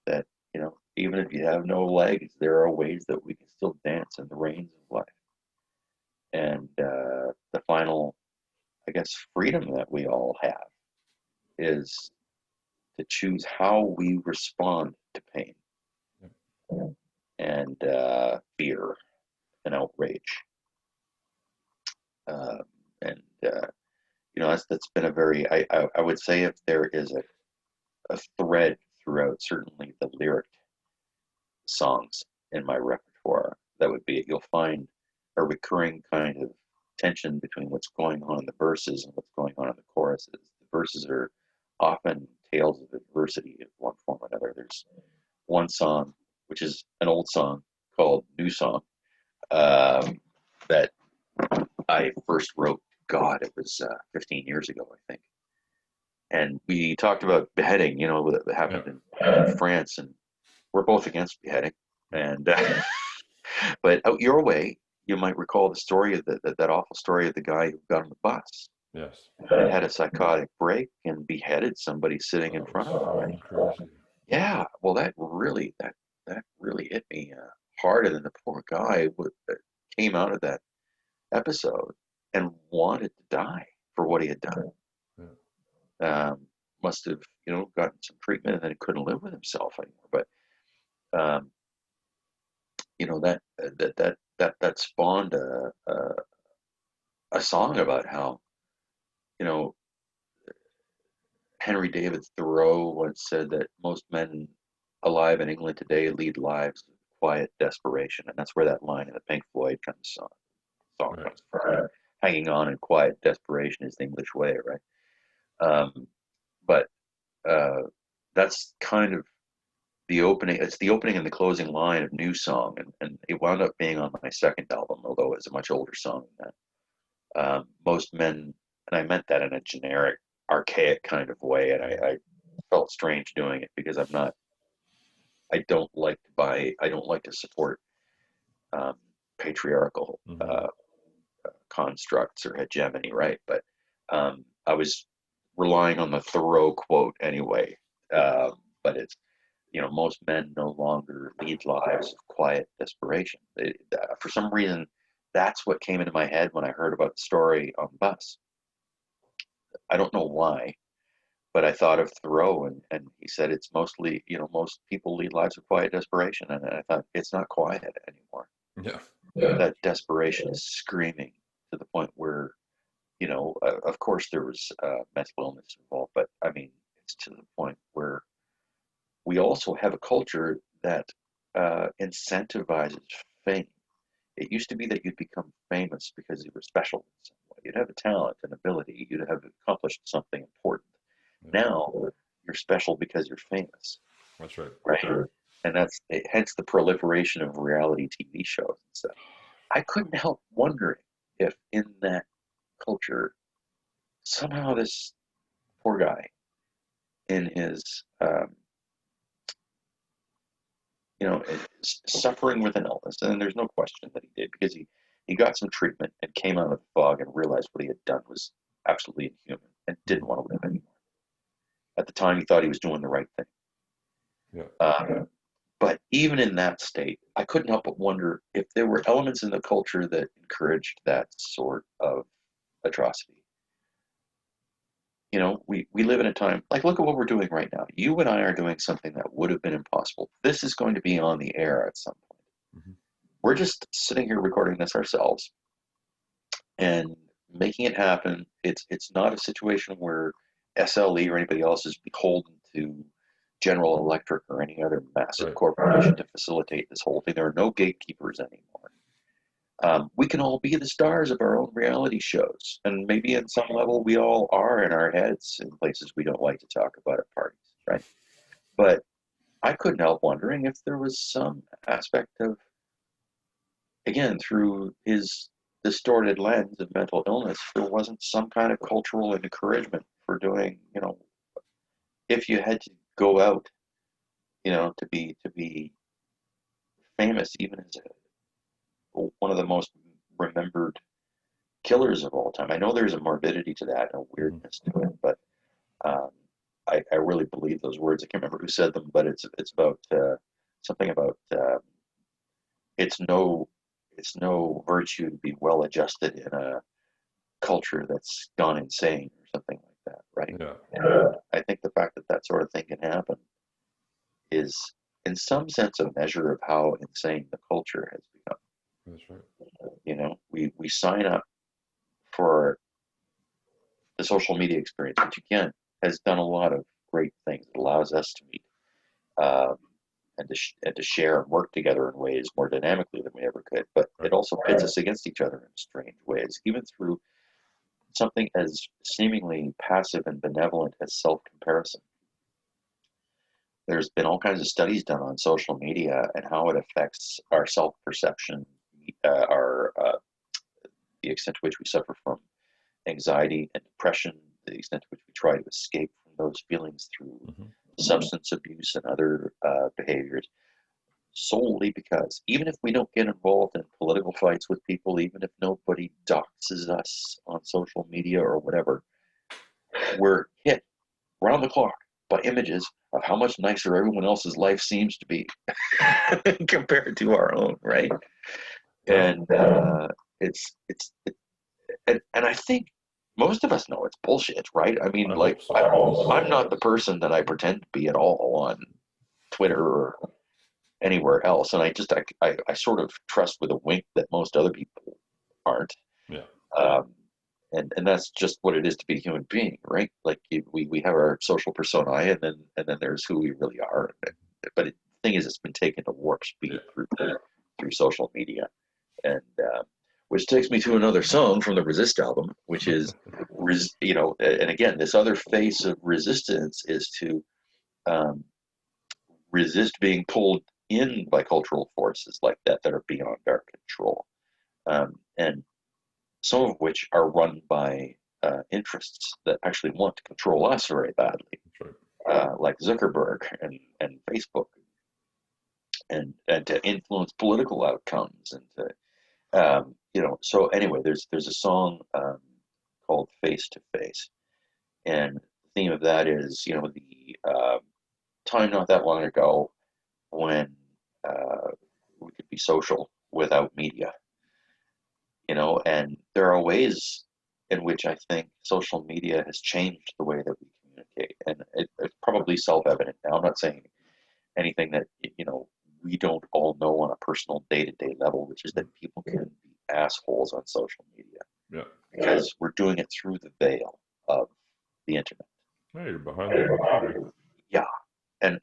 That, you know, even if you have no legs, there are ways that we can still dance in the rains of life. And the final, I guess, freedom that we all have is to choose how we respond to pain and fear and outrage. Um, and you know, that's been a very, I would say, if there is a thread throughout certainly the lyric songs in my repertoire, that would be it. You'll find a recurring kind of tension between what's going on in the verses and what's going on in the choruses. The verses are often tales of adversity in one form or another. There's one song, which is an old song called New Song, um, that I first wrote. God, it was 15 years ago, I think. And we talked about beheading, you know, that Yeah. happened in France, and we're both against beheading. And but out your way, you might recall the story of that awful story of the guy who got on the bus Yes. and had a psychotic break and beheaded somebody sitting in That was front of him. Right? fucking crazy. Yeah, well, that really hit me harder than the poor guy that came out of that episode and wanted to die for what he had done. Yeah. Must have, you know, gotten some treatment and then couldn't live with himself anymore. But you know, that spawned a song about how, you know, Henry David Thoreau once said that most men alive in England today lead lives of quiet desperation, and that's where that line in the Pink Floyd song Right. comes from. Hanging on in quiet desperation is the English way, right? But uh, that's kind of the opening. It's the opening and the closing line of New Song, and it wound up being on my second album, although it's a much older song than that. Most men, and I meant that in a generic, archaic kind of way, and I felt strange doing it because I don't like to support um, patriarchal Mm-hmm. constructs or hegemony, right? But I was relying on the Thoreau quote anyway. But it's, most men no longer lead lives of quiet desperation. For some reason, that's what came into my head when I heard about the story on the bus. I don't know why, but I thought of Thoreau, and he said it's mostly, most people lead lives of quiet desperation. And I thought, it's not quiet anymore. Yeah. That desperation is screaming to the point where, of course there was mental illness involved, but I mean, it's to the point where we also have a culture that incentivizes fame. It used to be that you'd become famous because you were special in some way. You'd have a talent, an ability, you'd have accomplished something important. Yeah. Now you're special because you're famous, That's right. right? And that's hence the proliferation of reality TV shows and stuff. I couldn't help wondering if in that culture somehow this poor guy in his suffering with an illness, and there's no question that he did, because he got some treatment and came out of the fog and realized what he had done was absolutely inhuman and didn't want to live anymore. At the time, he thought he was doing the right thing. Yeah. But even in that state, I couldn't help but wonder if there were elements in the culture that encouraged that sort of atrocity. We live in a time, like, look at what we're doing right now. You and I are doing something that would have been impossible. This is going to be on the air at some point. Mm-hmm. We're just sitting here recording this ourselves and making it happen. It's not a situation where SLE or anybody else is beholden to General Electric or any other massive corporation to facilitate this whole thing. There are no gatekeepers anymore. We can all be the stars of our own reality shows, and maybe at some level we all are in our heads in places we don't like to talk about at parties, right? But I couldn't help wondering if there was some aspect of, again, through his distorted lens of mental illness, there wasn't some kind of cultural encouragement for doing, if you had to go out, to be famous, even as one of the most remembered killers of all time. I know there's a morbidity to that and a weirdness to it, but um, I really believe those words. I can't remember who said them, but it's about something about it's no virtue to be well adjusted in a culture that's gone insane or something like that, right? Yeah. And I think the fact that that sort of thing can happen is, in some sense, a measure of how insane the culture has become. That's right. We sign up for the social media experience, which again has done a lot of great things. It allows us to meet um, and to share and work together in ways more dynamically than we ever could. But it also pits us against each other in strange ways, even through something as seemingly passive and benevolent as self-comparison. There's been all kinds of studies done on social media and how it affects our self-perception, our the extent to which we suffer from anxiety and depression, the extent to which we try to escape from those feelings through substance abuse and other behaviors, solely because even if we don't get involved in political fights with people, even if nobody doxes us on social media or whatever, we're hit round the clock by images of how much nicer everyone else's life seems to be compared to our own, right? And and I think most of us know it's bullshit, right? I mean, like, I'm not the person that I pretend to be at all on Twitter or anywhere else, and I sort of trust with a wink that most other people aren't. Yeah. And that's just what it is to be a human being, right? Like, we have our social persona, and then there's who we really are. But the thing is, it's been taken to warp speed through social media, and which takes me to another song from the Resist album, which is, and again, this other face of resistance is to um, resist being pulled in by cultural forces like that are beyond our control, and some of which are run by interests that actually want to control us very badly, like Zuckerberg and Facebook, and to influence political outcomes, and to so anyway, there's a song called "Face to Face," And the theme of that is, the time not that long ago when we could be social without media, and there are ways in which I think social media has changed the way that we communicate. And it's probably self-evident now. I'm not saying anything that, we don't all know on a personal day-to-day level, which is that people can be assholes on social media Yeah. because we're doing it through the veil of the internet. Hey, you're behind the computer. Yeah. And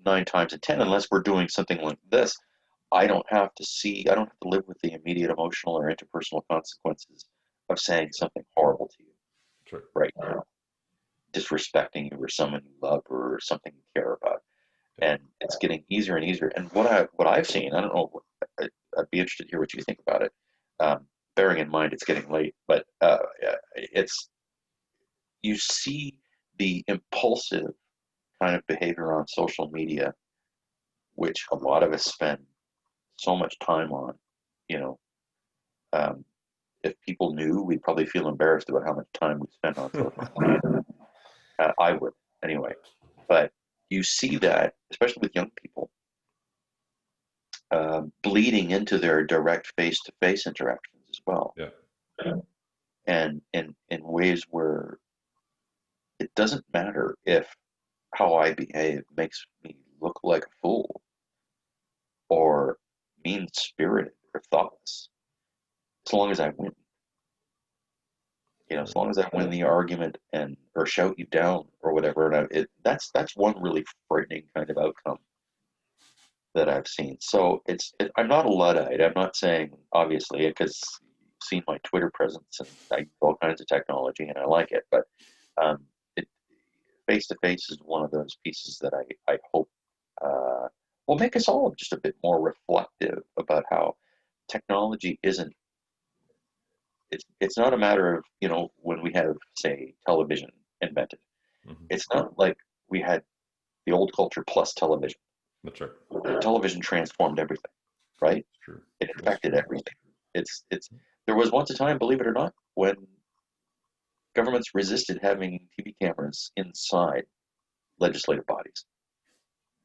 9 times in 10, unless we're doing something like this, I don't have to live with the immediate emotional or interpersonal consequences of saying something horrible to you That's right now, disrespecting you or someone you love or something you care about. right. And it's getting easier and easier. And what I've seen, I don't know, I'd be interested to hear what you think about it. Bearing in mind it's getting late, but it's you see the impulsive kind of behavior on social media, which a lot of us spend so much time on. You know, um, if people knew, we'd probably feel embarrassed about how much time we spend on social media. I would anyway. But you see that, especially with young people, bleeding into their direct face-to-face interactions as well, Yeah. and in ways where it doesn't matter if how I behave makes me look like a fool or mean-spirited or thoughtless, as long as I win. As long as I win the argument and or shout you down or whatever, and that's one really frightening kind of outcome that I've seen. So I'm not a Luddite. I'm not saying obviously because you've seen my Twitter presence and I use all kinds of technology and I like it, but it face to face is one of those pieces that I hope will make us all just a bit more reflective about how technology isn't. It's not a matter of when we have, say, television invented. Mm-hmm. It's not like we had the old culture plus television. That's right. Television transformed everything, right? It's true. It affected everything. It's There was once a time, believe it or not, when governments resisted having TV cameras inside legislative bodies.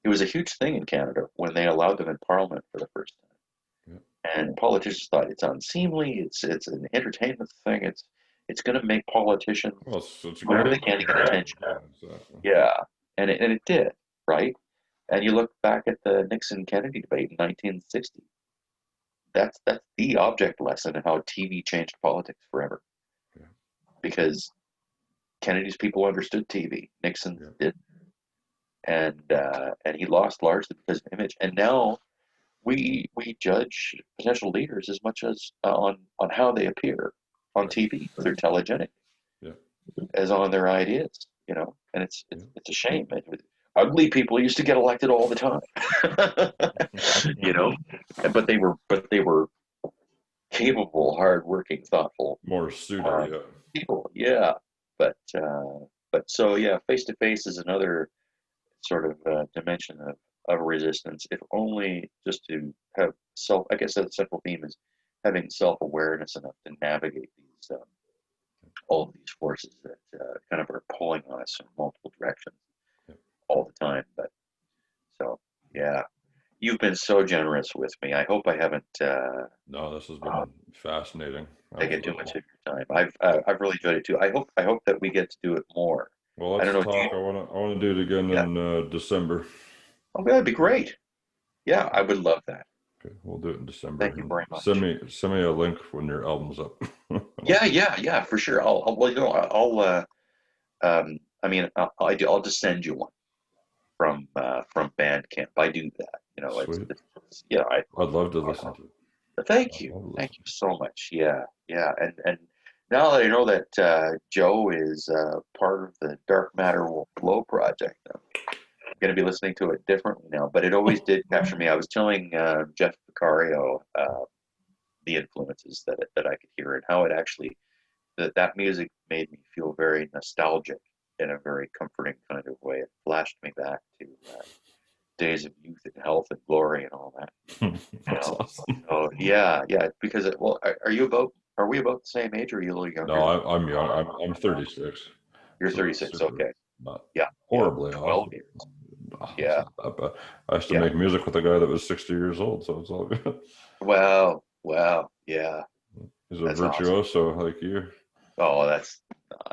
It was a huge thing in Canada when they allowed them in Parliament for the first time. Yeah. And politicians thought it's unseemly. It's an entertainment thing. It's going to make politicians Well, it's a where great they can't get entertainment. attention. Yeah, exactly. Yeah, and it did, right? And you look back at the Nixon Kennedy debate in 1960. That's the object lesson in how TV changed politics forever. Yeah. Because Kennedy's people understood TV, Nixon Yeah. did, and he lost largely because of image. And now we judge potential leaders as much as on how they appear on Right. TV, if they're telegenic, Yeah. as on their ideas. And it's Yeah. it's, it's a shame. Ugly people used to get elected all the time, you know, but they were capable, hardworking, thoughtful More suited. uh, Yeah. people. Yeah, but so yeah, face to face is another sort of dimension of resistance, if only just to have self. I guess the central theme is having self awareness enough to navigate these all of these forces that kind of are pulling on us in multiple directions Yeah. all the time. But so yeah, you've been so generous with me. I hope I haven't No, this has been fascinating. taken too Absolutely. much of your time. I've really enjoyed it too. I hope that we get to do it more. Well, I don't let's know. talk. I want to do it again Yeah. in December. Oh, that'd be great. Yeah, I would love that. Okay, we'll do it in December. Thank you And very send much. me send me a link when your album's up. Yeah, for sure. Well, I mean, I'll just send you one from Bandcamp. I do that. Sweet. Yeah. I'd love to listen to it. Thank I'd you, love to thank listen. you so much. Yeah, and now that I know that Joe is part of the Dark Matter Will Flow project, I'm going to be listening to it differently now. But it always did capture me. I was telling Jeff Vicario the influences that I could hear and how it actually that music made me feel very nostalgic in a very comforting kind of way. It flashed me back to days of youth and health and glory and all that. That's awesome. Oh yeah. Because well, are we about the same age, or are you a little No, younger? I'm young. I'm 36. You're So 36. super, Okay. not Yeah. Yeah. horribly off. 12 years. Oh, it's Yeah. not that bad. I used to Yeah. make music with a guy that was 60 years old, so it's all good. Wow. Wow. Yeah. He's a That's awesome. virtuoso like you. Oh, that's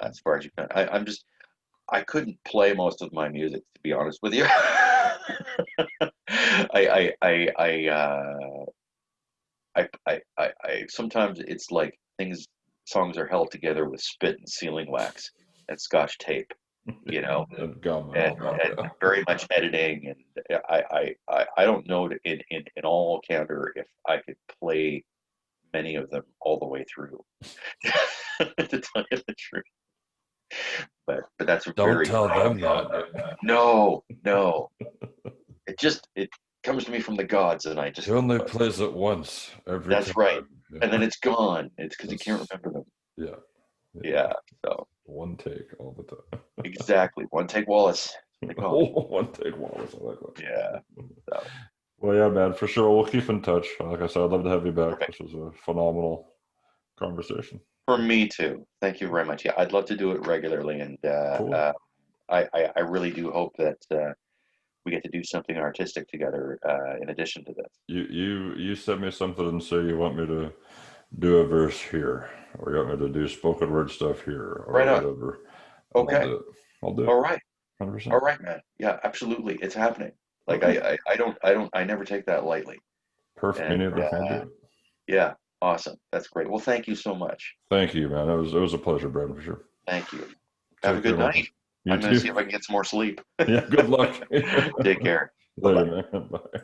as far as you can. I couldn't play most of my music, to be honest with you. I sometimes it's like songs are held together with spit and sealing wax and scotch tape, you know, And gum and and all that. and very much editing. And I don't know in all candor if I could play many of them all the way through, to tell you the truth. But that's a Don't very tell them that. no, no. It comes to me from the gods, and I He just only plays it once every that's right. time. And then Yeah. it's gone. It's because you can't It's, remember them. yeah. Yeah. Yeah. So One take all the time. exactly. One take Wallace. They call me. Oh, one take Wallace. I like Yeah. that. So Well, yeah, man, for sure. We'll keep in touch. Like I said, I'd love to have you back. perfect. This was a phenomenal conversation. For me too. Thank you very much. Yeah, I'd love to do it regularly, and Cool. I really do hope that we get to do something artistic together in addition to this. You sent me something and say you want me to do a verse here, or you want me to do spoken word stuff here, or Right on. whatever, and I'll Okay. do it. I'll do it. All right. 100%. All right, man. Yeah, absolutely. It's happening. Like Okay. I never take that lightly. Perfect. Me And neither. I'll do it. yeah, awesome. That's great. Well, tink you so much. Thank you, man. It was a pleasure, Brad, for sure. Thank you. Have a Take care, good man. night. You I'm going to see too. if I can get some more sleep. Yeah, good luck. Take care. Bye Later, bye. man. Bye.